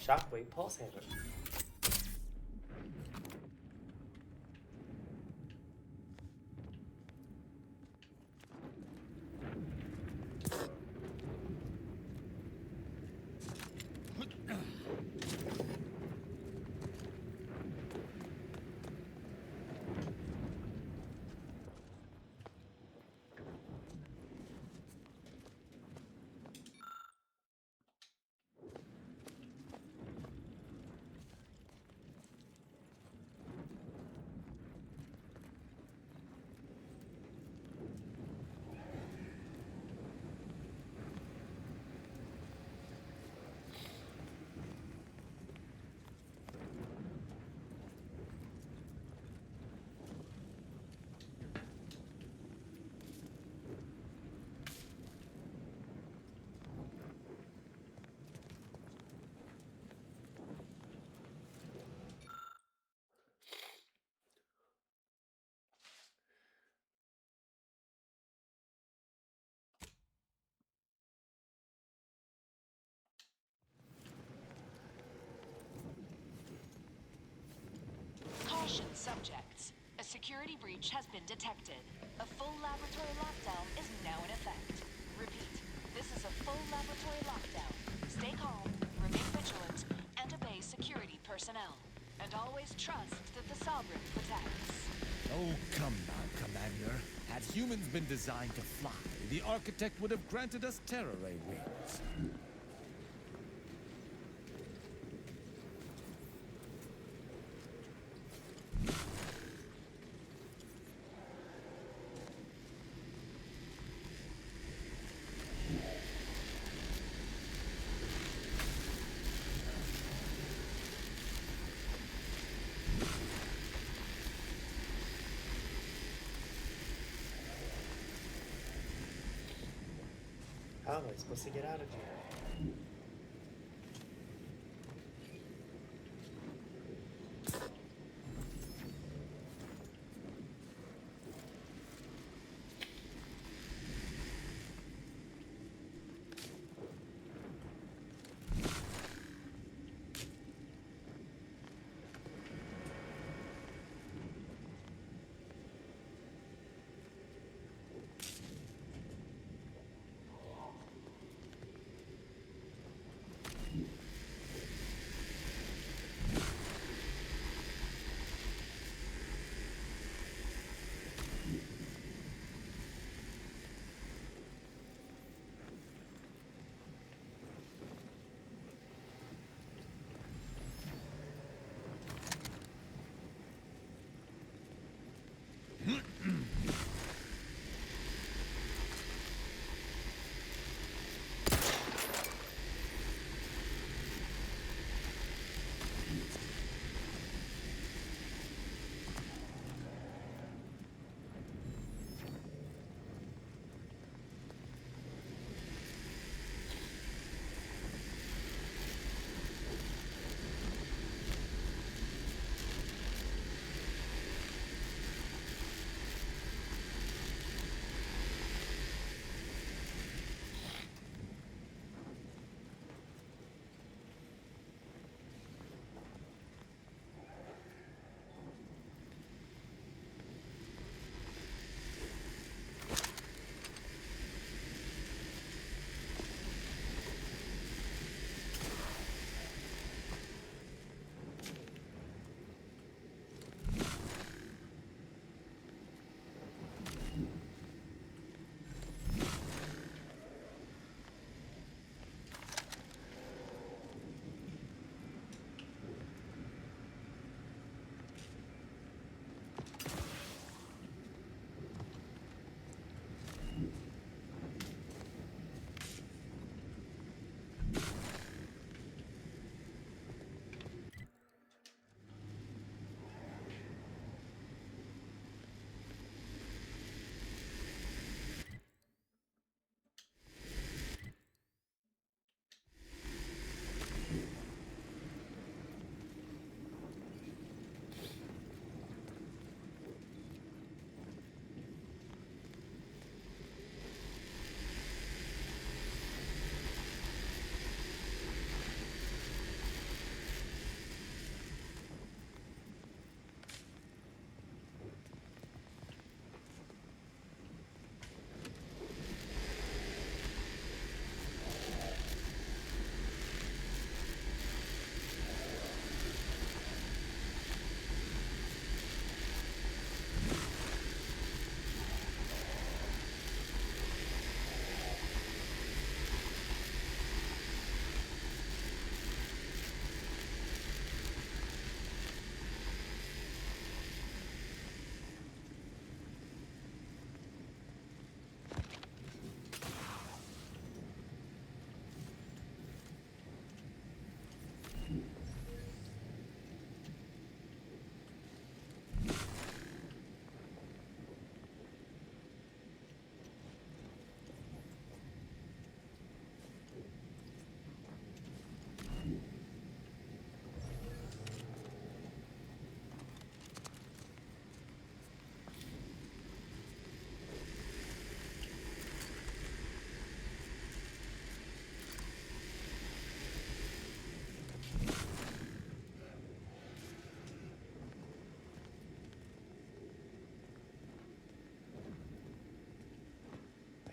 Shockwave pulse hammer. Subjects, a security breach has been detected. A full laboratory lockdown is now in effect. Repeat, this is a full laboratory lockdown. Stay calm, remain vigilant, and obey security personnel. And always trust that the Sovereign protects. Oh, come now, Commander. Had humans been designed to fly, the Architect would have granted us Terra Ray wings. How am I supposed to get out of here?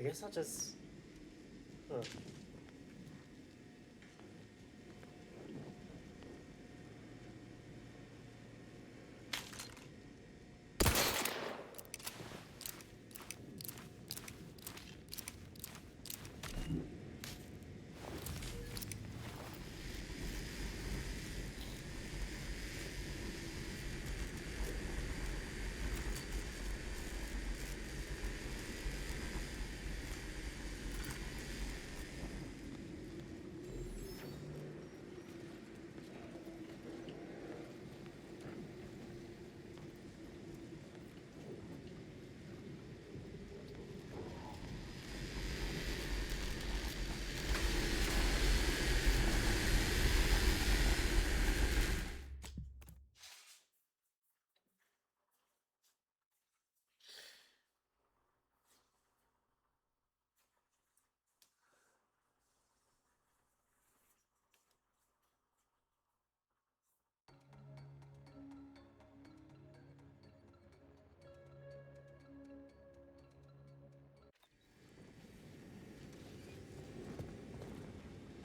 guess I'll just... Huh.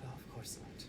Of course not.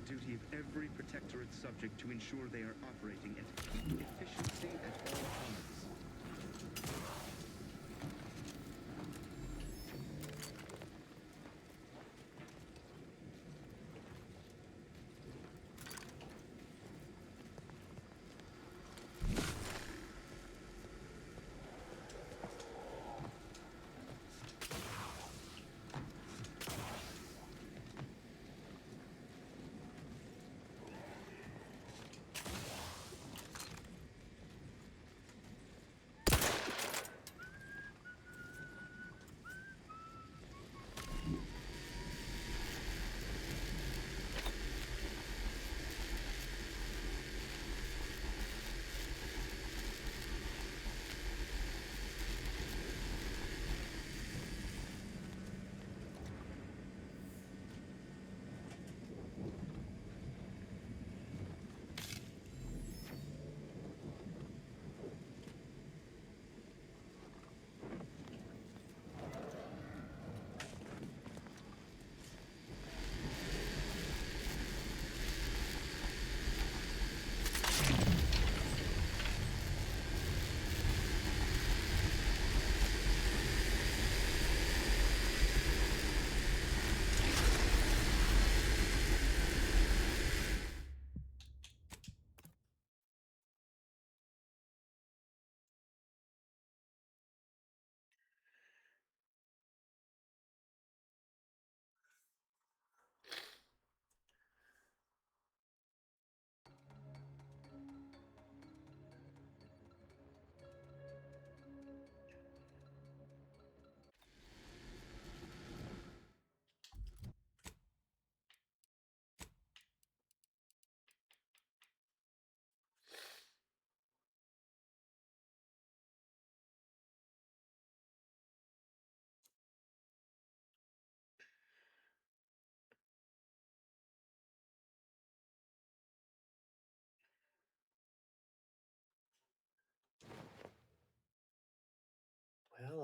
Duty of every Protectorate subject to ensure they are operating at peak efficiency at all times.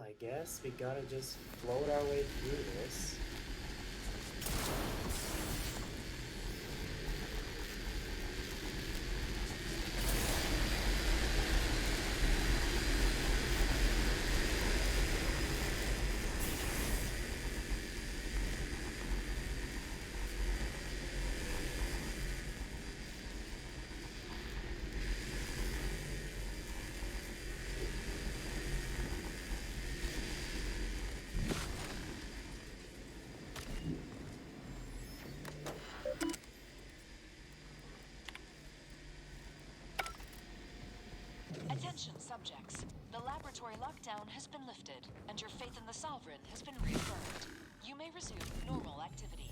I guess we gotta just float our way through this. Attention, subjects. The laboratory lockdown has been lifted, and your faith in the Sovereign has been reaffirmed. You may resume normal activity.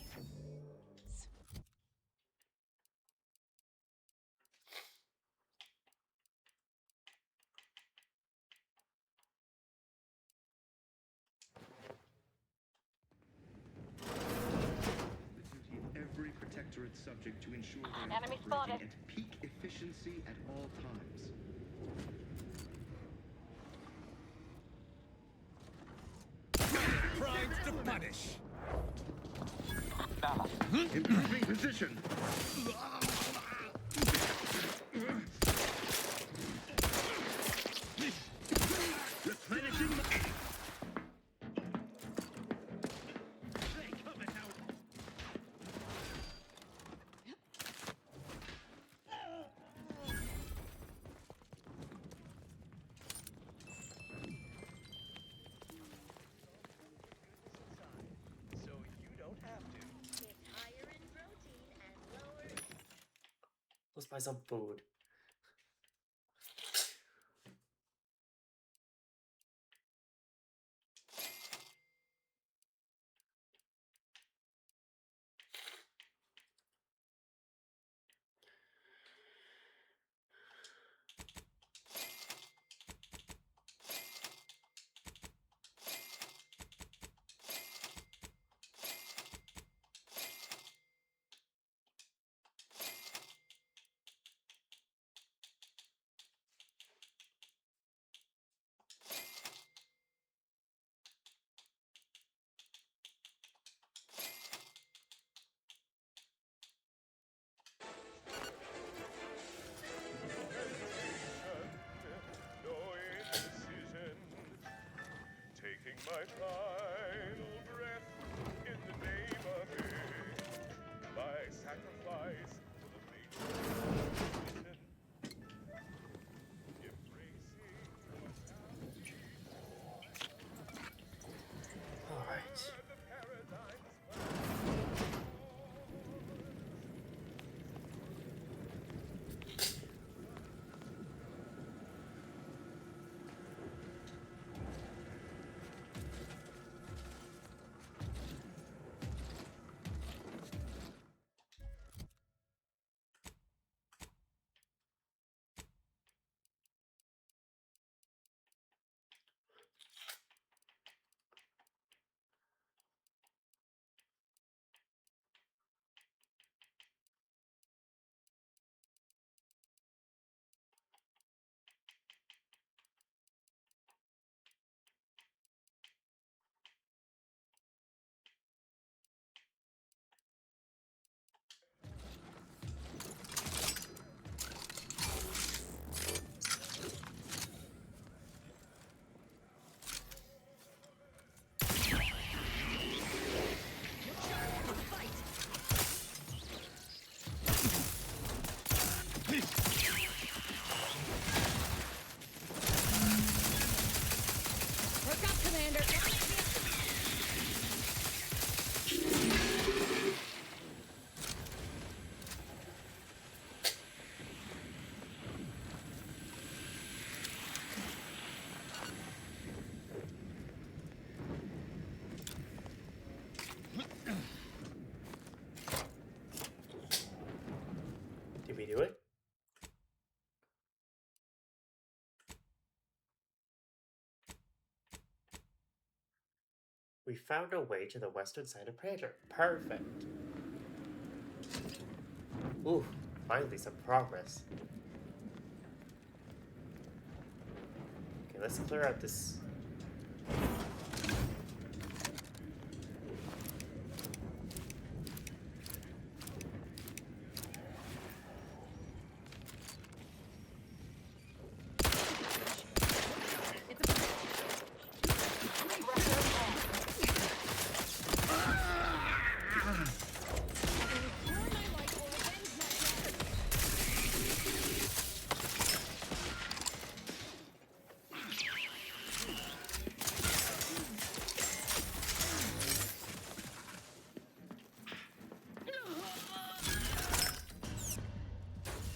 Every Protectorate subject to ensure they are Enemy operating spotted. at peak efficiency at all times. Crimes to punish. Improving position. Replenishing. Let's buy some food. My final breath in the name of it, my sacrifice for the faithful All right. Did we do it? We found a way to the western side of Praetor. Perfect. Ooh, finally some progress. Okay, let's clear out this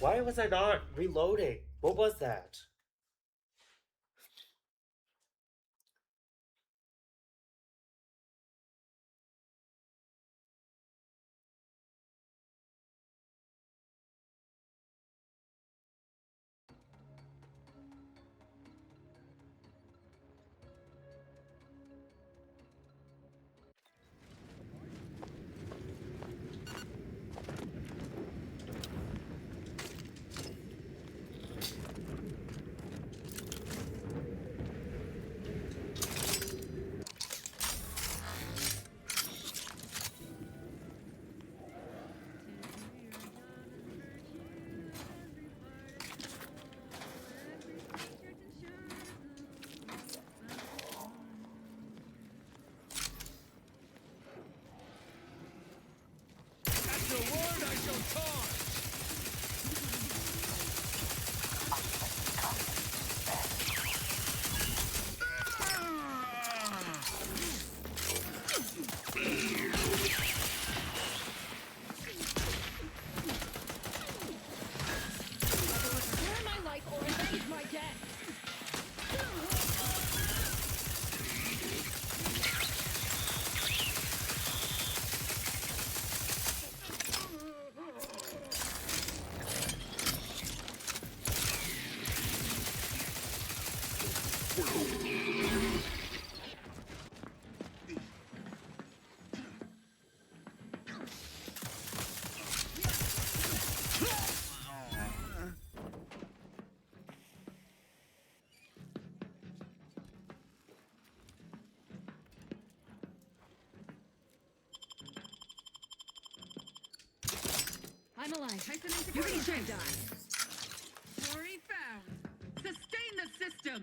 Why was I not reloading? What was that? I'm alive. You can should die. Worry found. Sustain the system.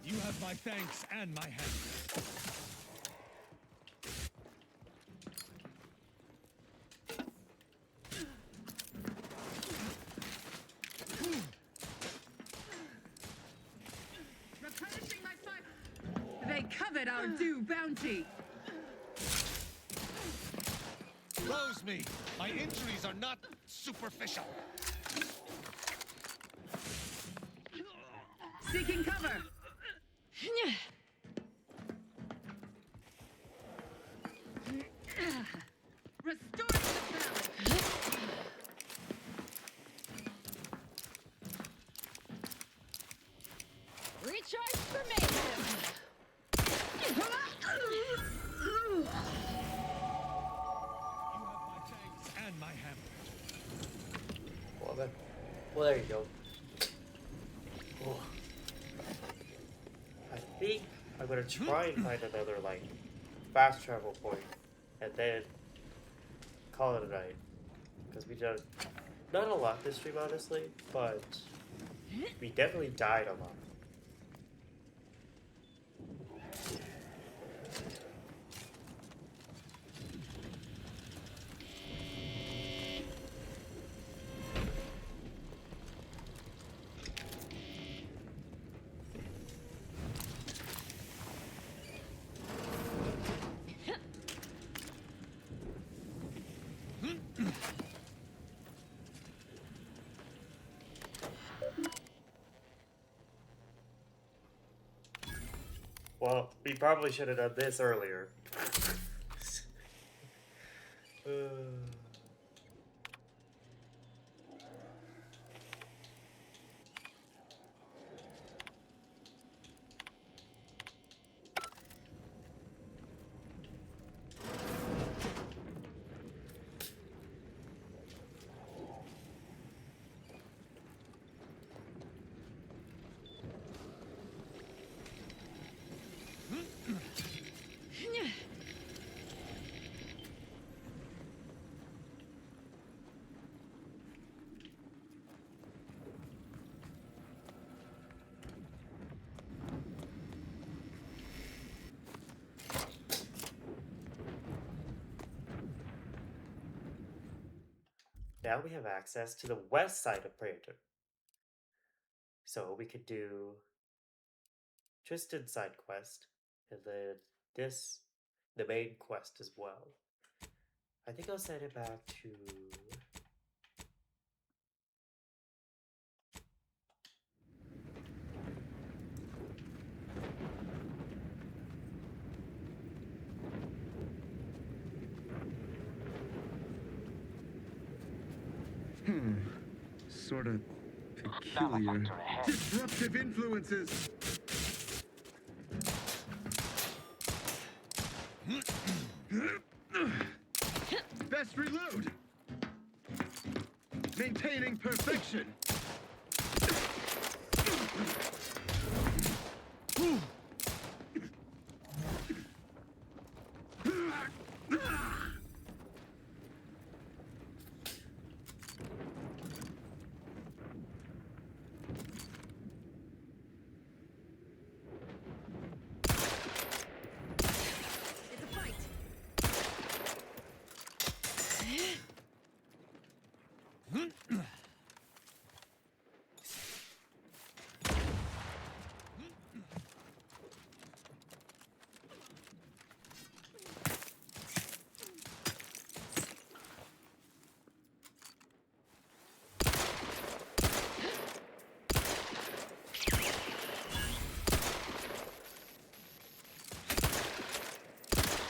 You have my thanks and my hand. Replenishing my fire. They covet our due bounty. Close me. My injuries are not superficial. Seeking cover. Restoring the balance. Recharge for mayhem. And my hammer. Well, there you go. Oh. I think I'm gonna try and find another like fast travel point, and then call it a night. Because we done not a lot this stream, honestly, but we definitely died a lot. Well, we probably should have done this earlier. Now we have access to the west side of Praetor. So we could do Tristan's side quest, and then the main quest as well. I think I'll send it back to Sort of peculiar. Disruptive influences! Best reload! Maintaining perfection!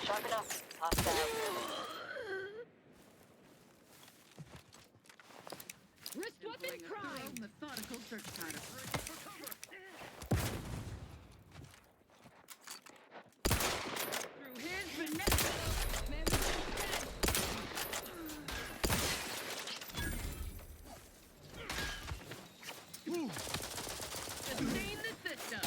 Sharpen up. Hostile. Wrist weapon prime! Methodical search pattern. Through his Vanessa! Sustain the system!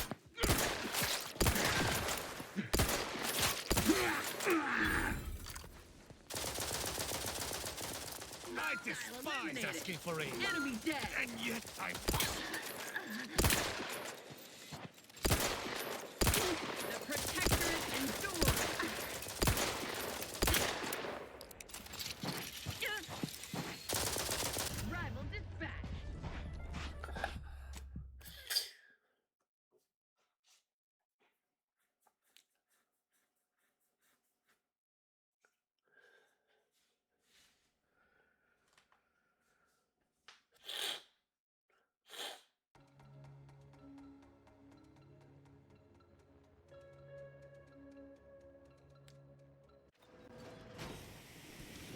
I despise asking for aid. Enemy dead! And yet I'm... The Protectorate endures! Rival dispatch!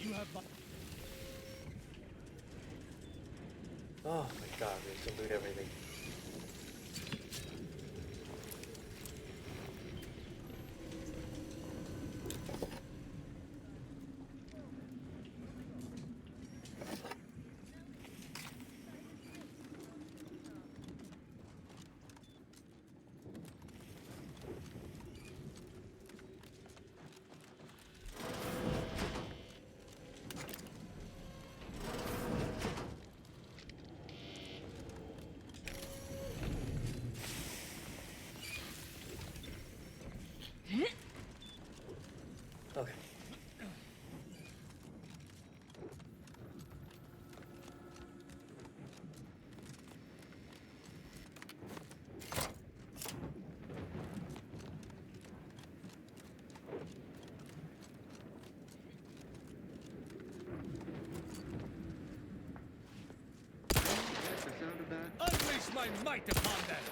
You have my... Oh my god, we have to loot everything. Okay. Unleash my might upon them!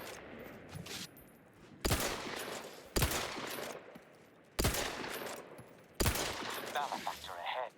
Malefactor ahead.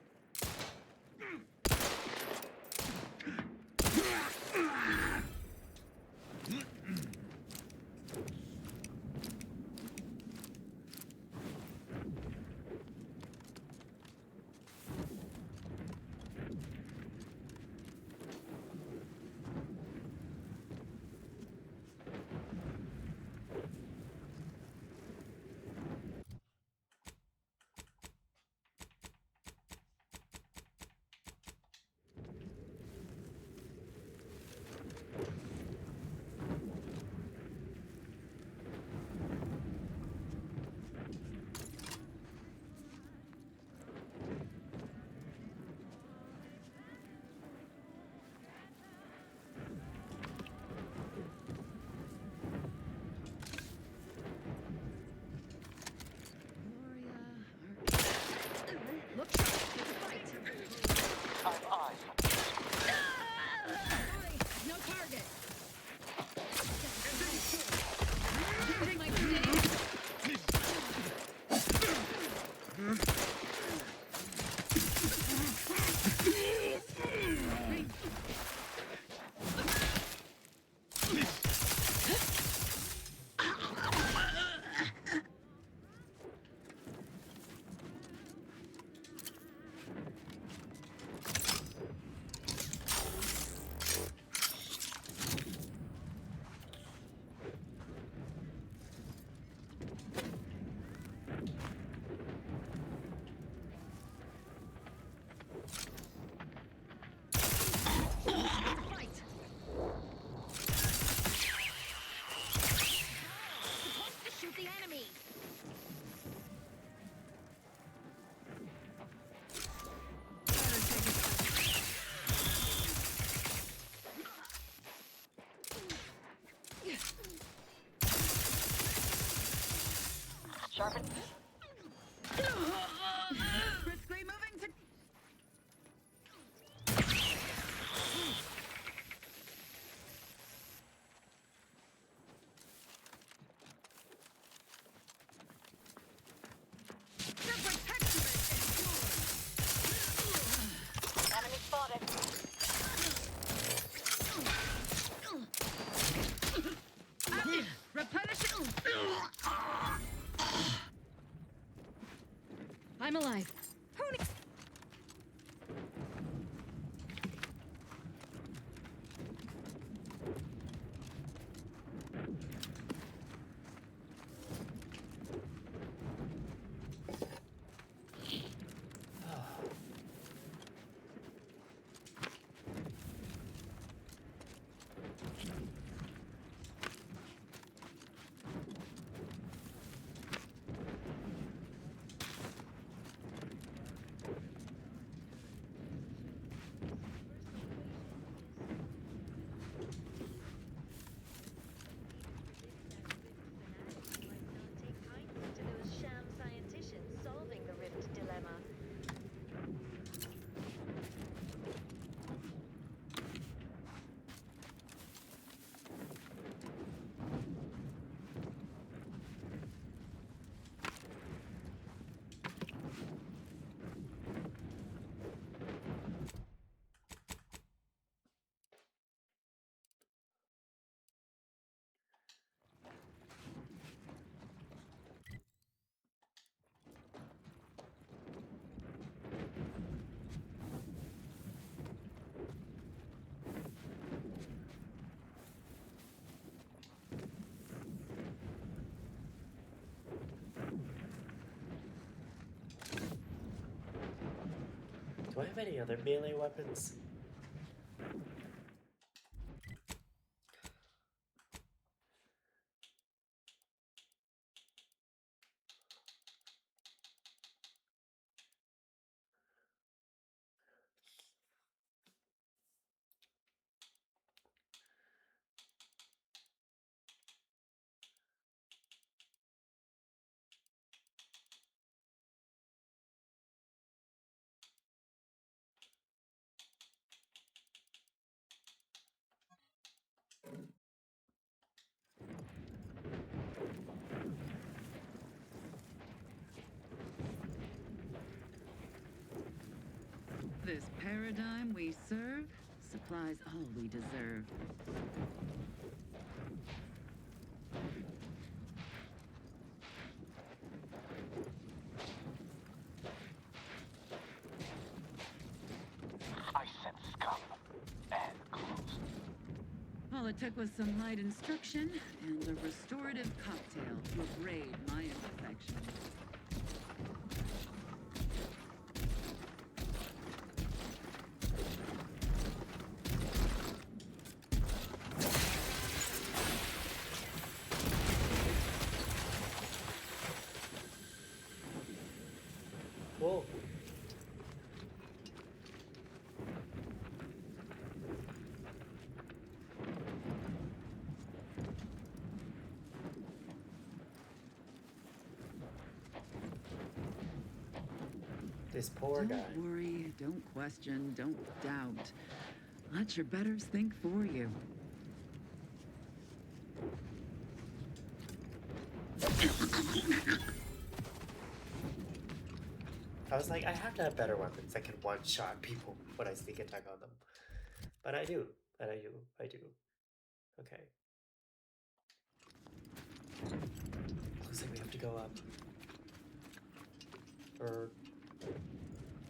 Sharpen. Briskly moving to... Enemy spotted. Replenishing. I'm alive. Do I have any other melee weapons? This paradigm we serve supplies all we deserve. I sense scum. And close. All it took was some light instruction and a restorative cocktail to abrade my imperfections. Whoa. This poor guy. Don't worry, don't question, don't doubt. Let your betters think for you. I was like, I have to have better weapons that can one-shot people when I sneak attack on them. But I do. And I do. Okay. Looks like we have to go up. Or...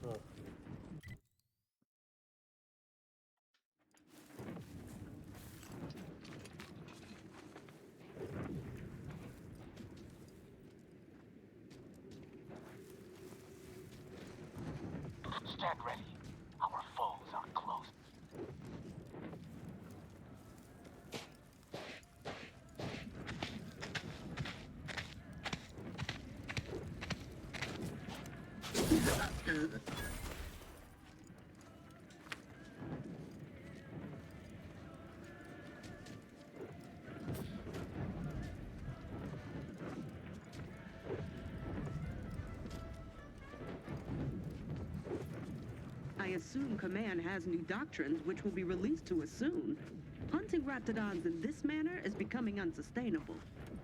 Huh. Stand ready. Our foes are close. I assume Command has new doctrines which will be released to us soon. Hunting Raptidons in this manner is becoming unsustainable.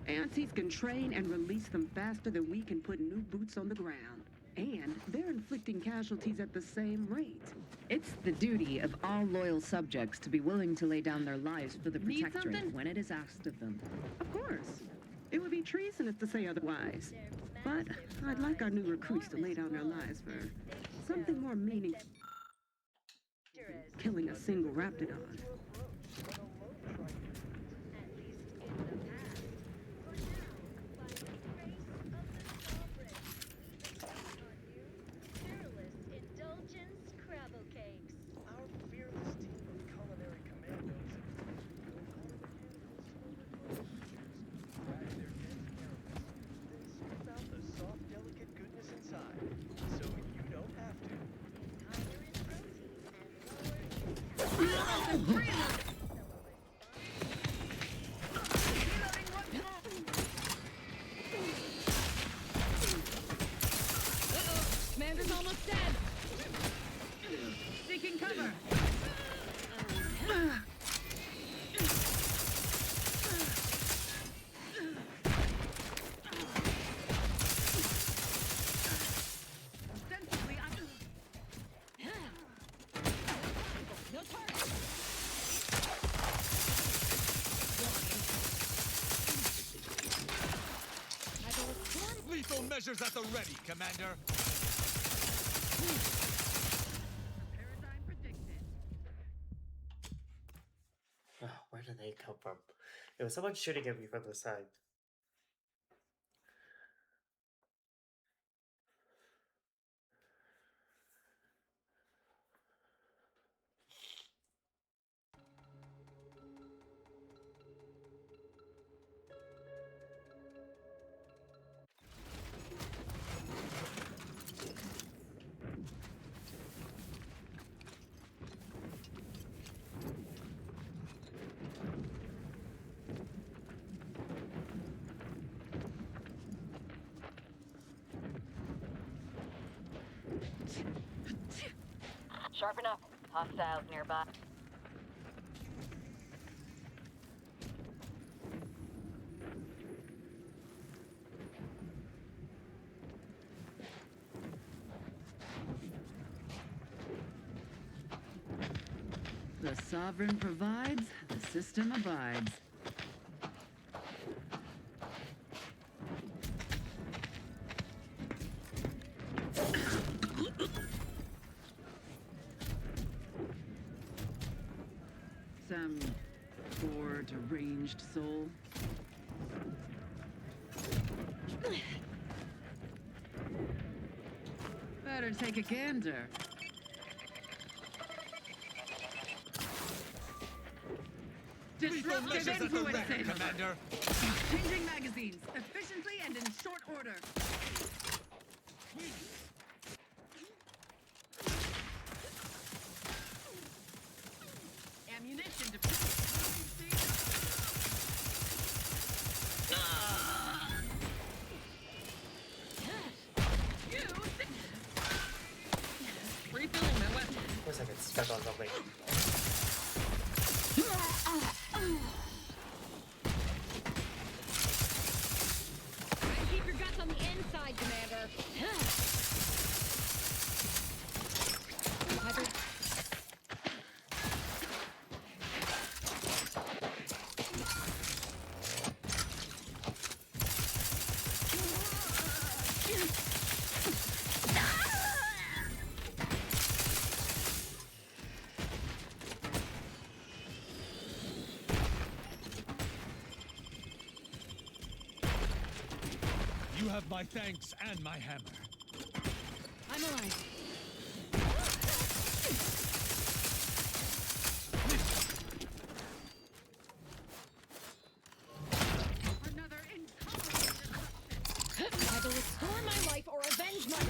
Antis can train and release them faster than we can put new boots on the ground. And they're inflicting casualties at the same rate. It's the duty of all loyal subjects to be willing to lay down their lives for the Need Protectorate something? when it is asked of them. Of course. It would be treasonous to say otherwise. But I'd like our new recruits to lay down their lives for something more meaningful than killing a single Raptidon. Our fearless team of culinary commandos their dense aromas, then scoop out the soft, delicate goodness inside, so you don't have to. Commander's almost dead. Seeking cover. Ostensibly, No target. Lethal measures at the ready, Commander. Oh, where did they come from? There was someone shooting at me from the side. Sharpen up. Hostiles nearby. the sovereign provides, the system abides. Some poor, deranged soul. Better take a gander. Disruptive influences! Commander! Changing magazines, efficiently and in short order. Ammunition depleted. Refilling my weapon. Of course I get stuck on something. Keep your guts on the inside, Commander. You have my thanks and my hammer. I'm alive.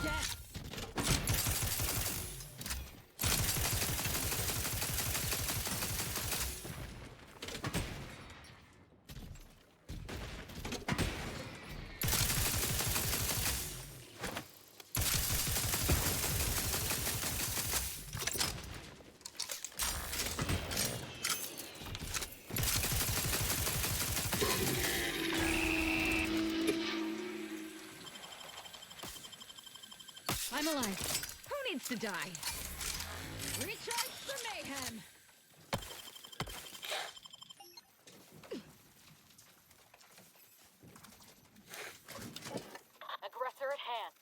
Death! I'm alive. Who needs to die? Recharge for mayhem! Aggressor at hand.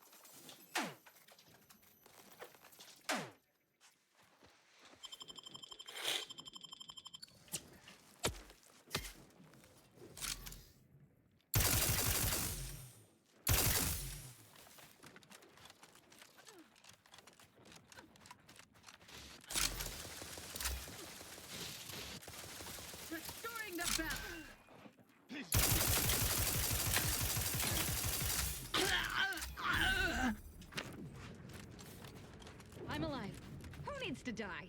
Restoring the balance. I'm alive. Who needs to die?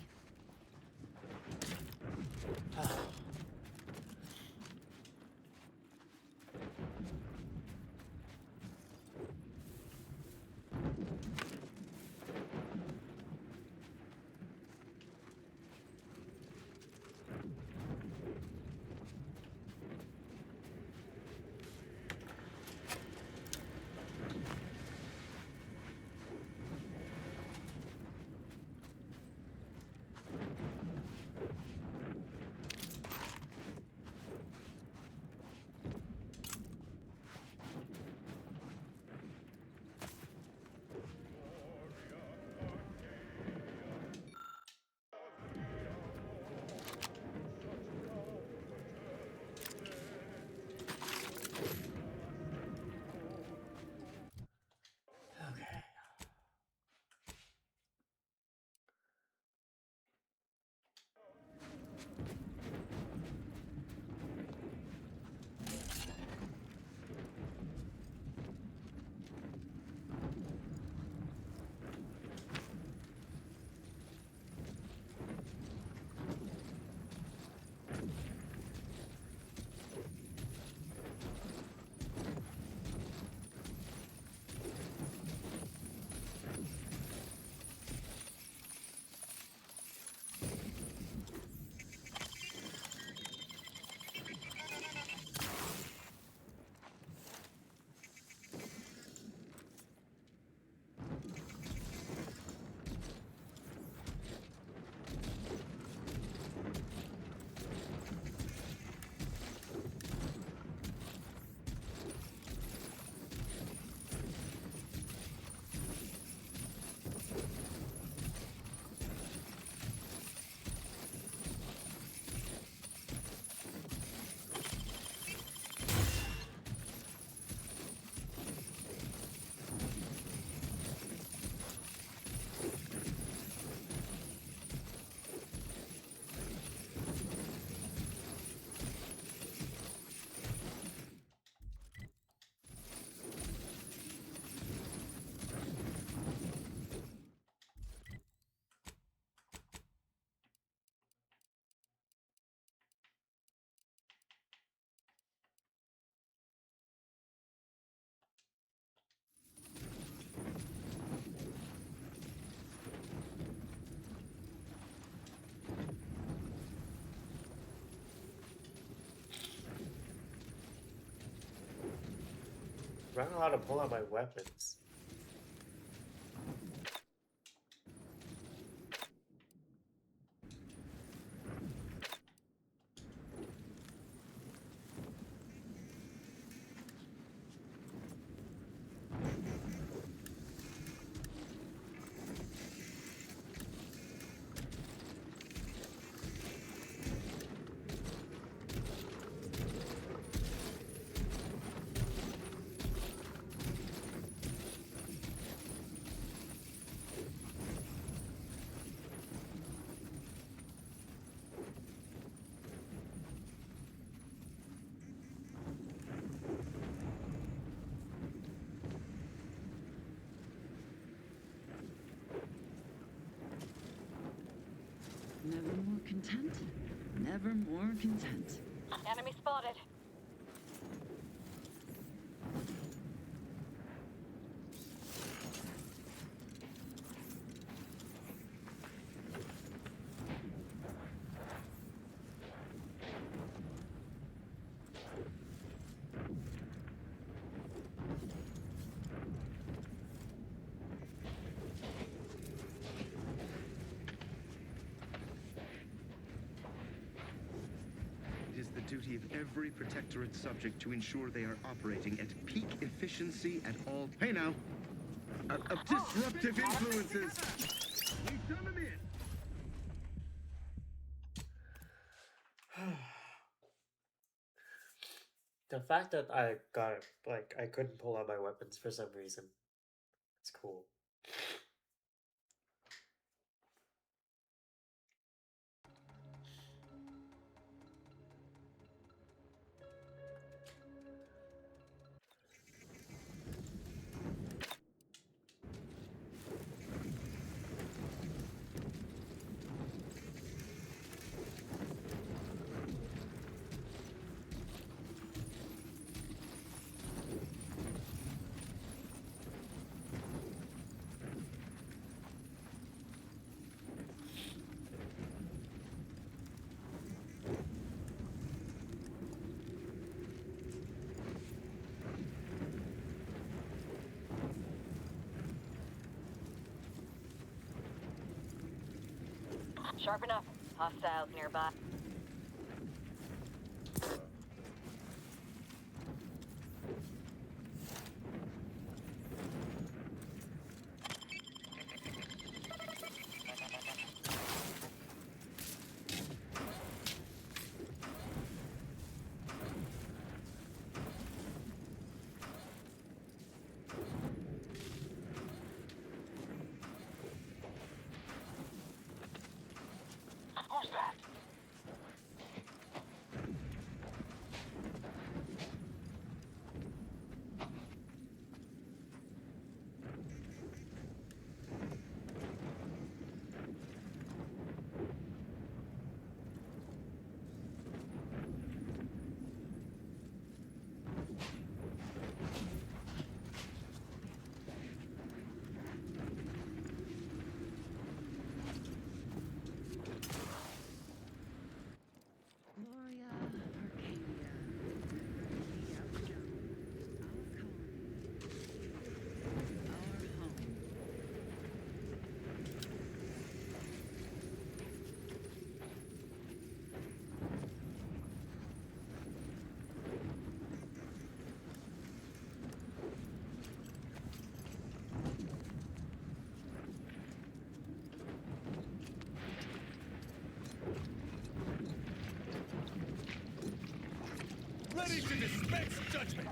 I don't know how to pull out my weapons. content, never more content. Enemy spotted. It is the duty of every Protectorate subject to ensure they are operating at peak efficiency at all. Hey now! Of disruptive influences! We've done them in! The fact that I got, like, I couldn't pull out my weapons for some reason. It's cool. Sharp enough. Hostiles nearby. Who's that? Gloria, Arcadia, the outstone, our colony, our home. Ready to dispense judgment!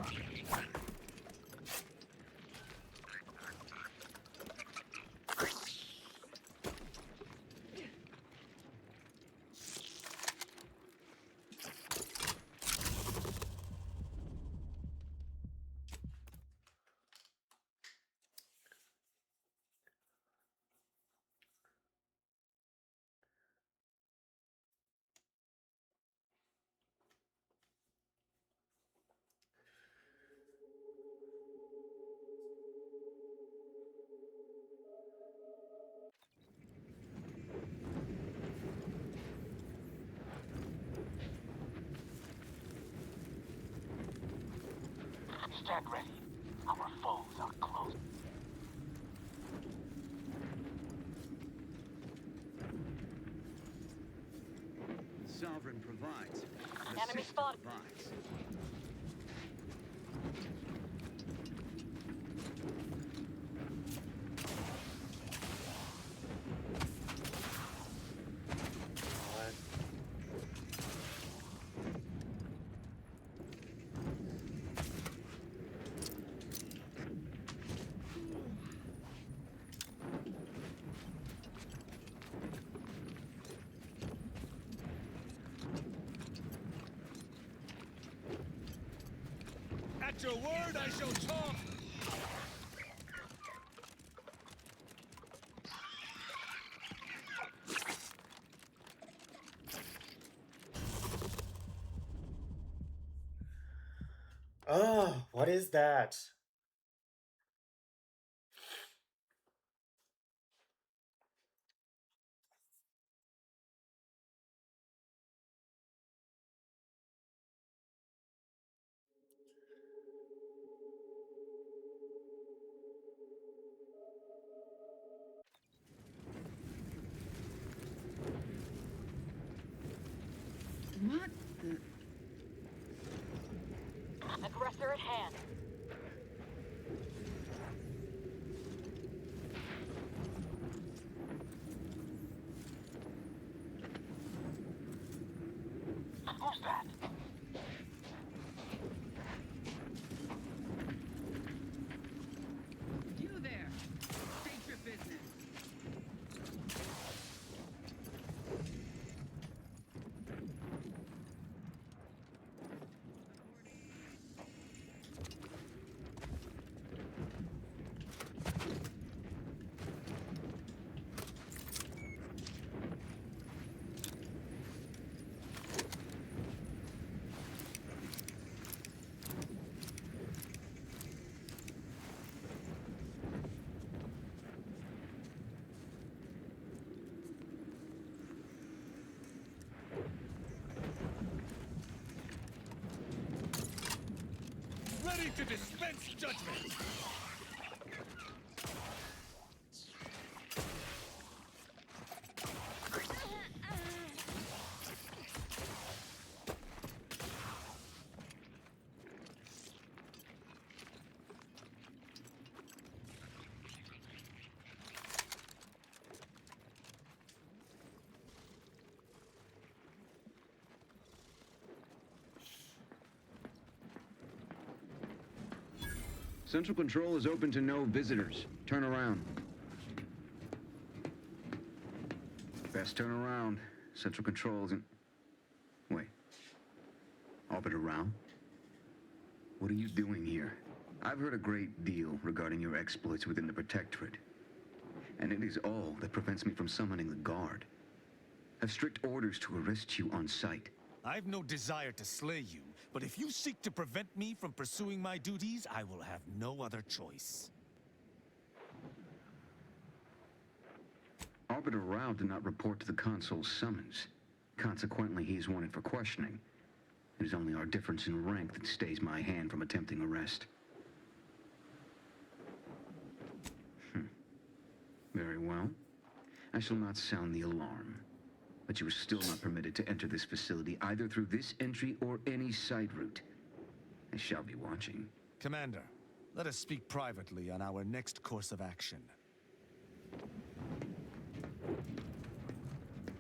Stand ready. Our foes are close. Sovereign provides. The Enemy system spotted. provides. At your word, I shall talk! What is that? What the? Aggressor at hand. Who's that? You there. State your business. Ready to dispense judgment! Central Control is open to no visitors. Turn around. Best turn around. Central Control isn't... Wait. Arbiter Rao? What are you doing here? I've heard a great deal regarding your exploits within the Protectorate. And it is all that prevents me from summoning the Guard. I have strict orders to arrest you on sight. I've no desire to slay you, but if you seek to prevent me from pursuing my duties, I will have no other choice. Arbiter Rao did not report to the Consul's summons. Consequently, he is wanted for questioning. It is only our difference in rank that stays my hand from attempting arrest. Very well. I shall not sound the alarm. But you are still not permitted to enter this facility either through this entry or any side route. I shall be watching. Commander, let us speak privately on our next course of action.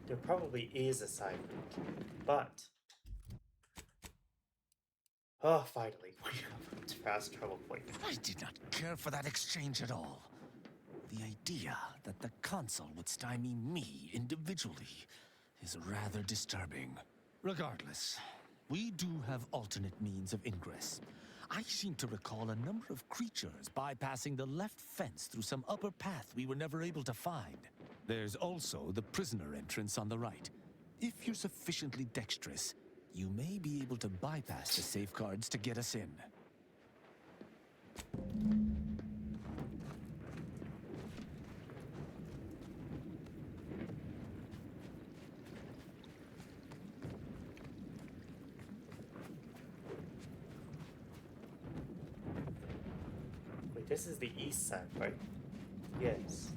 There probably is a side route, but... Oh, finally, we have a fast travel point. I did not care for that exchange at all. The idea that the Consul would stymie me individually is rather disturbing. Regardless, we do have alternate means of ingress. I seem to recall a number of creatures bypassing the left fence through some upper path we were never able to find. There's also the prisoner entrance on the right. If you're sufficiently dexterous, you may be able to bypass the safeguards to get us in. Wait, this is the east side, right? Yes.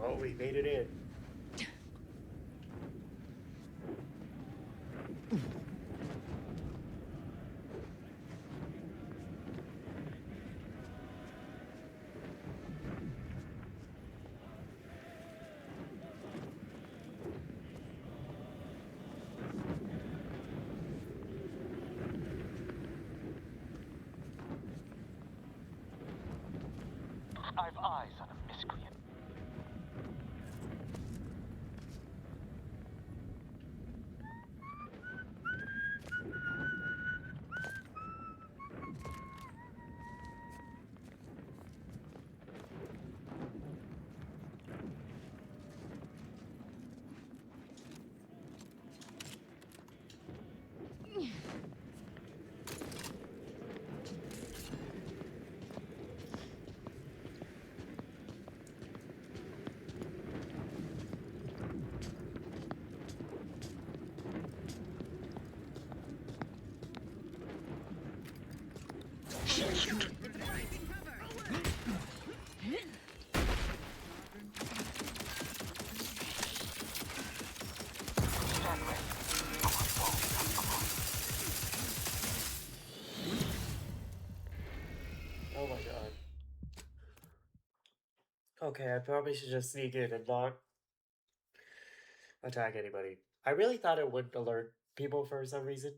Oh, we made it in. I've eyes on a miscreant. Oh my god. Okay, I probably should just sneak in and not attack anybody. I really thought it would alert people for some reason.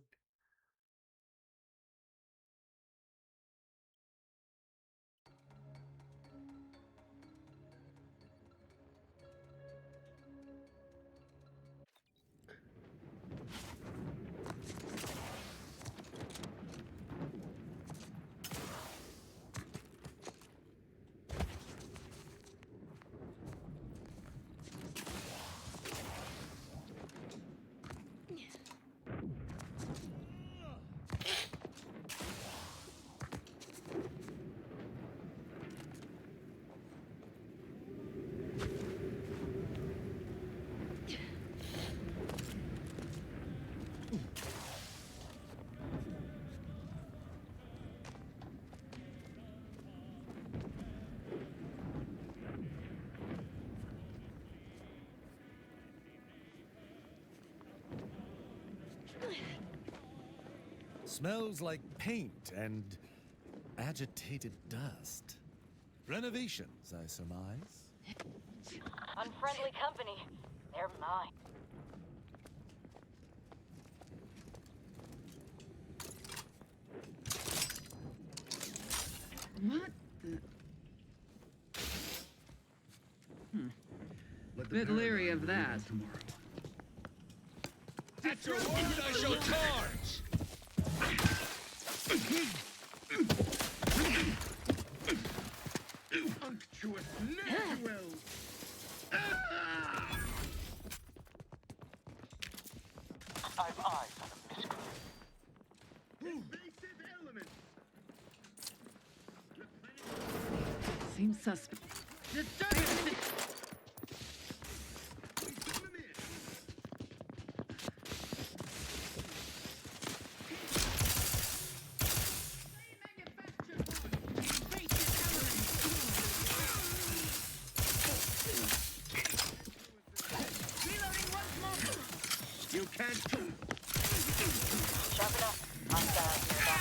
Smells like paint and agitated dust. Renovations, I surmise. Unfriendly company. They're mine. What the? Bit leery of that. At your word, I shall charge! Unctuous ne'er-do-wells! I've eyes on a miscreant. Invasive element! Seems suspect. You can't do it! Sharp enough. Hostiles nearby.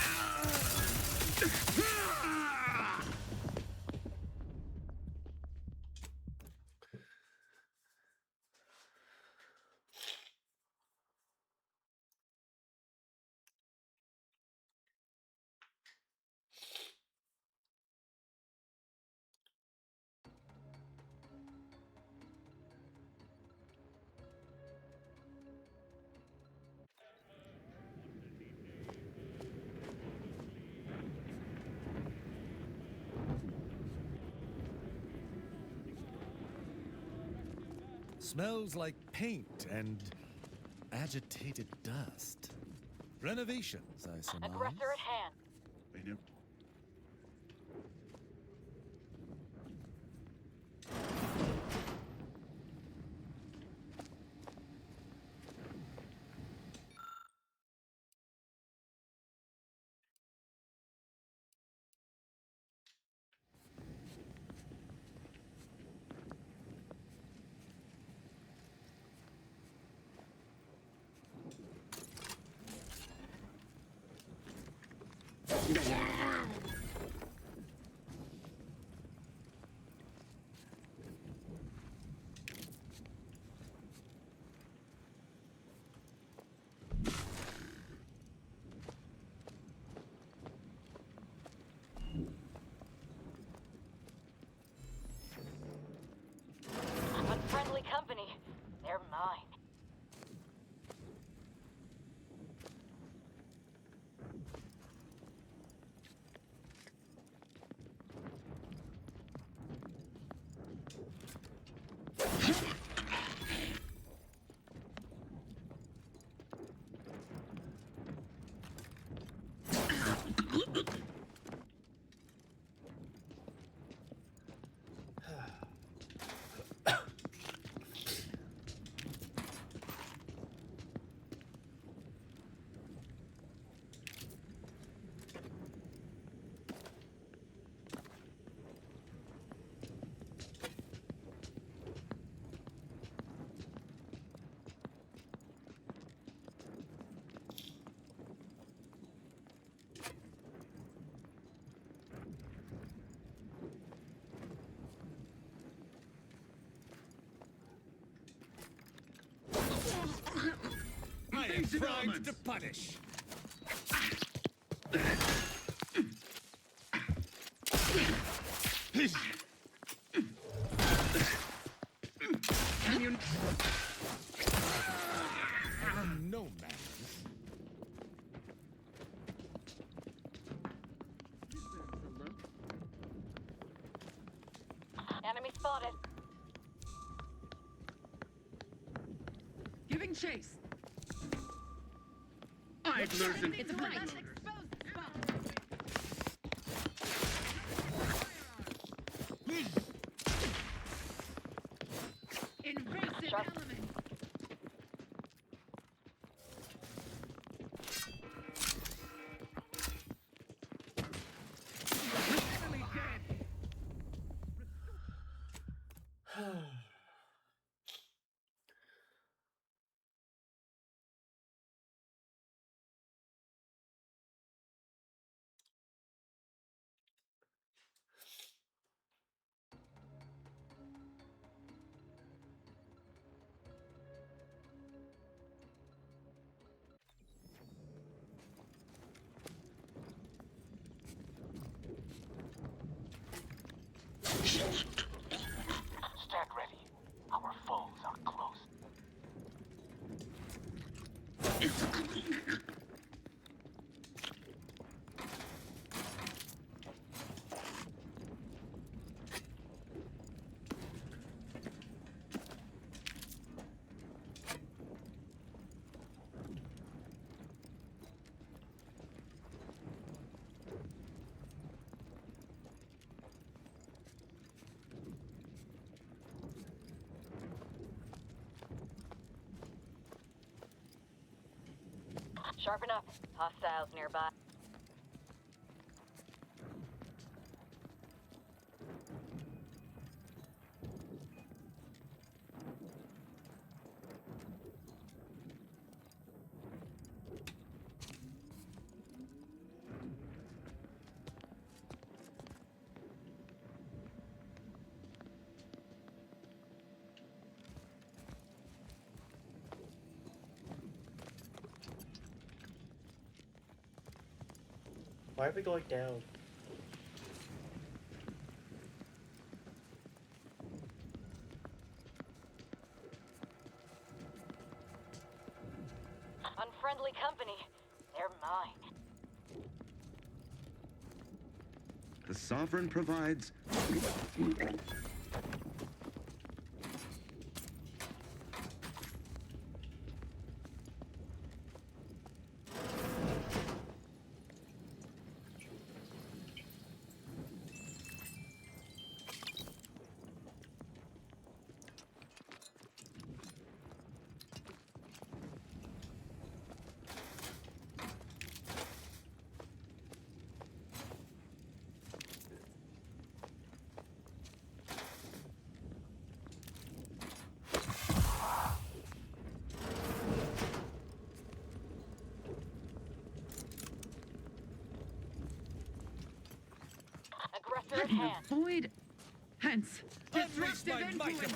Smells like paint and agitated dust. Renovations, I surmise. Aggressor at hand. They never... Unfriendly company. They're mine. I am primed to punish. No manners. Enemy spotted. Giving chase. I've learned It's a fight. Invasive element. Stand ready. Our foes are close. Sharpen up. Hostiles nearby. Why are we going down? Unfriendly company. They're mine. The Sovereign provides... hand. Void, hence disruptive influences.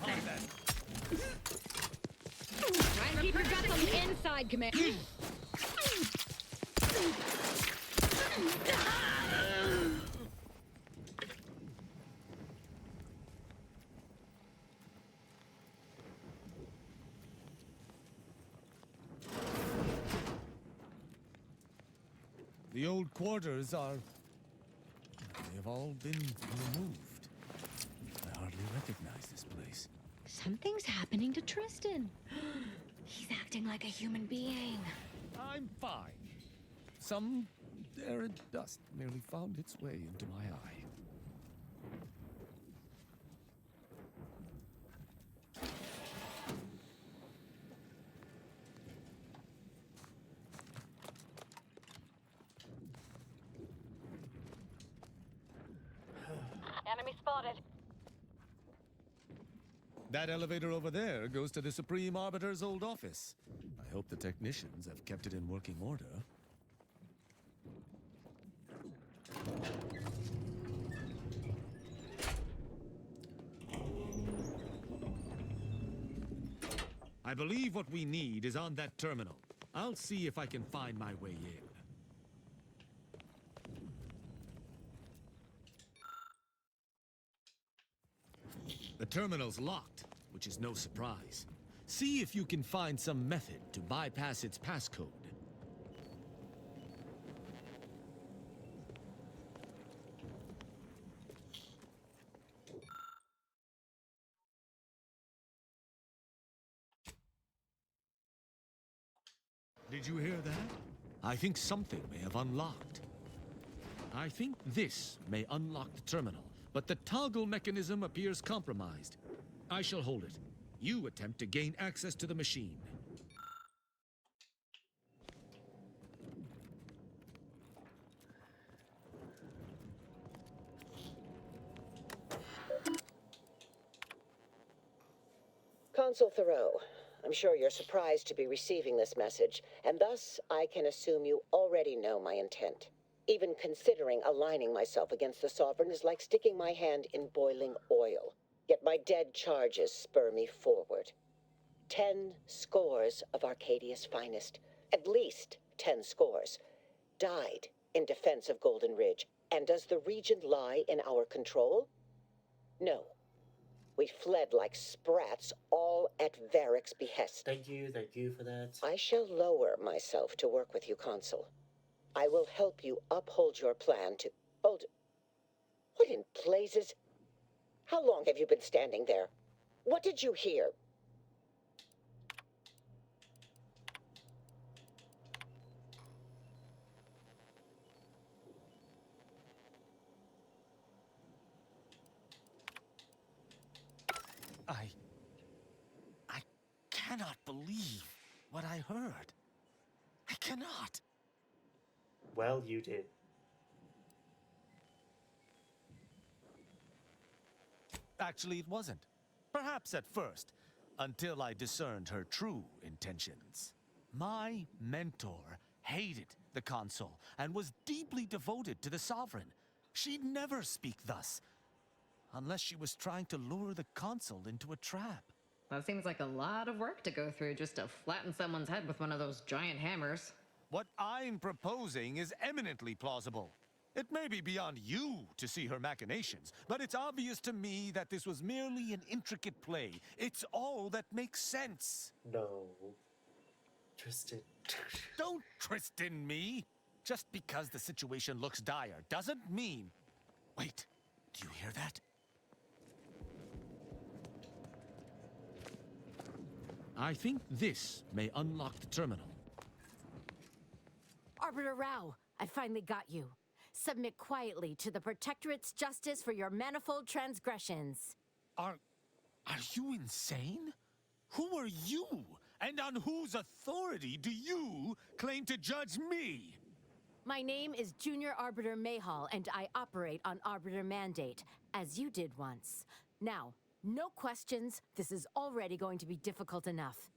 Try and keep your guts on the inside, Commander. The old quarters are... They have all been removed. I hardly recognize this place. Something's happening to Tristan. He's acting like a human being. I'm fine. Some arid dust merely found its way into my eye. Enemy spotted. That elevator over there goes to the Supreme Arbiter's old office. I hope the technicians have kept it in working order. I believe what we need is on that terminal. I'll see if I can find my way in. The terminal's locked, which is no surprise. See if you can find some method to bypass its passcode. Did you hear that? I think something may have unlocked. I think this may unlock the terminal, but the toggle mechanism appears compromised. I shall hold it. You attempt to gain access to the machine. Consul Thoreau, I'm sure you're surprised to be receiving this message, and thus I can assume you already know my intent. Even considering aligning myself against the Sovereign is like sticking my hand in boiling oil. Yet my dead charges spur me forward. 10 scores of Arcadia's finest, at least 10 scores, died in defense of Golden Ridge. And does the region lie in our control? No. We fled like sprats, all at Varric's behest. Thank you for that. I shall lower myself to work with you, Consul. I will help you uphold your plan to... Hold... What in blazes? How long have you been standing there? What did you hear? I cannot believe what I heard. I cannot. Well, you did. Actually, it wasn't. Perhaps at first, until I discerned her true intentions. My mentor hated the Consul and was deeply devoted to the Sovereign. She'd never speak thus, unless she was trying to lure the Consul into a trap. That seems like a lot of work to go through just to flatten someone's head with one of those giant hammers. What I'm proposing is eminently plausible. It may be beyond you to see her machinations, but it's obvious to me that this was merely an intricate play. It's all that makes sense. No. Tristan. Don't Tristan me! Just because the situation looks dire doesn't mean... Wait, do you hear that? I think this may unlock the terminal. Arbiter Rao, I finally got you. Submit quietly to the Protectorate's justice for your manifold transgressions. Are you insane? Who are you? And on whose authority do you claim to judge me? My name is Junior Arbiter Mayhall, and I operate on Arbiter Mandate, as you did once. Now, no questions. This is already going to be difficult enough.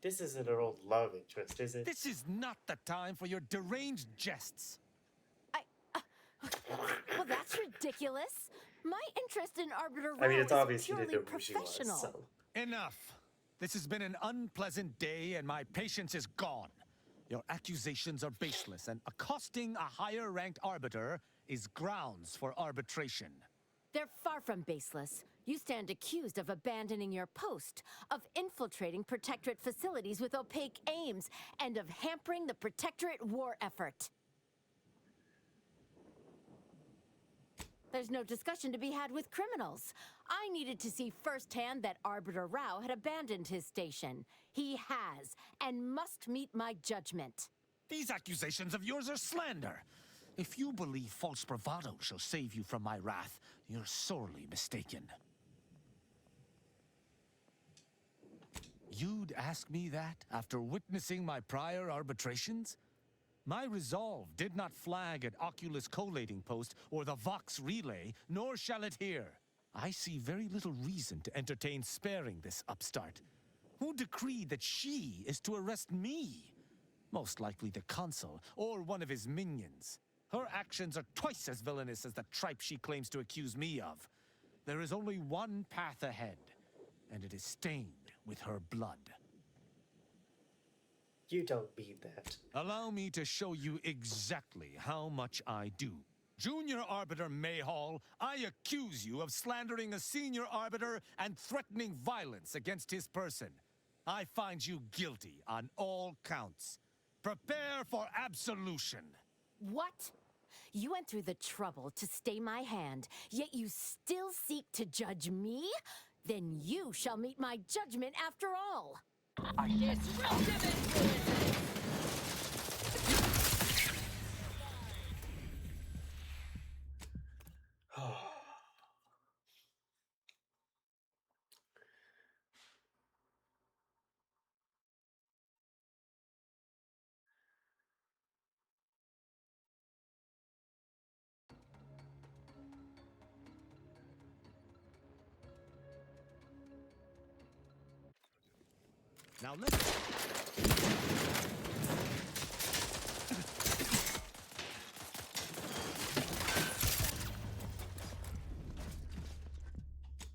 This isn't an old love interest, is it? This is not the time for your deranged jests. Well, that's ridiculous. My interest in Arbiter I mean, Row it's is obvious you purely didn't know who she was, professional. so. Enough. This has been an unpleasant day, and my patience is gone. Your accusations are baseless, and accosting a higher-ranked arbiter is grounds for arbitration. They're far from baseless. You stand accused of abandoning your post, of infiltrating Protectorate facilities with opaque aims, and of hampering the Protectorate war effort. There's no discussion to be had with criminals. I needed to see firsthand that Arbiter Rao had abandoned his station. He has, and must meet my judgment. These accusations of yours are slander. If you believe false bravado shall save you from my wrath, you're sorely mistaken. You'd ask me that after witnessing my prior arbitrations? My resolve did not flag at Oculus collating post or the Vox relay, nor shall it here. I see very little reason to entertain sparing this upstart. Who decreed that she is to arrest me? Most likely the consul, or one of his minions. Her actions are twice as villainous as the tripe she claims to accuse me of. There is only one path ahead, and it is stained with her blood. You don't mean that. Allow me to show you exactly how much I do. Junior Arbiter Mayhall, I accuse you of slandering a senior arbiter and threatening violence against his person. I find you guilty on all counts. Prepare for absolution. What? You went through the trouble to stay my hand, yet you still seek to judge me? Then you shall meet my judgment after all. Disruptive influences! Now let's...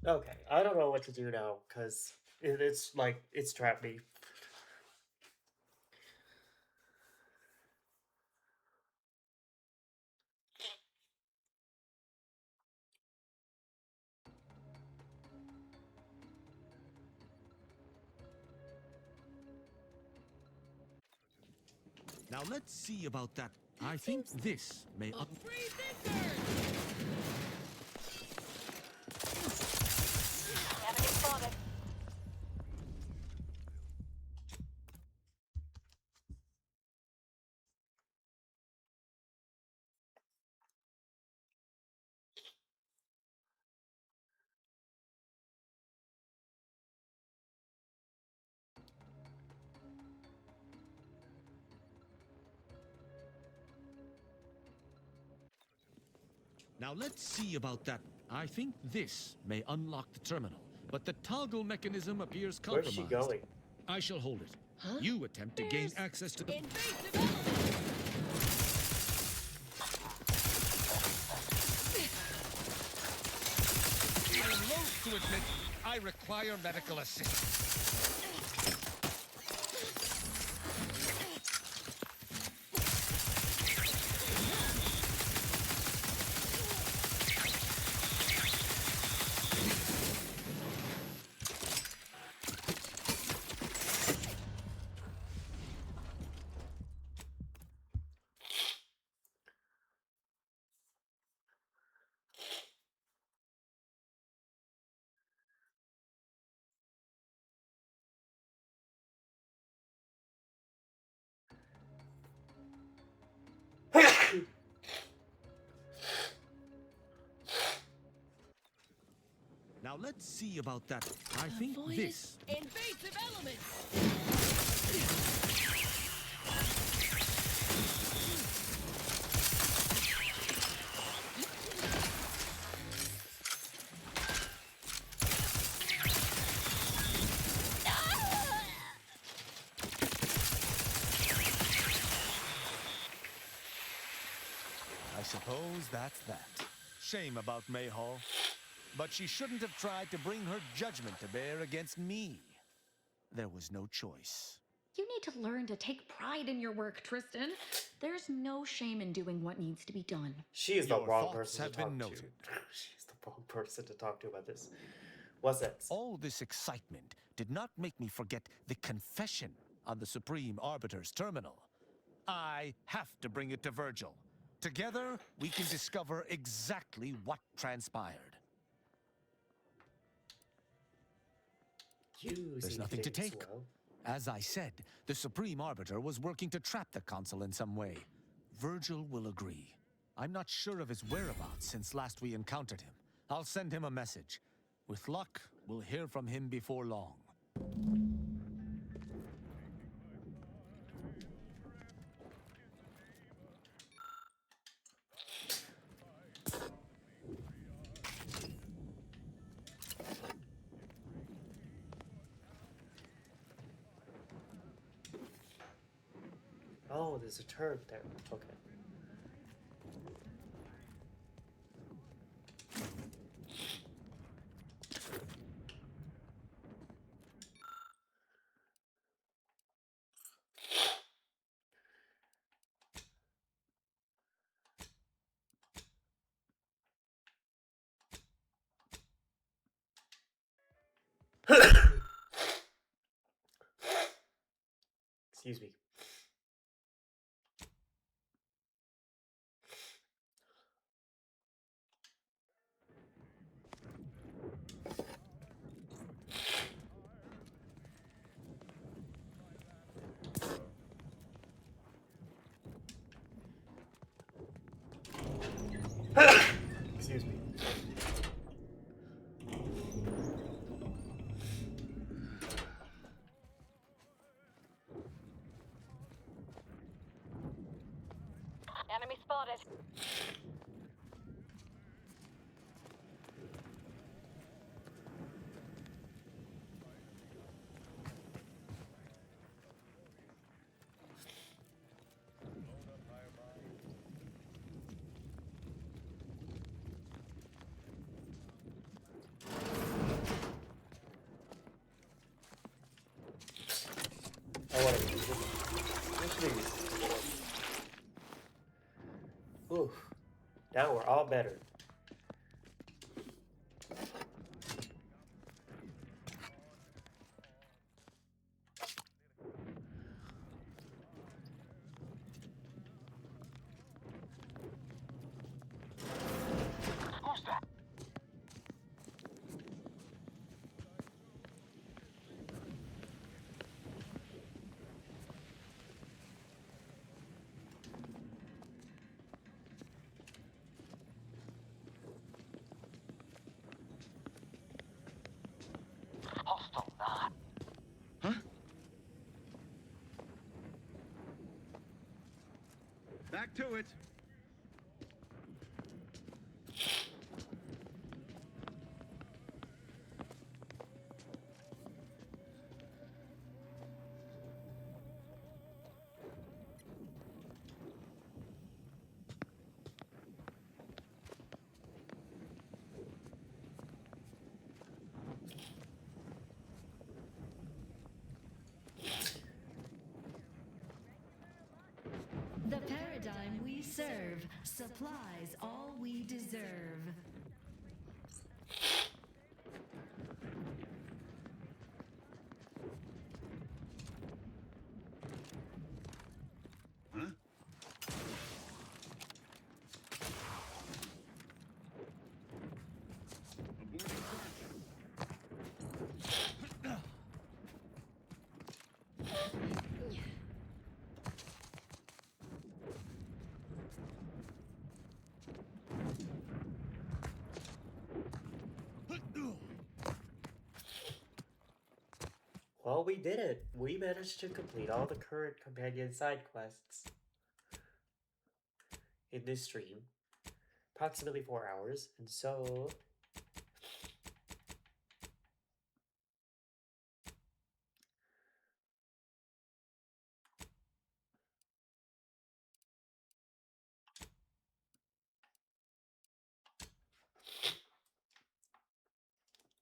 Okay, I don't know what to do now, because it's like, it's trapped me. Now let's see about that. I think this may... Enemy spotted. Now let's see about that. I think this may unlock the terminal, but the toggle mechanism appears Where's compromised. she going? I shall hold it. Huh? You attempt to gain access to the... Invasive elements! I am loath to admit I require medical assistance. Now let's see about that. I think this... Invasive elements! that's that. Shame about Mayhall. But she shouldn't have tried to bring her judgment to bear against me. There was no choice. You need to learn to take pride in your work, Tristan. There's no shame in doing what needs to be done. She is the Your wrong thoughts person to have talk been to. noted. She's the wrong person to talk to about this. What's that? All this excitement did not make me forget the confession on the Supreme Arbiter's terminal. I have to bring it to Virgil. Together, we can discover exactly what transpired. There's nothing to take. As I said, the Supreme Arbiter was working to trap the Consul in some way. Virgil will agree. I'm not sure of his whereabouts since last we encountered him. I'll send him a message. With luck, we'll hear from him before long. Oh, there's a turret there. Okay. Excuse me. Excuse me. Enemy spotted. I want to use it. Please. Oof. Now we're all better. Who's that? Hostile not. Huh? Back to it. The paradigm we serve supplies all we deserve. Huh? Well, we did it. We managed to complete all the current companion side quests in this stream. Approximately 4 hours. And so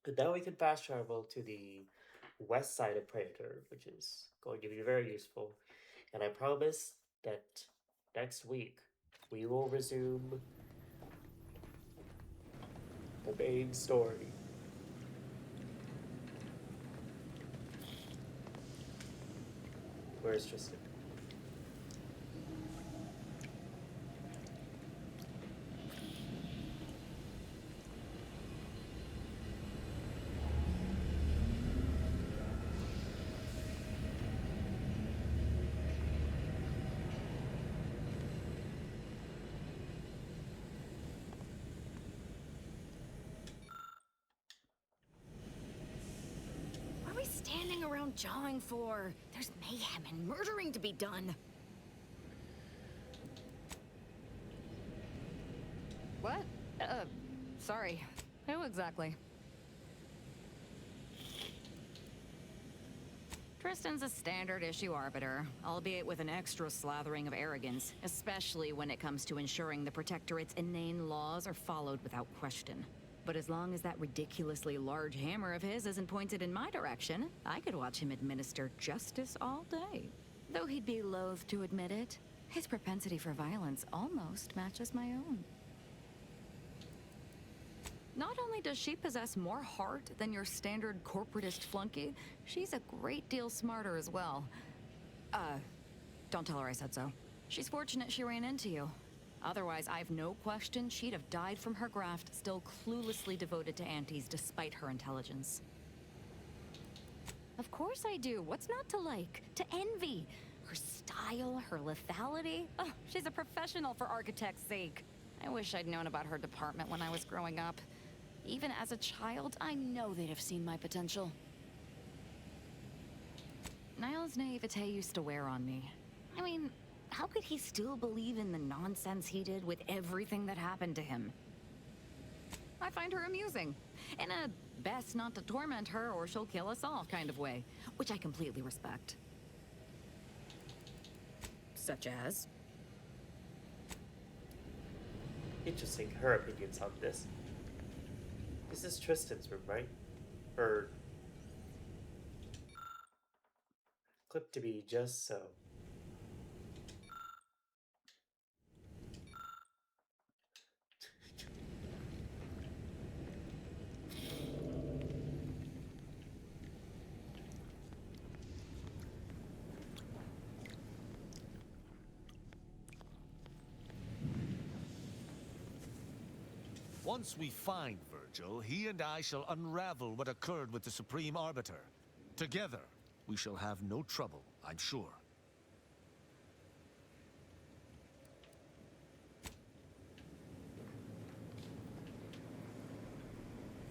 And now we can fast travel to the west side of Praetor, which is going to be very useful. And I promise that next week we will resume the main story. Where's Tristan? What are we standing around jawing for? There's mayhem and murdering to be done. What? Sorry. Who exactly? Tristan's a standard issue arbiter, albeit with an extra slathering of arrogance, especially when it comes to ensuring the Protectorate's inane laws are followed without question. But as long as that ridiculously large hammer of his isn't pointed in my direction, I could watch him administer justice all day. Though he'd be loath to admit it, his propensity for violence almost matches my own. Not only does she possess more heart than your standard corporatist flunky, she's a great deal smarter as well. Don't tell her I said so. She's fortunate she ran into you. Otherwise, I've no question she'd have died from her graft, still cluelessly devoted to aunties despite her intelligence. Of course I do. What's not to like? To envy? Her style, her lethality? Oh, she's a professional for architect's sake. I wish I'd known about her department when I was growing up. Even as a child, I know they'd have seen my potential. Niall's naivete used to wear on me. I mean, how could he still believe in the nonsense he did with everything that happened to him? I find her amusing, in a best not to torment her or she'll kill us all kind of way, which I completely respect. Such as? Interesting, her opinions on this. This is Tristan's room, right? Or clip to be just so. Once we find Virgil, he and I shall unravel what occurred with the Supreme Arbiter. Together, we shall have no trouble, I'm sure.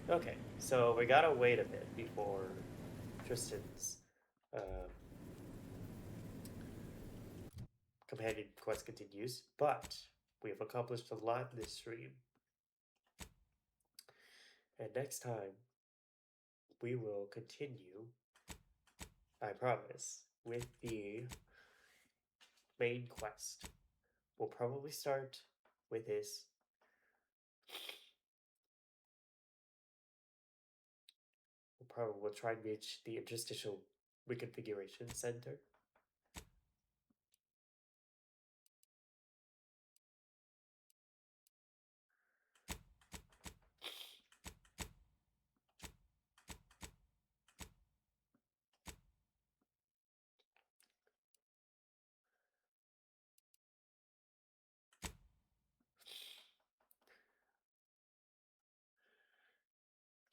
Okay, so we gotta wait a bit before Tristan's companion quest continues, but we have accomplished a lot in this stream. And next time, we will continue, I promise, with the main quest. We'll probably start with this. We'll try and reach the interstitial reconfiguration center.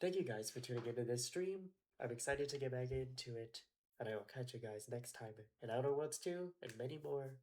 Thank you guys for tuning into this stream. I'm excited to get back into it, and I will catch you guys next time in Outer Worlds 2 and many more.